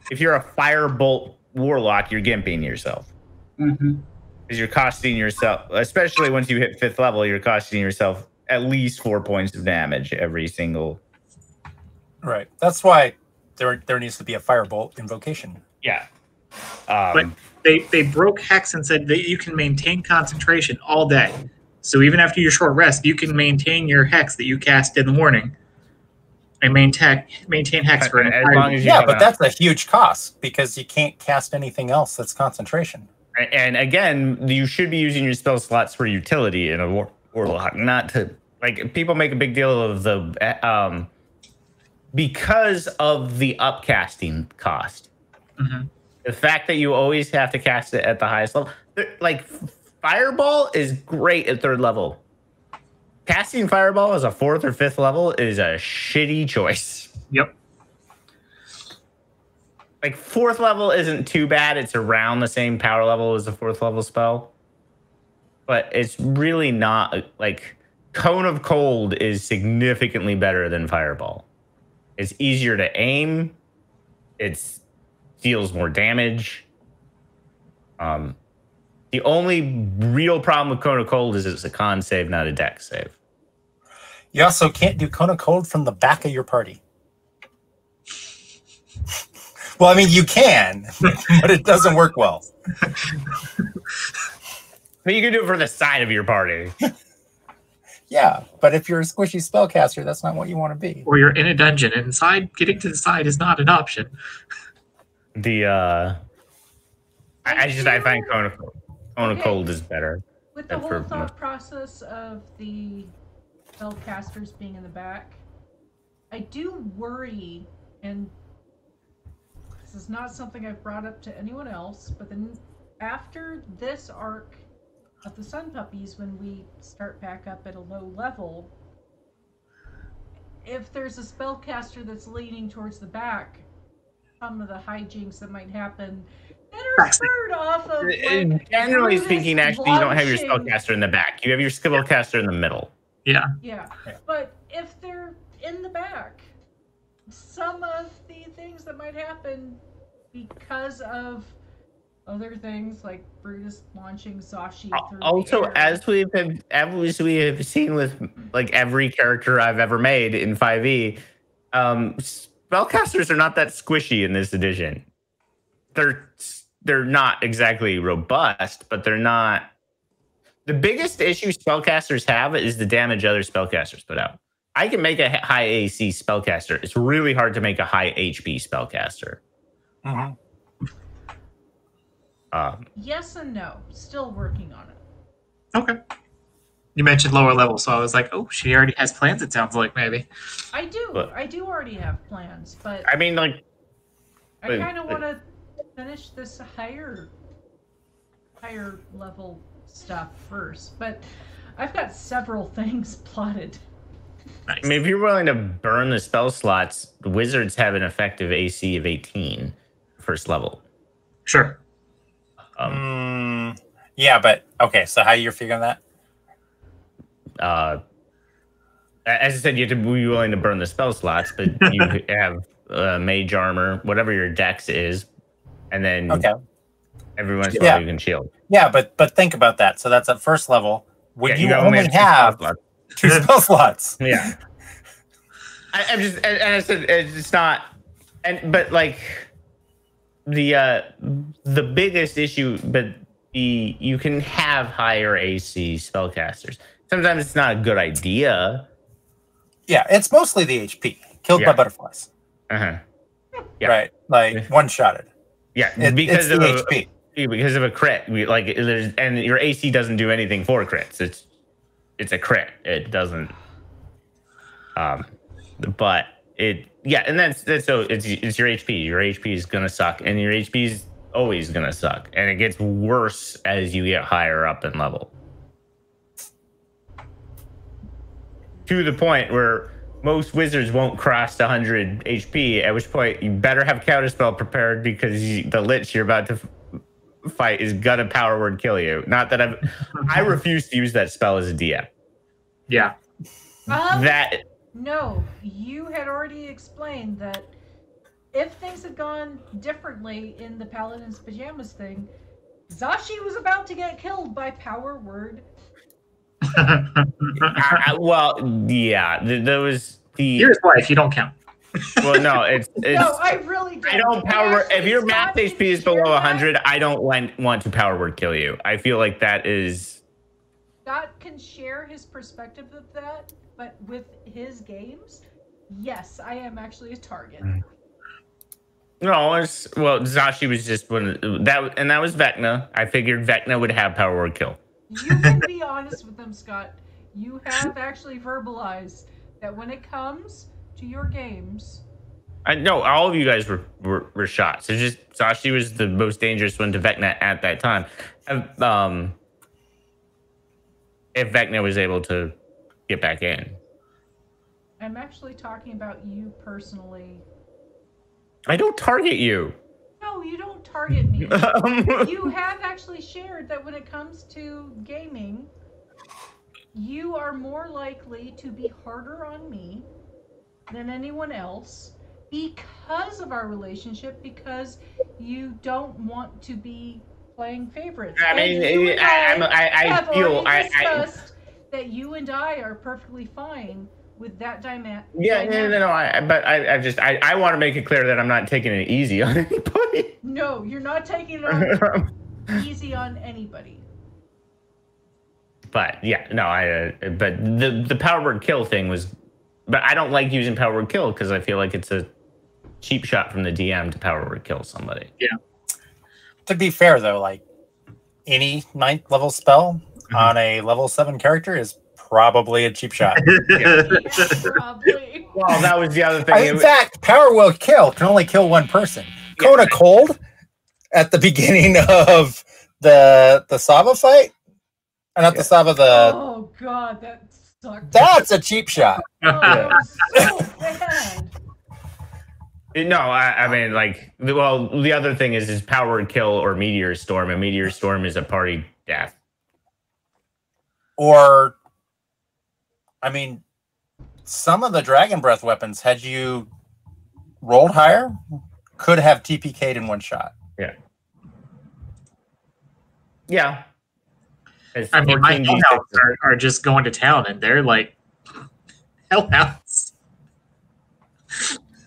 if you're a Firebolt Warlock, you're gimping yourself because you're costing yourself, especially once you hit 5th level, you're costing yourself at least 4 points of damage every single. Right. That's why there needs to be a firebolt invocation. Yeah. But they broke Hex and said that you can maintain concentration all day. So even after your short rest, you can maintain your Hex that you cast in the morning and maintain Hex for an entire long as you Yeah, but that's a huge cost because you can't cast anything else that's concentration. And again, you should be using your spell slots for utility in a warlock, not to like people make a big deal of the because of the upcasting cost. Mm-hmm. The fact that you always have to cast it at the highest level, like Fireball is great at 3rd level. Casting Fireball as a 4th or 5th level is a shitty choice. Yep. Like 4th level isn't too bad. It's around the same power level as a 4th level spell. But it's really not like Cone of Cold is significantly better than Fireball. It's easier to aim. It deals more damage. The only real problem with Cone of Cold is it's a con save, not a dex save. You also can't do Cone of Cold from the back of your party. Well, I mean, you can, but it doesn't work well. But you can do it for the side of your party. Yeah, but if you're a squishy spellcaster, that's not what you want to be. Or you're in a dungeon and getting to the side is not an option. I find Cone of Cold is better. With the whole thought process of the spellcasters being in the back, I do worry, and this is not something I've brought up to anyone else, but then after this arc of the Sun Puppies, when we start back up at a low level, if there's a spellcaster that's leaning towards the back, some of the hijinks that might happen that are spurred off of generally speaking, actually, you don't have your spellcaster in the back. You have your spellcaster in the middle. Yeah. Yeah. But if they're in the back, some of the things that might happen because of other things like Brutus launching Zashi through also, the air. as we have seen with like every character I've ever made in 5e, spellcasters are not that squishy in this edition. They're not exactly robust, but they're not. The biggest issue spellcasters have is the damage other spellcasters put out. I can make a high AC spellcaster. It's really hard to make a high HP spellcaster. Mm-hmm. Yes and no. Still working on it. Okay. You mentioned lower level, so I was like, oh, she already has plans, it sounds like, maybe. I do already have plans, but I mean, like, I kind of want to finish this higher level stuff first, but I've got several things plotted. Nice. I mean, if you're willing to burn the spell slots, the wizards have an effective AC of 18 first level. Sure. Yeah, but okay, so how you're figuring that? As I said, you have to be willing to burn the spell slots, but you have mage armor, whatever your dex is, and then every once in a while you can shield. Yeah, but think about that. So that's at first level. Would you only have 2 spell slots? Yeah. I'm just, and I said it's not, but like the biggest issue, but you can have higher AC spellcasters. Sometimes it's not a good idea. Yeah, it's mostly the HP killed by butterflies. Yeah. Right, like one-shotted. Yeah, because it's of the HP. Because of a crit, and your AC doesn't do anything for crits. It's a crit. It doesn't. But it and that's so it's your HP. Your HP is gonna suck, and your HP is always gonna suck, and it gets worse as you get higher up in level. To the point where most wizards won't cross 100 HP, at which point you better have counterspell prepared because the lich you're about to fight is gonna power word kill you. Not that I refuse to use that spell as a DM. Yeah. No, you had already explained that if things had gone differently in the Paladin's Pajamas thing, Zashi was about to get killed by power word Well, yeah, there was the. Here's life. You don't count. Well, no, it's. No, I really don't. I don't power. Actually, If your max Scott HP can is below share 100, that. I don't want to power word kill you. I feel like that is. Scott can share his perspective of that, but with his games, yes, I am actually a target. No, it's well. Zashi was just one that, and that was Vecna. I figured Vecna would have power word kill. You can be honest with them, Scott. You have actually verbalized that when it comes to your games. I know all of you guys were shot. So just Zashi was the most dangerous one to Vecna at that time. If Vecna was able to get back in. I'm actually talking about you personally. I don't target you. No, you don't target me. You have actually shared that when it comes to gaming, you are more likely to be harder on me than anyone else because of our relationship, because you don't want to be playing favorites. I mean, I feel that you and I are perfectly fine with that dynamic. Yeah, no. I want to make it clear that I'm not taking it easy on anybody. No, you're not taking it easy on anybody. But yeah, no, but the power word kill thing was, but I don't like using power word kill because I feel like it's a cheap shot from the DM to power word kill somebody. Yeah. To be fair though, like any 9th level spell on a level 7 character is probably a cheap shot. Yeah, probably. Well, that was the other thing. In fact, power will kill can only kill one person. Yeah, Coda Cold at the beginning of the Sava fight, not the Sava. Oh god, that sucked. That's a cheap shot. Oh, so bad. No, I mean, like, well, the other thing is power word kill or meteor storm. A meteor storm is a party death. Or, I mean, some of the Dragon Breath weapons, had you rolled higher, could have TPK'd in one shot. Yeah. Yeah. I mean, my hellhounds are just going to town, and they're like hellhounds.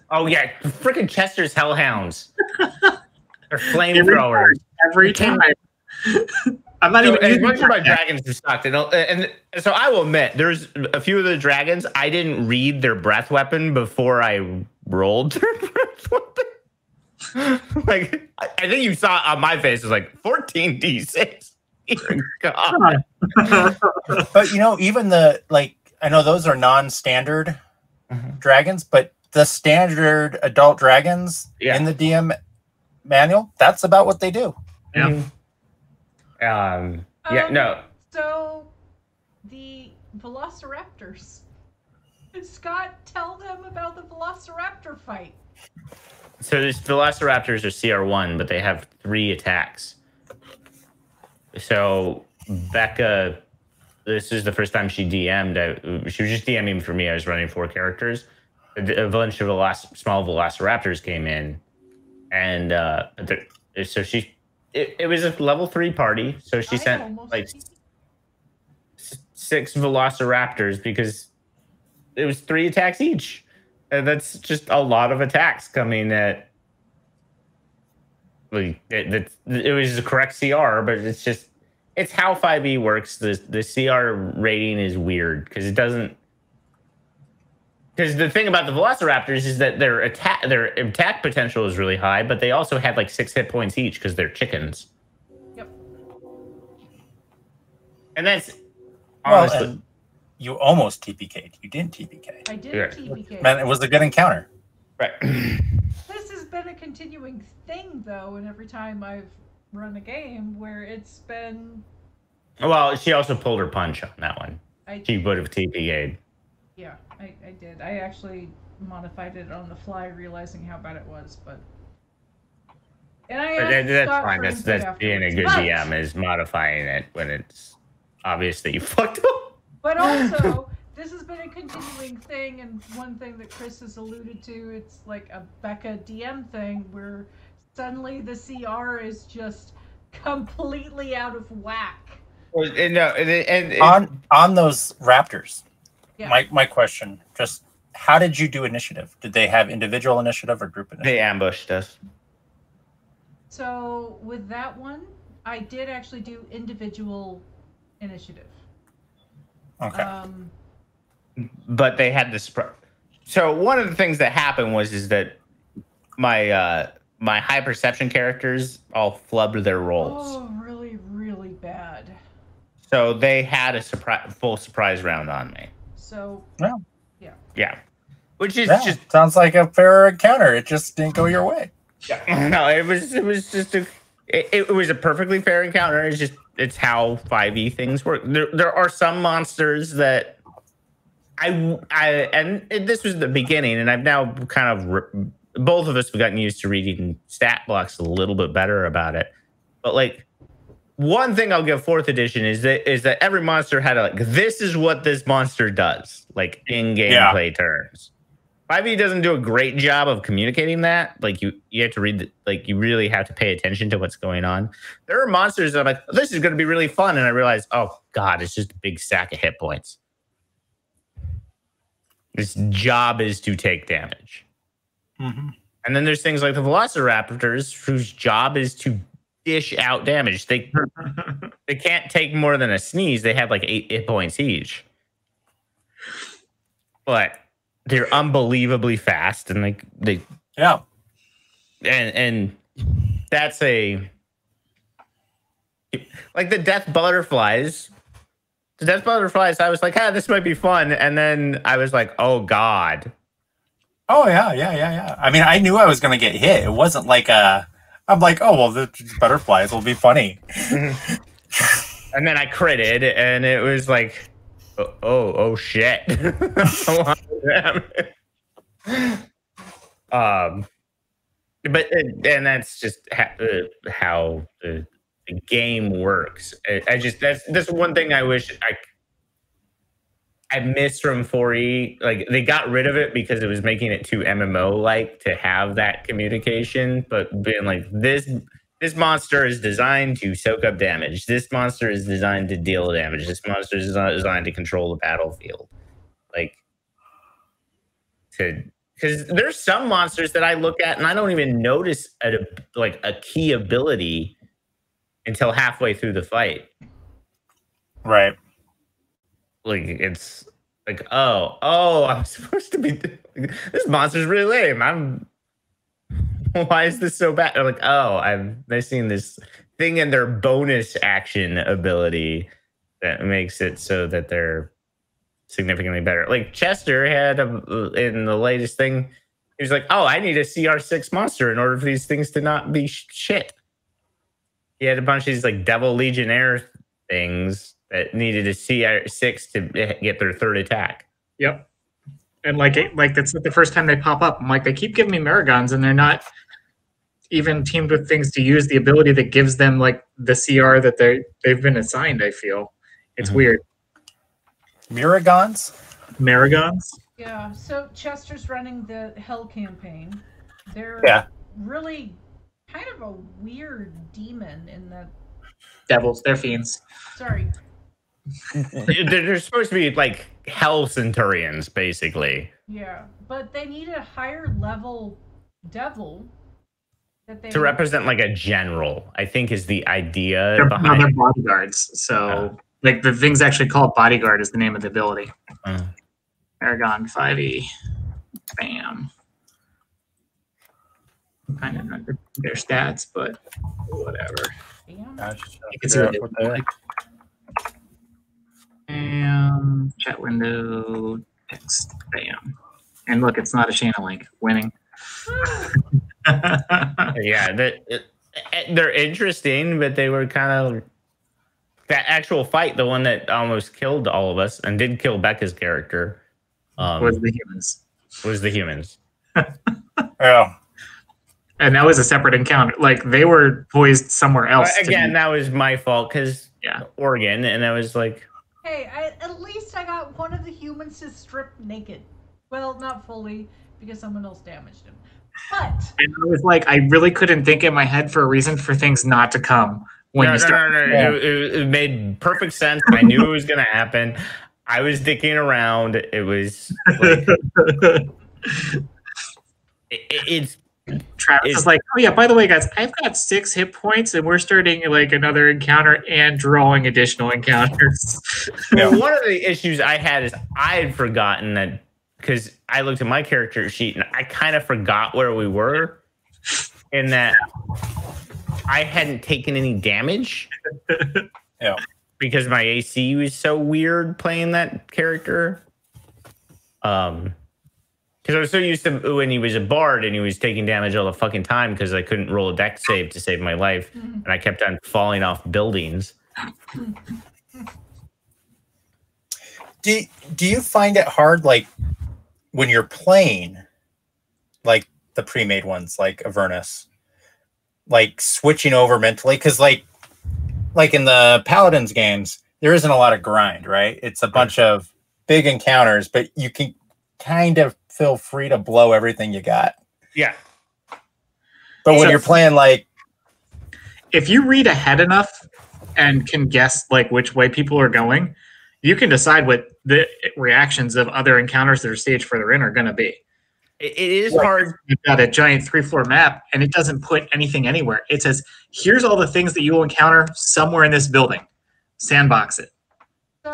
Oh yeah, freaking Chester's hellhounds. They're flamethrowers every time. I'm not even. As much as my dragons have sucked, and so I will admit, there's a few of the dragons I didn't read their breath weapon before I rolled their breath weapon. Like I think you saw on my face, it was like 14d6. God. But you know, even the I know those are non-standard dragons, but the standard adult dragons in the DM manual, that's about what they do. Yeah. No. So the Velociraptors. Scott, tell them about the Velociraptor fight. So these Velociraptors are CR1, but they have 3 attacks. So Becca, this is the first time she DM'd. She was just DMing for me. I was running 4 characters. A bunch of small Velociraptors came in, and so it was a level 3 party. So she sent like 6 Velociraptors because it was 3 attacks each. And that's just a lot of attacks coming at. Like it was the correct CR, but it's how 5e works. The CR rating is weird because it doesn't. Because the thing about the Velociraptors is that their attack potential is really high, but they also had like 6 hit points each because they're chickens. Yep. And that's honestly. Well, you almost TPK'd. You didn't TPK. I did TPK. Man, it was a good encounter. Right. This has been a continuing thing, though, and every time I've run a game where it's been. Well, she also pulled her punch on that one. She would have TPK'd. Yeah, I did. I actually modified it on the fly, realizing how bad it was, but. And that's fine. That's being a good DM is modifying it when it's obvious that you fucked up. But also, this has been a continuing thing, and one thing that Chris has alluded to, it's like a Becca DM thing, where suddenly the CR is just completely out of whack. On those raptors, Yeah. my question, just how did you do initiative? Did they have individual initiative or group initiative? They ambushed us. So with that one, I did actually do individual initiative. Okay. But they had this. So one of the things that happened is that my my high perception characters all flubbed their rolls. Oh, really, really bad. So they had a full surprise round on me. So yeah, which is just sounds like a fair encounter. It just didn't go your way. Yeah. No, it was just it was a perfectly fair encounter. It's how 5e things work. There are some monsters that and this was the beginning, and I've now kind of both of us have gotten used to reading stat blocks a little bit better about it. But like one thing I'll give 4th edition is that every monster had this is what this monster does, like in gameplay terms. 5e doesn't do a great job of communicating that. Like you have to read you really have to pay attention to what's going on. There are monsters that I'm like, this is going to be really fun, and I realize, oh god, it's just a big stack of hit points. Its job is to take damage. Mm-hmm. And then there's things like the Velociraptors, whose job is to dish out damage. They can't take more than a sneeze. They have like 8 hit points each. But they're unbelievably fast, and and that's like the death butterflies. The death butterflies, I was like, this might be fun, and then I was like, oh god. Oh yeah. I mean, I knew I was going to get hit. It wasn't like I'm like, oh well, the butterflies will be funny. And then I critted, and it was like, oh shit. But that's just how the game works. That's one thing I wish I missed from 4E. Like they got rid of it because it was making it too MMO like to have that communication, but being like this monster is designed to soak up damage. This monster is designed to deal damage. This monster is not designed to control the battlefield. Because there's some monsters that I look at and I don't even notice a key ability until halfway through the fight. Right. Like it's like, oh, I'm supposed to be. This monster's really lame. Why is this so bad? They're like, oh, I'm missing this thing in their bonus action ability that makes it so that they're significantly better. Like Chester had in the latest thing, he was like, oh, I need a CR6 monster in order for these things to not be shit. He had a bunch of these like Devil Legionnaire things that needed a CR6 to get their 3rd attack. Yep. And that's not the first time they pop up. I'm like, they keep giving me Marigons, and they're not even teamed with things to use the ability that gives them like the CR that they've been assigned. I feel it's weird. Marigons. Yeah. So Chester's running the Hell campaign. They're really kind of a weird demon in that. Devils, they're fiends. Sorry. They're supposed to be like Hell Centurions, basically. Yeah, but they need a higher level devil to represent like a general, I think, is the idea behind. They're bodyguards, so like the thing's actually called bodyguard is the name of the ability. Aragon 5e, bam. I don't know their stats, but whatever. You can see what they like. Bam, chat window, text, bam. And look, it's not a Shayna link. Winning. Yeah, they're interesting, but they were kind of that actual fight, the one that almost killed all of us and did kill Becca's character. Was the humans. Yeah. And that was a separate encounter. Like they were poised somewhere else. Again, that was my fault because Oregon, and I was like, hey, at least I got one of the humans to strip naked. Well, not fully because someone else damaged him. But and I was like, I really couldn't think in my head for a reason for things not to come. when no, you start. No. Yeah. It made perfect sense. I knew it was going to happen. I was dicking around. It was like it's. Travis is like, oh yeah, by the way, guys, I've got 6 hit points, and we're starting like another encounter and drawing additional encounters. Well, one of the issues I had is I had forgotten that because I looked at my character sheet and I kind of forgot where we were, in that I hadn't taken any damage. Yeah. Because my AC was so weird playing that character. Because I was so used to when he was a bard and he was taking damage all the fucking time because I couldn't roll a dex save to save my life, and I kept on falling off buildings. Do you find it hard, like when you're playing, like the pre-made ones, like Avernus, like switching over mentally? Because like in the Paladins games, there isn't a lot of grind, right? It's a bunch of big encounters, but you can kind of feel free to blow everything you got. Yeah. But when you're playing, like, if you read ahead enough and can guess like which way people are going, you can decide what the reactions of other encounters that are staged further in are going to be. It is hard. You've got a giant 3-floor map, and it doesn't put anything anywhere. It says, here's all the things that you will encounter somewhere in this building. Sandbox it.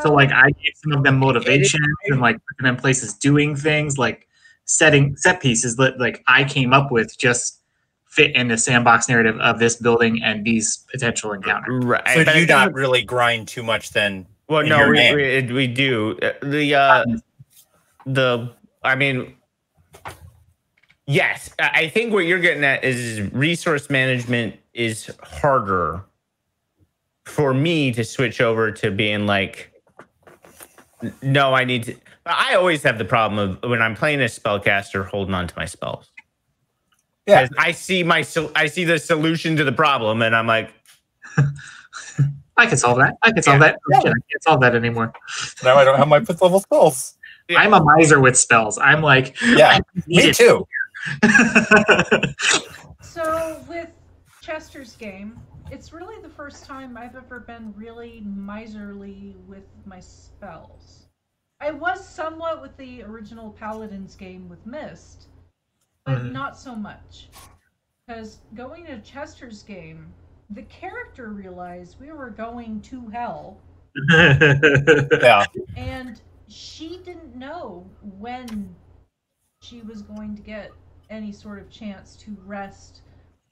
So like I gave some of them motivation and like putting them in places doing things, like setting set pieces that like I came up with just fit in the sandbox narrative of this building and these potential encounters. Right. So do you not really grind too much then? Well, no, we do. I mean, yes, I think what you're getting at is resource management is harder for me to switch over to being like, no, I need to. I always have the problem of when I'm playing a spellcaster holding on to my spells. Yeah, I see the solution to the problem, and I'm like, I can solve that. I can solve that. Yeah. I can't solve that anymore. Now I don't have my 5th level spells. Yeah. I'm a miser with spells. I'm like, yeah, me too. So with Chester's game, it's really the first time I've ever been really miserly with my spells. I was somewhat with the original Paladins game with Mist, but not so much. Because going to Chester's game, the character realized we were going to hell. Yeah. And she didn't know when she was going to get any sort of chance to rest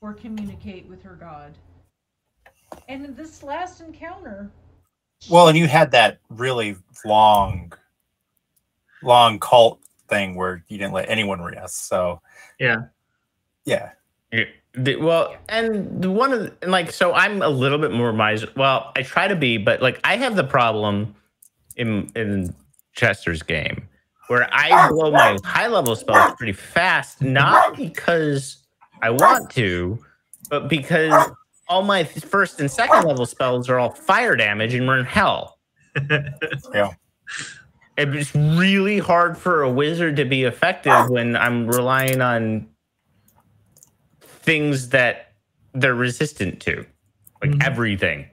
or communicate with her god. And in this last encounter... Well, and you had that really long cult thing where you didn't let anyone rest, so... Yeah. Well, and one of the, like, so I'm a little bit more miser. Well, I try to be, but like I have the problem in Chester's game where I blow my high level spells pretty fast, not because I want to, but because all my 1st and 2nd level spells are all fire damage, and we're in hell. Yeah. It's really hard for a wizard to be effective when I'm relying on things that they're resistant to, like everything.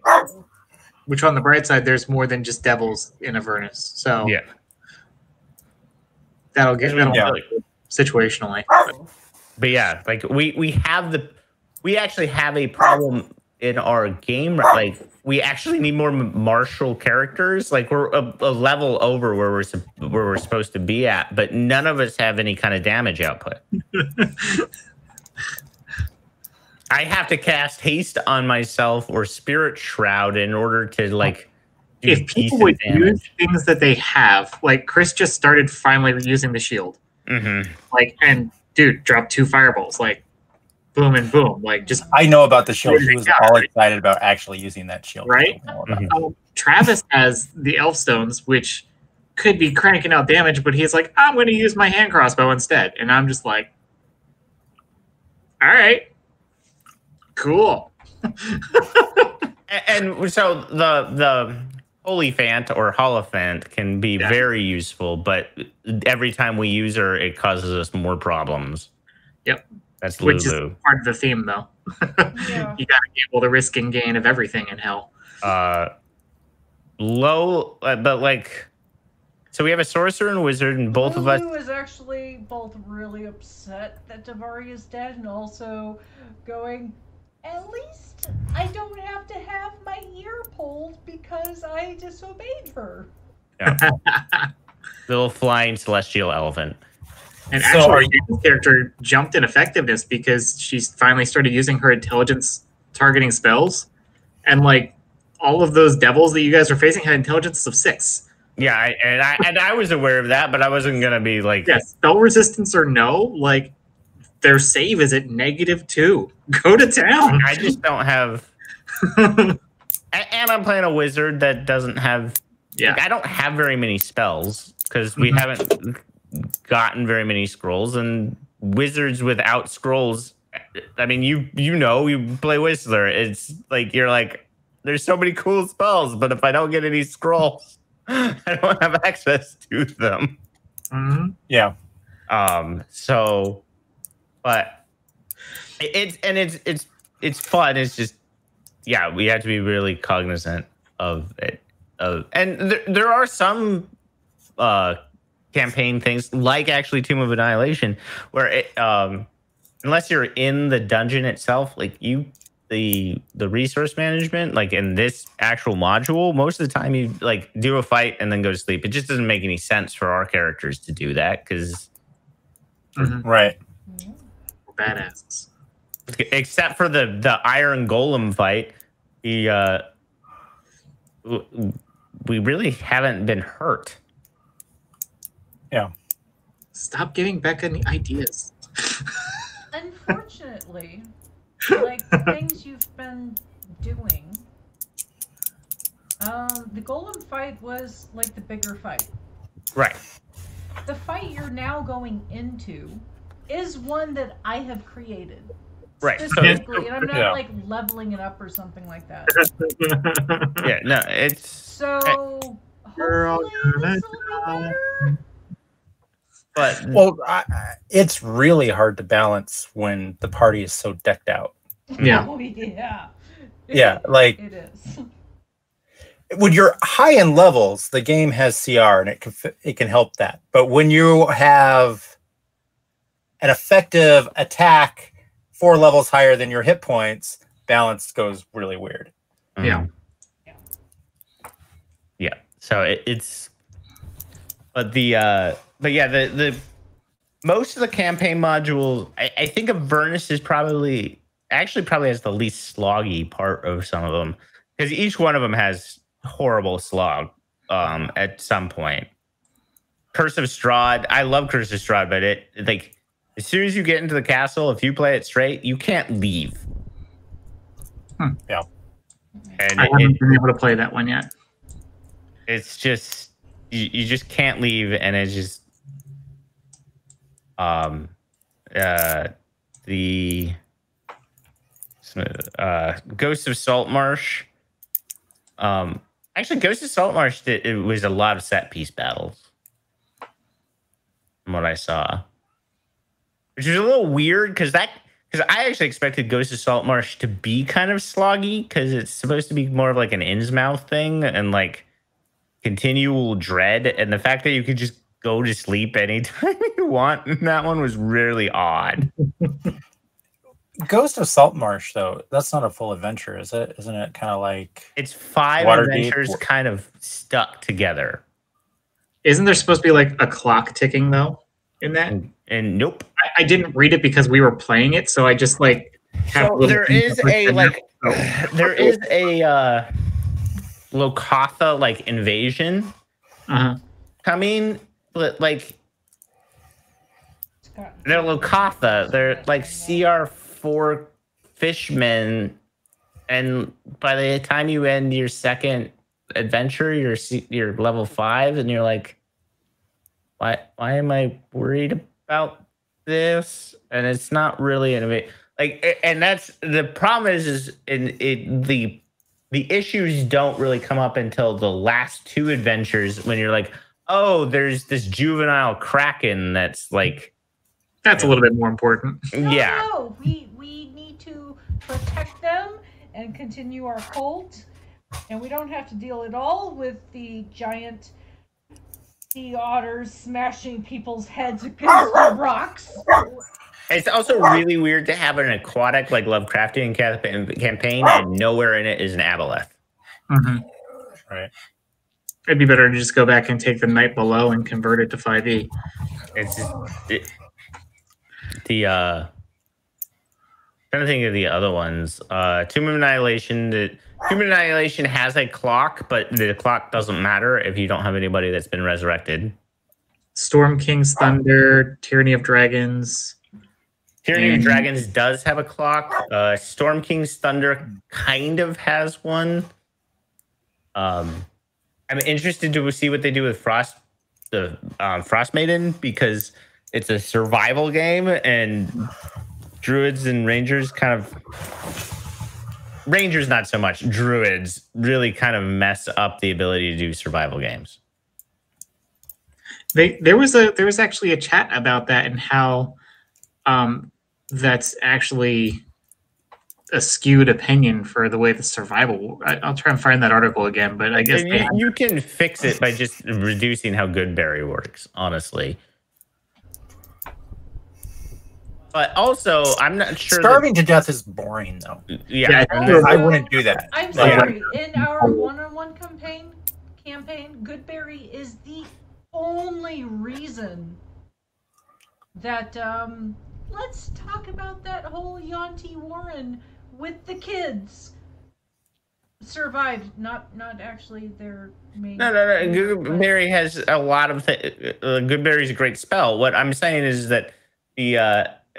Which, on the bright side, there's more than just devils in Avernus. So yeah, that'll situationally. But yeah, like we actually have a problem in our game. Like we actually need more martial characters. Like we're a level over where we're supposed to be at, but none of us have any kind of damage output. I have to cast haste on myself or spirit shroud in order to like do if people would use things that they have, like Chris just started finally using the shield. Like, and dude, drop 2 fireballs, like boom and boom, like just. I know about the shield. He was all excited about actually using that shield, right? Travis has the elf stones, which could be cranking out damage, but he's like, I'm going to use my hand crossbow instead, and I'm just like, all right. Cool. And so the Holyphant or Holophant can be very useful, but every time we use her, it causes us more problems. Yep. That's which is Lulu. part of the theme, though. Yeah. You got to be able to risk and gain of everything in hell. Low, but like, so we have a sorcerer and wizard, and both of us. Lulu is actually both really upset that Davari is dead, and also going, at least I don't have to have my ear pulled because I disobeyed her. Yeah. Little flying celestial elephant. And So actually, are our character jumped in effectiveness because she's finally started using her intelligence targeting spells, and like all of those devils that you guys are facing had intelligence of 6. Yeah, I was aware of that, but I wasn't gonna be like, Yeah, spell resistance or no, like their save is at -2. Go to town. I just don't have. And I'm playing a wizard that doesn't have. Yeah, Like, I don't have very many spells because we haven't gotten very many scrolls, and wizards without scrolls. I mean, you play Whistler. It's like you're like, there's so many cool spells, but if I don't get any scrolls, I don't have access to them. Yeah. So, but it's fun. It's just, yeah, we have to be really cognizant of it. And there are some campaign things, like actually Tomb of Annihilation, where it, unless you're in the dungeon itself, like the resource management, like in this actual module, most of the time you like do a fight and then go to sleep. It just doesn't make any sense for our characters to do that because Right. we're badasses. except for the Iron Golem fight, we really haven't been hurt. Yeah. Stop giving Becca any ideas. Unfortunately, like the things you've been doing, the golem fight was like the bigger fight. Right. The fight you're now going into is one that I have created. Right. Specifically, and I'm not Yeah. like leveling it up or something like that. Yeah, no, it's So We're all hopefully gonna this will be better. but Well, it's really hard to balance when the party is so decked out. Yeah. Oh, yeah. Yeah, like It is. when you're high in levels, the game has CR and it can help that. But when you have an effective attack 4 levels higher than your hit points, balance goes really weird. Yeah. Yeah. So it's but the most of the campaign module, I think Avernus is probably has the least sloggy part of some of them, because each one of them has horrible slog at some point. Curse of Strahd, I love Curse of Strahd, but it like as soon as you get into the castle, if you play it straight, you can't leave. Yeah. And I haven't been able to play that one yet. it's just you just can't leave, and it's just the Ghost of Saltmarsh. Actually, Ghost of Saltmarsh it was a lot of set piece battles from what I saw, which is a little weird because I actually expected Ghost of Saltmarsh to be kind of sloggy because it's supposed to be more of like an Innsmouth thing and like continual dread, and the fact that you could just go to sleep anytime you want in that one was really odd. Ghost of Saltmarsh, though, that's not a full adventure, is it? Isn't it kind of like It's 5 Waterdeep? adventures kind of stuck together. Isn't there supposed to be like a clock ticking though in that? And nope. I didn't read it because we were playing it, so I just like have So little there is a like Oh. there is a Lokatha like invasion coming, but like they're Lokatha, they're like CR4 fishmen, and by the time you end your second adventure, you're level 5, and you're like, why am I worried about this? And it's not really innovative. Like, and that's the problem is the issues don't really come up until the last 2 adventures when you're like, oh, there's this juvenile kraken that's like That's a little bit more important. No, we need to protect them and continue our cult, and we don't have to deal at all with the giant sea otters smashing people's heads against the rocks. It's also really weird to have an aquatic like Lovecraftian campaign and nowhere in it is an aboleth. Mm-hmm. Right. It'd be better to just go back and take the Night Below and convert it to 5e. It's just, trying to think of the other ones. Tomb of Annihilation. Tomb of Annihilation has a clock, but the clock doesn't matter if you don't have anybody that's been resurrected. Storm King's Thunder, Tyranny of Dragons. Tyranny of Dragons does have a clock. Storm King's Thunder kind of has one. I'm interested to see what they do with Frost Maiden, because it's a survival game, and druids and rangers rangers not so much. Druids really kind of mess up the ability to do survival games. There was actually a chat about that and how that's actually a skewed opinion for the way the survival. I'll try and find that article again, but I guess you can fix it by just reducing how Goodberry works, honestly. But also, I'm not sure. Starving to death is boring, though. Yeah, I wouldn't do that. I'm sorry. In our one-on-one campaign, Goodberry is the only reason that let's talk about that whole Yonti Warren with the kids survived. Not actually their main. No. Goodberry has a lot of Goodberry's a great spell. What I'm saying is that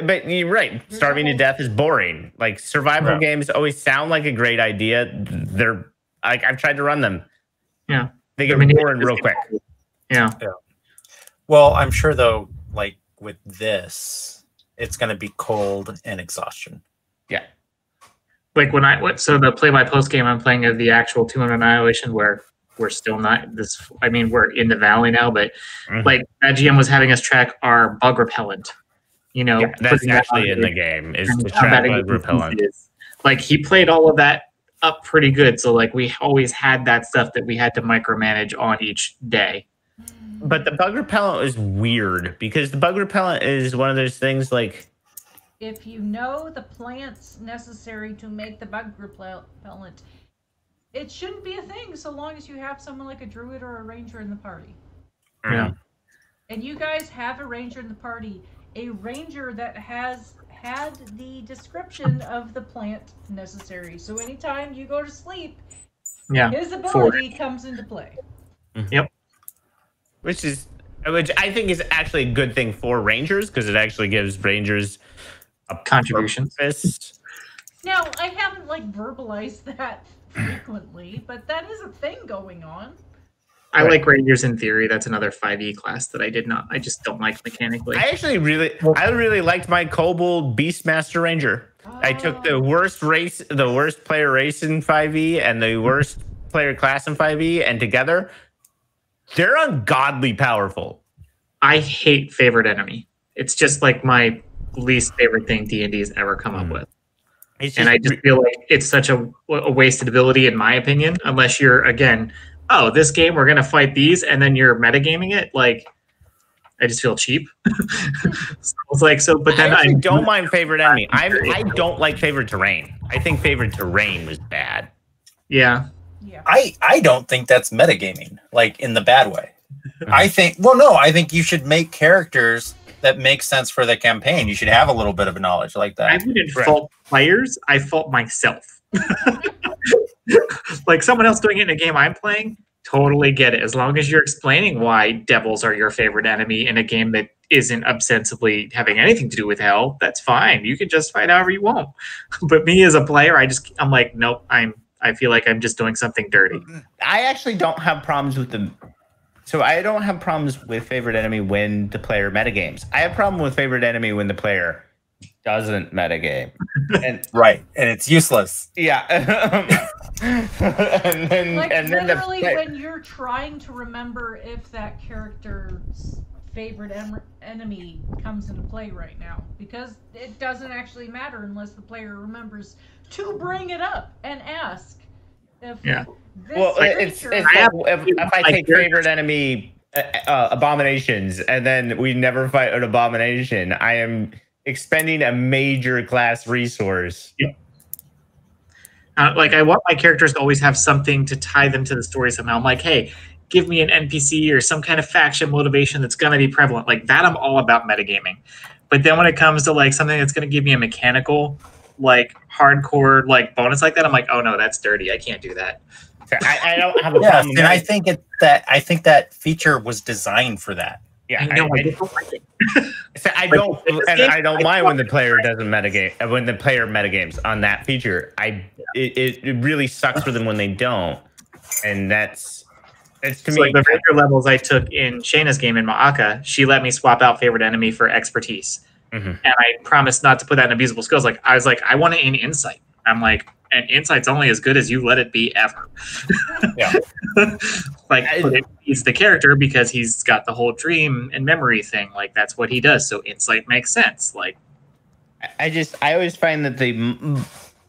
but you're right. Starving to death is boring. Like survival games always sound like a great idea. They're like I've tried to run them. Yeah, they get boring real quick. Yeah. Well, I'm sure though, like with this, it's going to be cold and exhaustion. Yeah. Like when I went, so the play-by-post game I'm playing of the actual Tomb of Annihilation, where we're still not this. I mean, we're in the valley now, but like that GM was having us track our bug repellent. You know, that's actually in the game is to track bug repellent. Like he played all of that up pretty good, so like we always had that stuff that we had to micromanage on each day. But the bug repellent is weird because the bug repellent is one of those things like if you know the plants necessary to make the bug repellent, it shouldn't be a thing so long as you have someone like a druid or a ranger in the party. Yeah. And you guys have a ranger in the party, a ranger that has had the description of the plant necessary. So anytime you go to sleep, his ability comes into play. Yep. Which I think is actually a good thing for rangers because it actually gives rangers a contribution. Now, I haven't like verbalized that frequently, but that is a thing going on. I like rangers in theory. That's another 5e class that I just don't like mechanically. I really liked my Kobold Beastmaster Ranger. I took the worst player race in 5e and the worst player class in 5e, and together they're ungodly powerful. I hate favorite enemy. It's just like my least favorite thing D&D has ever come up with. And I just feel like it's such a wasted ability, in my opinion, unless you're, again, oh, this game, we're going to fight these, and then you're metagaming it. Like, I just feel cheap. So it's like, but then I don't mind favorite enemy. I don't like favorite terrain. I think favorite terrain was bad. Yeah. I don't think that's metagaming, like in the bad way. I think you should make characters that make sense for the campaign. You should have a little bit of knowledge like that. I wouldn't fault players. I fault myself. Like someone else doing it in a game I'm playing, totally get it. As long as you're explaining why devils are your favorite enemy in a game that isn't ostensibly having anything to do with hell, that's fine. You can just fight however you want. But me as a player, I'm like, nope, I feel like I'm just doing something dirty. I actually don't have problems with them. So I don't have problems with favorite enemy when the player metagames. I have problem with favorite enemy when the player doesn't metagame. And right, and it's useless. Yeah. Literally when you're trying to remember if that character's favorite enemy comes into play right now, because it doesn't actually matter unless the player remembers to bring it up and ask if well, it's if I take favorite enemy abominations and then we never fight an abomination, I am expending a major class resource. Yeah. Like, I want my characters to always have something to tie them to the story somehow. I'm like, hey, give me an NPC or some kind of faction motivation that's going to be prevalent. Like that, I'm all about metagaming. But then when it comes to like something that's going to give me a mechanical, like hardcore, like bonus like that, I'm like, oh no, that's dirty. I can't do that. I don't have a problem. And I think that feature was designed for that. Yeah, I don't like it. So I don't mind when the player doesn't metagame. When the player metagames on that feature, it really sucks for them when they don't, and that's to me. Like the Ranger levels I took in Shayna's game in Ma'aka, she let me swap out favorite enemy for expertise, and I promised not to put that in abusable skills. Like I was like, I want it in insight. I'm like, and insight's only as good as you let it be ever. Yeah. Like he's the character because he's got the whole dream and memory thing. Like that's what he does. So insight makes sense. Like I always find that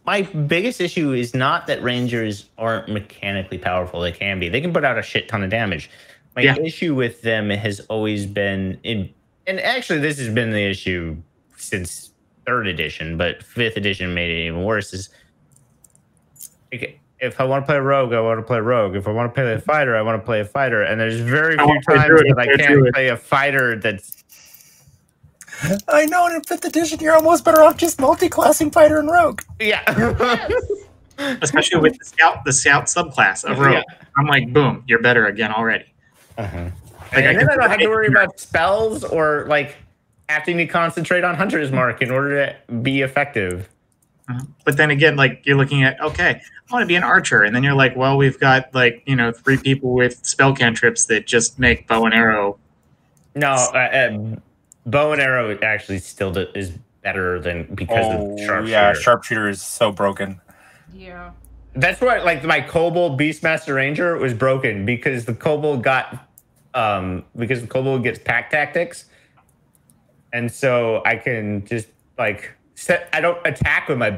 my biggest issue is not that Rangers aren't mechanically powerful. They can be. They can put out a shit ton of damage. My issue with them has always been and actually this has been the issue since 3rd edition, but 5th edition made it even worse. Is if I want to play a rogue, I want to play a rogue. If I want to play a fighter, I want to play a fighter. And there's very few times that I can't play a fighter that's... I know, and in 5th edition, you're almost better off just multi-classing fighter and rogue. Yeah. Especially with the scout subclass of rogue. Yeah. I'm like, boom, you're better again already. Like, and then I don't have to worry about spells or like having to concentrate on Hunter's Mark in order to be effective. But then again, like you're looking at, okay, I want to be an archer. And then you're like, well, we've got like, 3 people with spell cantrips that just make bow and arrow. No, bow and arrow actually still is better than because of sharpshooter. Yeah, sharpshooter is so broken. Yeah. That's why like my Kobold Beastmaster Ranger was broken because the Kobold gets pack tactics. And so I can just like I don't attack with my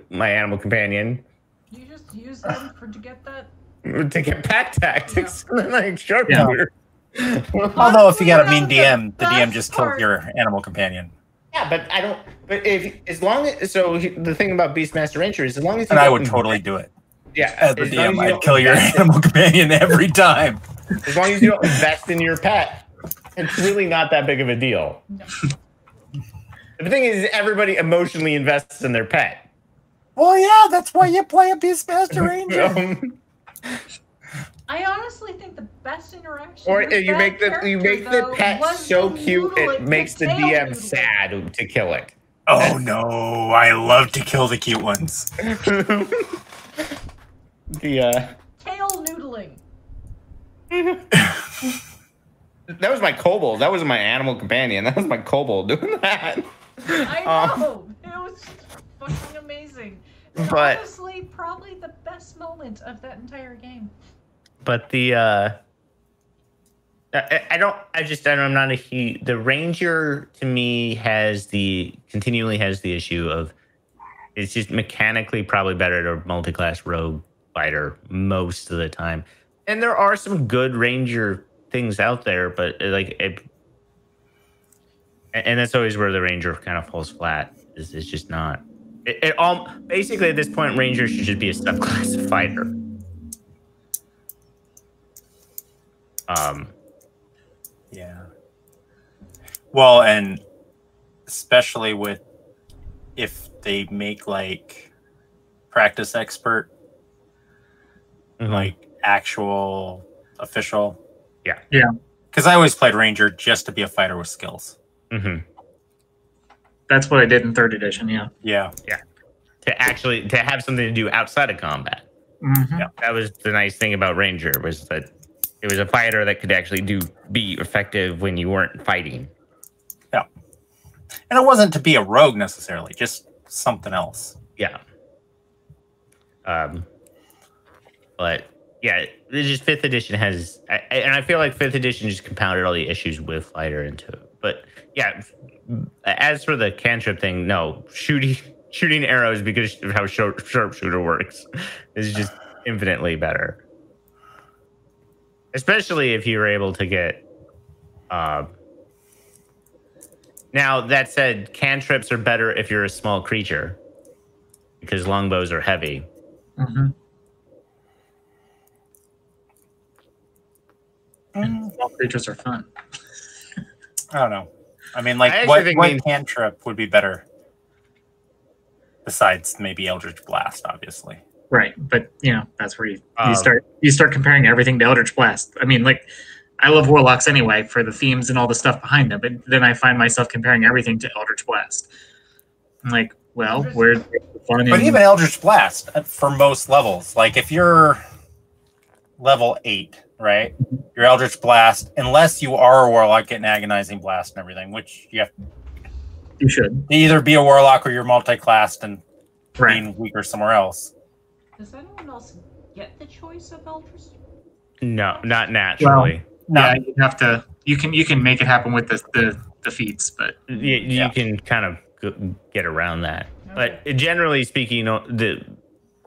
my animal companion. You just use them to get that? To get pack tactics. Yeah. Like sharpshooter. Yeah. Although if you got a mean DM, the DM just kills your animal companion. Yeah, but I don't. But the thing about Beastmaster Ranger is as long as I would totally do it. Yeah, as the DM, I'd kill your animal companion every time. As long as you don't invest in your pet, it's really not that big of a deal. No. The thing is, everybody emotionally invests in their pet. Well, yeah, that's why you play a Beastmaster Ranger. I honestly think the best interaction. Or you make the pet so cute it makes the DM sad to kill it. Oh no! I love to kill the cute ones. Tail noodling. That was my kobold. That wasn't my animal companion. That was my kobold doing that. I know. It was fucking amazing. But honestly, probably the best moment of that entire game. But I'm not the Ranger to me continually has the issue of it's just mechanically probably better to multi-class rogue fighter most of the time. And there are some good Ranger things out there, but and that's always where the Ranger kind of falls flat. It's just not. Basically at this point, Ranger should just be a subclass fighter. Yeah. Well, and especially with if they make like practice expert, like actual official. Yeah. Yeah. Because I always played Ranger just to be a fighter with skills. That's what I did in 3rd edition. Yeah. Yeah. Yeah. To have something to do outside of combat. Yeah. That was the nice thing about Ranger was that it was a fighter that could actually be effective when you weren't fighting. Yeah. And it wasn't to be a rogue necessarily, just something else. Yeah. But Yeah, it's just 5th edition has, and I feel like 5th edition just compounded all the issues with fighter into it. But yeah, as for the cantrip thing, no, shooting arrows because of how sharpshooter works is just infinitely better. Especially if you're able to get. Now that said, cantrips are better if you're a small creature because longbows are heavy. Mm-hmm. Small creatures are fun. I don't know. I mean, like, what cantrip would be better? Besides maybe Eldritch Blast, obviously. Right, but that's where you start comparing everything to Eldritch Blast. I mean, like, I love Warlocks anyway for the themes and all the stuff behind them, but then I find myself comparing everything to Eldritch Blast. I'm like, well, where's the fun? But even Eldritch Blast for most levels, like if you're level 8. Right, your Eldritch Blast, unless you are a Warlock, getting Agonizing Blast and everything, which you should either be a Warlock or you're multi-classed and being weaker somewhere else. Does anyone else get the choice of Eldritch? No, not naturally. Well, yeah, you have to. You can make it happen with the feats, but you can kind of get around that. Okay. But generally speaking,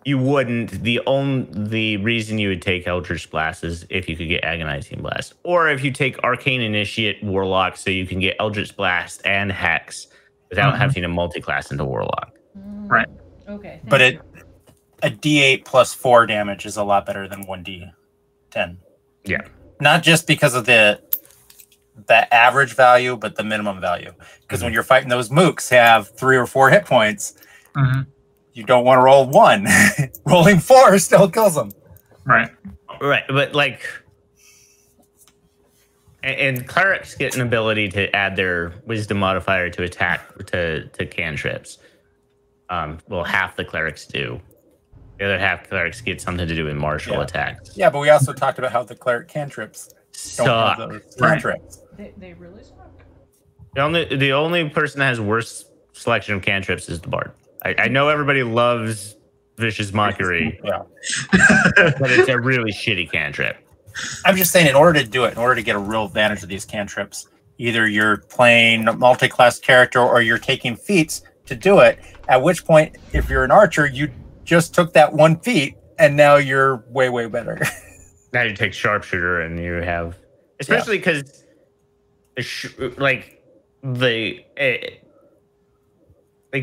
you wouldn't. The reason you would take Eldritch Blast is if you could get Agonizing Blast. Or if you take Arcane Initiate Warlock so you can get Eldritch Blast and Hex without having to multi-class into Warlock. Right. Okay. But a D8 plus 4 damage is a lot better than 1D10. Yeah. Not just because of the average value, but the minimum value. Because when you're fighting those mooks have 3 or 4 hit points, you don't want to roll 1. Rolling 4 still kills them. Right. Right. But like, and clerics get an ability to add their wisdom modifier to attack to cantrips. Well, half the clerics do. The other half clerics get something to do with martial attacks. Yeah, but we also talked about how the cleric cantrips don't have those cantrips. They really suck. The only person that has worse selection of cantrips is the bard. I know everybody loves Vicious Mockery, but it's a really shitty cantrip. I'm just saying, in order to do it, in order to get a real advantage of these cantrips, either you're playing a multi-class character or you're taking feats to do it, at which point, if you're an archer, you just took that 1 feat, and now you're way, way better. Now you take Sharpshooter, and you have... Especially because,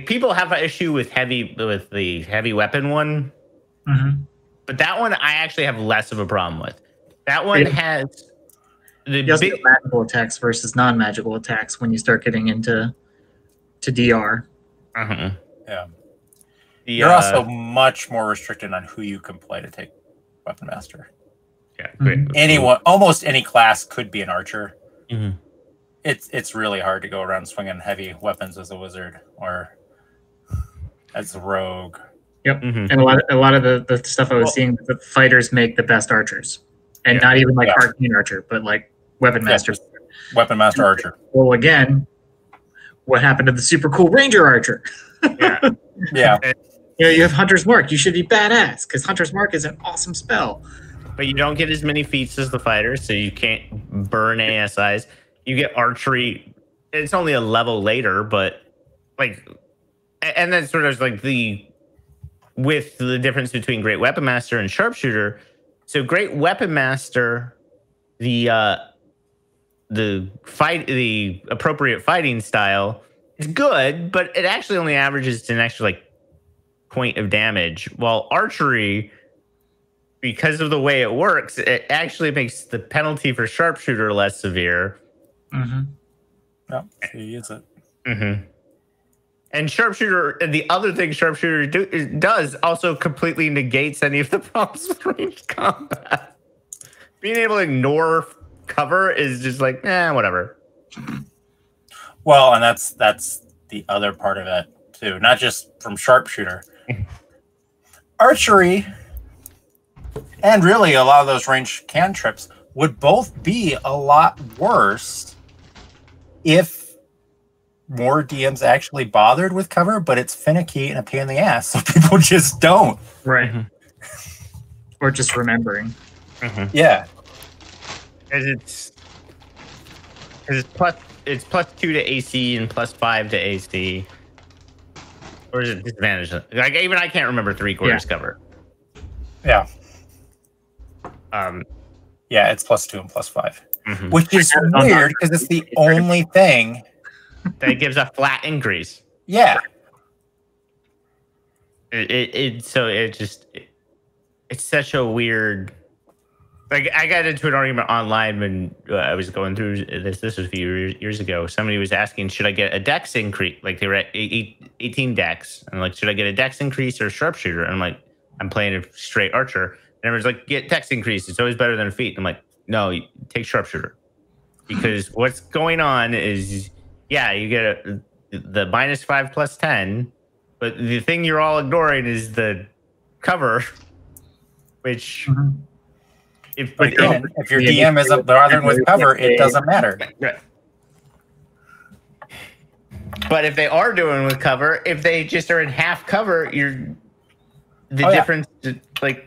people have an issue with the heavy weapon one, but that one I actually have less of a problem with. That one has the big magical attacks versus non-magical attacks when you start getting into DR. Yeah, you're also much more restricted on who you can play to take Weapon Master. Yeah, anyone, almost any class could be an archer. It's really hard to go around swinging heavy weapons as a wizard or as a rogue. Yep, and a lot of the stuff I was seeing, the fighters make the best archers, and not even like arcane archer, but like weapon master. Weapon master archer. Well, again, what happened to the super cool ranger archer? You have Hunter's Mark. You should be badass because Hunter's Mark is an awesome spell. But you don't get as many feats as the fighters, so you can't burn ASIs. You get archery. It's only a level later, but and then sort of like with the difference between Great Weapon Master and Sharpshooter. So Great Weapon Master, the appropriate fighting style is good, but it actually only averages to an extra point of damage. While archery, because of the way it works, it actually makes the penalty for Sharpshooter less severe. Yeah, he use it. And Sharpshooter, and the other thing Sharpshooter does also completely negates any of the problems with ranged combat. Being able to ignore cover is just whatever. Well, and that's the other part of it too, not just from Sharpshooter. Archery, and really a lot of those ranged cantrips would both be a lot worse if more DMs actually bothered with cover, but it's finicky and a pain in the ass, so people just don't. Right. Or just remembering. Yeah. Because it's plus 2 to AC and plus 5 to AC. Or is it disadvantage? Like even I can't remember 3/4 cover. Yeah. Yeah, it's plus 2 and plus 5. Which is weird because it's the only thing that gives a flat increase. Yeah. It's such a weird. Like I got into an argument online when I was going through this. This was a few years ago. Somebody was asking, should I get a dex increase? Like they were at 18 dex, and like, should I get a dex increase or a sharpshooter? And I'm like, I'm playing a straight archer. And everyone's like, get dex increase. It's always better than a feat. I'm like, no, take sharpshooter, because what's going on is, you get the -5 plus 10, but the thing you're all ignoring is the cover, which. If your DM isn't bothering with cover, it doesn't matter. Right. But if they are doing with cover, if they just are in half cover, difference. Like,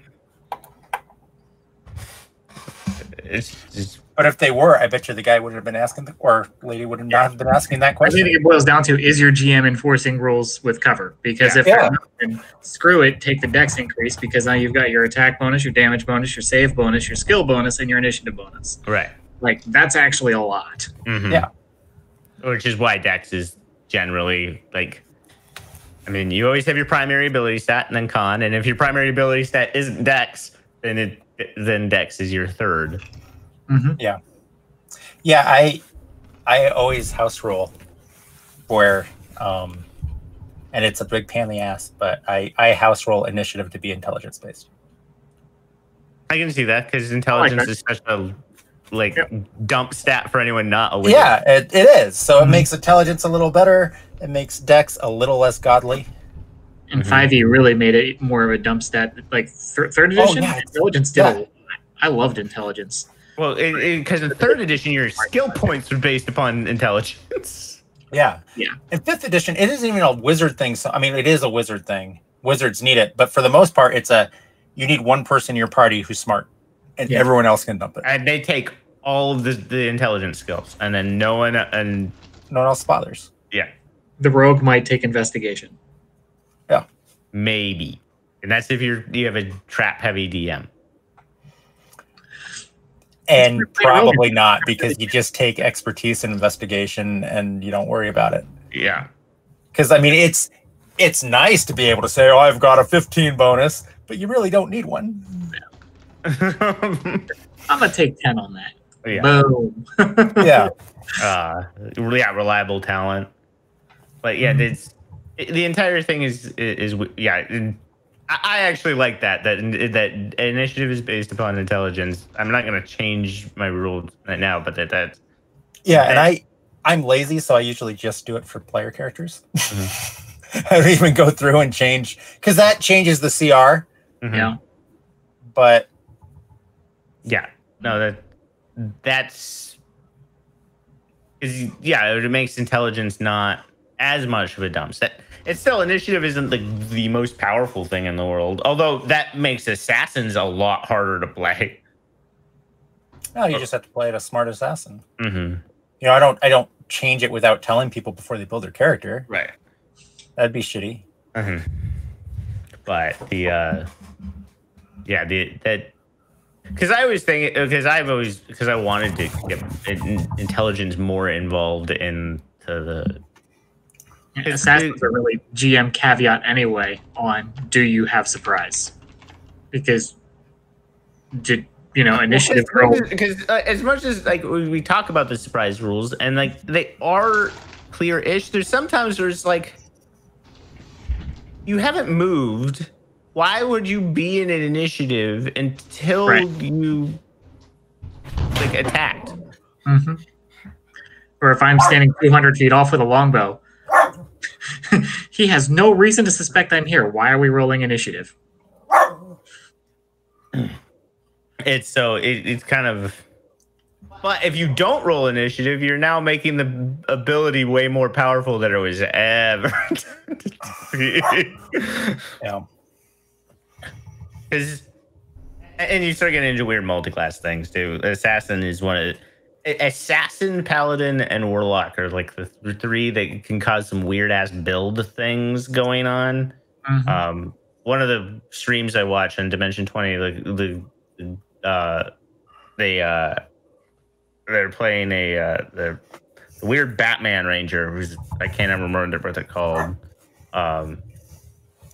it's just. But if they were, I bet you the guy would have been asking, or lady would not have been asking that question. I think it boils down to, is your GM enforcing rules with cover? Because if they're not, then screw it, take the dex increase, because now you've got your attack bonus, your damage bonus, your save bonus, your skill bonus, and your initiative bonus. Right. Like, that's actually a lot. Yeah. Which is why dex is generally, like, I mean, you always have your primary ability stat and then con, and if your primary ability stat isn't dex, then dex is your third. Yeah. I always house rule where, and it's a big pain in the ass, but I house roll initiative to be intelligence based. I can see that because intelligence is such a dump stat for anyone not a wizard. Yeah, it is. So it makes intelligence a little better. It makes dex a little less godly. And 5e really made it more of a dump stat. Like third edition, intelligence did a lot. I loved intelligence. Well, because in 3rd edition, your skill points were based upon intelligence. Yeah. In 5th edition, it isn't even a wizard thing. So, I mean, it is a wizard thing. Wizards need it. But for the most part, you need one person in your party who's smart. And everyone else can dump it. And they take all of the intelligence skills. And then no one else bothers. Yeah. The rogue might take investigation. Yeah. Maybe. And that's if you have a trap-heavy DM. And probably not, because you just take expertise and investigation and you don't worry about it. Yeah. Because, I mean, it's nice to be able to say, oh, I've got a 15 bonus, but you really don't need one. I'm going to take 10 on that. Yeah. Boom. Reliable talent. But yeah, the entire thing is I actually like that initiative is based upon intelligence. I'm not going to change my rules right now, but that. Yeah, and I'm lazy, so I usually just do it for player characters. I don't even go through and change, because that changes the CR. Yeah. But yeah, no, that's it makes intelligence not as much of a dump set. It's still, initiative isn't the most powerful thing in the world, although that makes assassins a lot harder to play. No, you just have to play it a smart assassin. You know, I don't change it without telling people before they build their character. Right. That'd be shitty. But because I always think, because I wanted to get intelligence more involved into the. Assassins are really GM caveat anyway on, do you have surprise? Because, initiative roll. Because as much as we talk about the surprise rules, and they are clear-ish, there's sometimes there's you haven't moved. Why would you be in an initiative until you attacked? Or if I'm standing 200 feet off with a longbow. He has no reason to suspect I'm here. Why are we rolling initiative? It's kind of. But if you don't roll initiative, you're now making the ability way more powerful than it was ever. Yeah. Because And you start getting into weird multi-class things too. Assassin is one of Assassin, Paladin, and Warlock are like the three that can cause some weird ass build things going on. Mm-hmm. One of the streams I watch on Dimension 20, they're playing the weird Batman Ranger, who's I can't ever remember what they're called.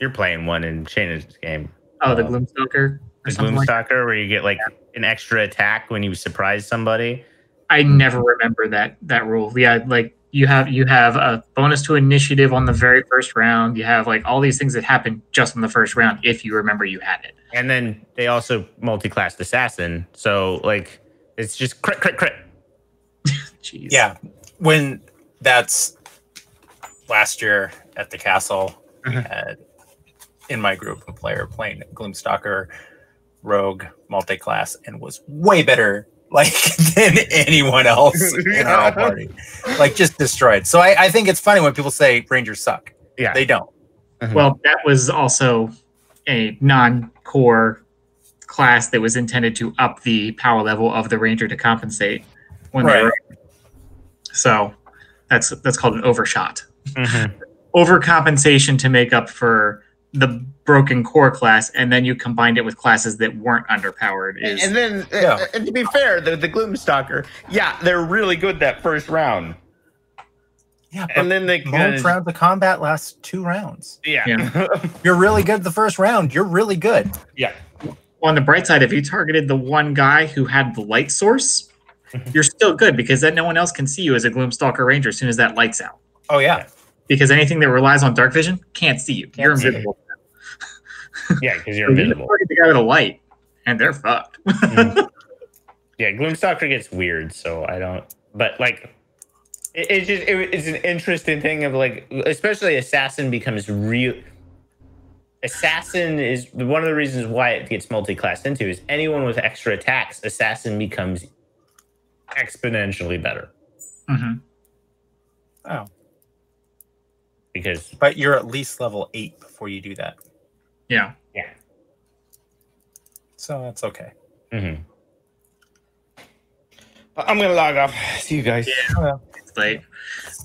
You're playing one in Shayna's game. Oh, the Gloomstalker. The Gloomstalker, where you get like an extra attack when you surprise somebody. I never remember that rule. Yeah, like you have a bonus to initiative on the very first round. You have like all these things that happen just on the first round if you remember you had it. And then they also multi-classed assassin, so like it's just crit. Jeez. Yeah, when that's last year at the castle, we had in my group a player playing Gloomstalker Rogue multi-class and was way better like than anyone else in our whole party. Like just destroyed. So I think it's funny when people say Rangers suck. Yeah. They don't. Well, that was also a non-core class that was intended to up the power level of the Ranger to compensate when they were. So that's called an overshot. Overcompensation to make up for the broken core class, and then you combined it with classes that weren't underpowered. And then, and to be fair, the Gloomstalker, they're really good that first round. Yeah, and then they most rounds of combat lasts 2 rounds. Yeah. You're really good the first round. You're really good. Yeah. On the bright side, if you targeted the one guy who had the light source, you're still good because then no one else can see you as a Gloomstalker Ranger as soon as that light's out. Oh yeah. Because anything that relies on dark vision can't see you. You're invisible. Yeah, because you're invisible. You target the guy with a light, and they're fucked. Yeah, Gloomstalker gets weird, so I don't. But like, it's an interesting thing of like, especially Assassin becomes real. Assassin is one of the reasons why it gets multi-classed into is anyone with extra attacks. Assassin becomes exponentially better. Oh. But you're at least level 8 before you do that. Yeah. So that's okay. I'm gonna log off. See you guys. Yeah. It's late.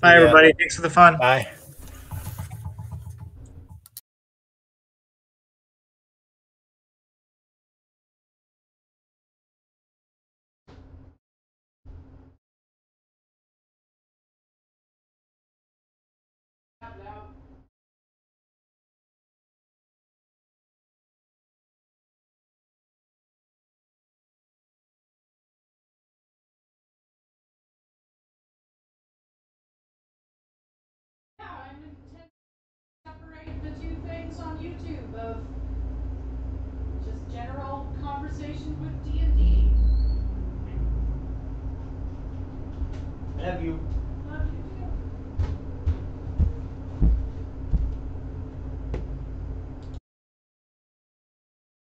Bye, everybody. Thanks for the fun. Bye. Separate the two things on YouTube of just general conversation with D&D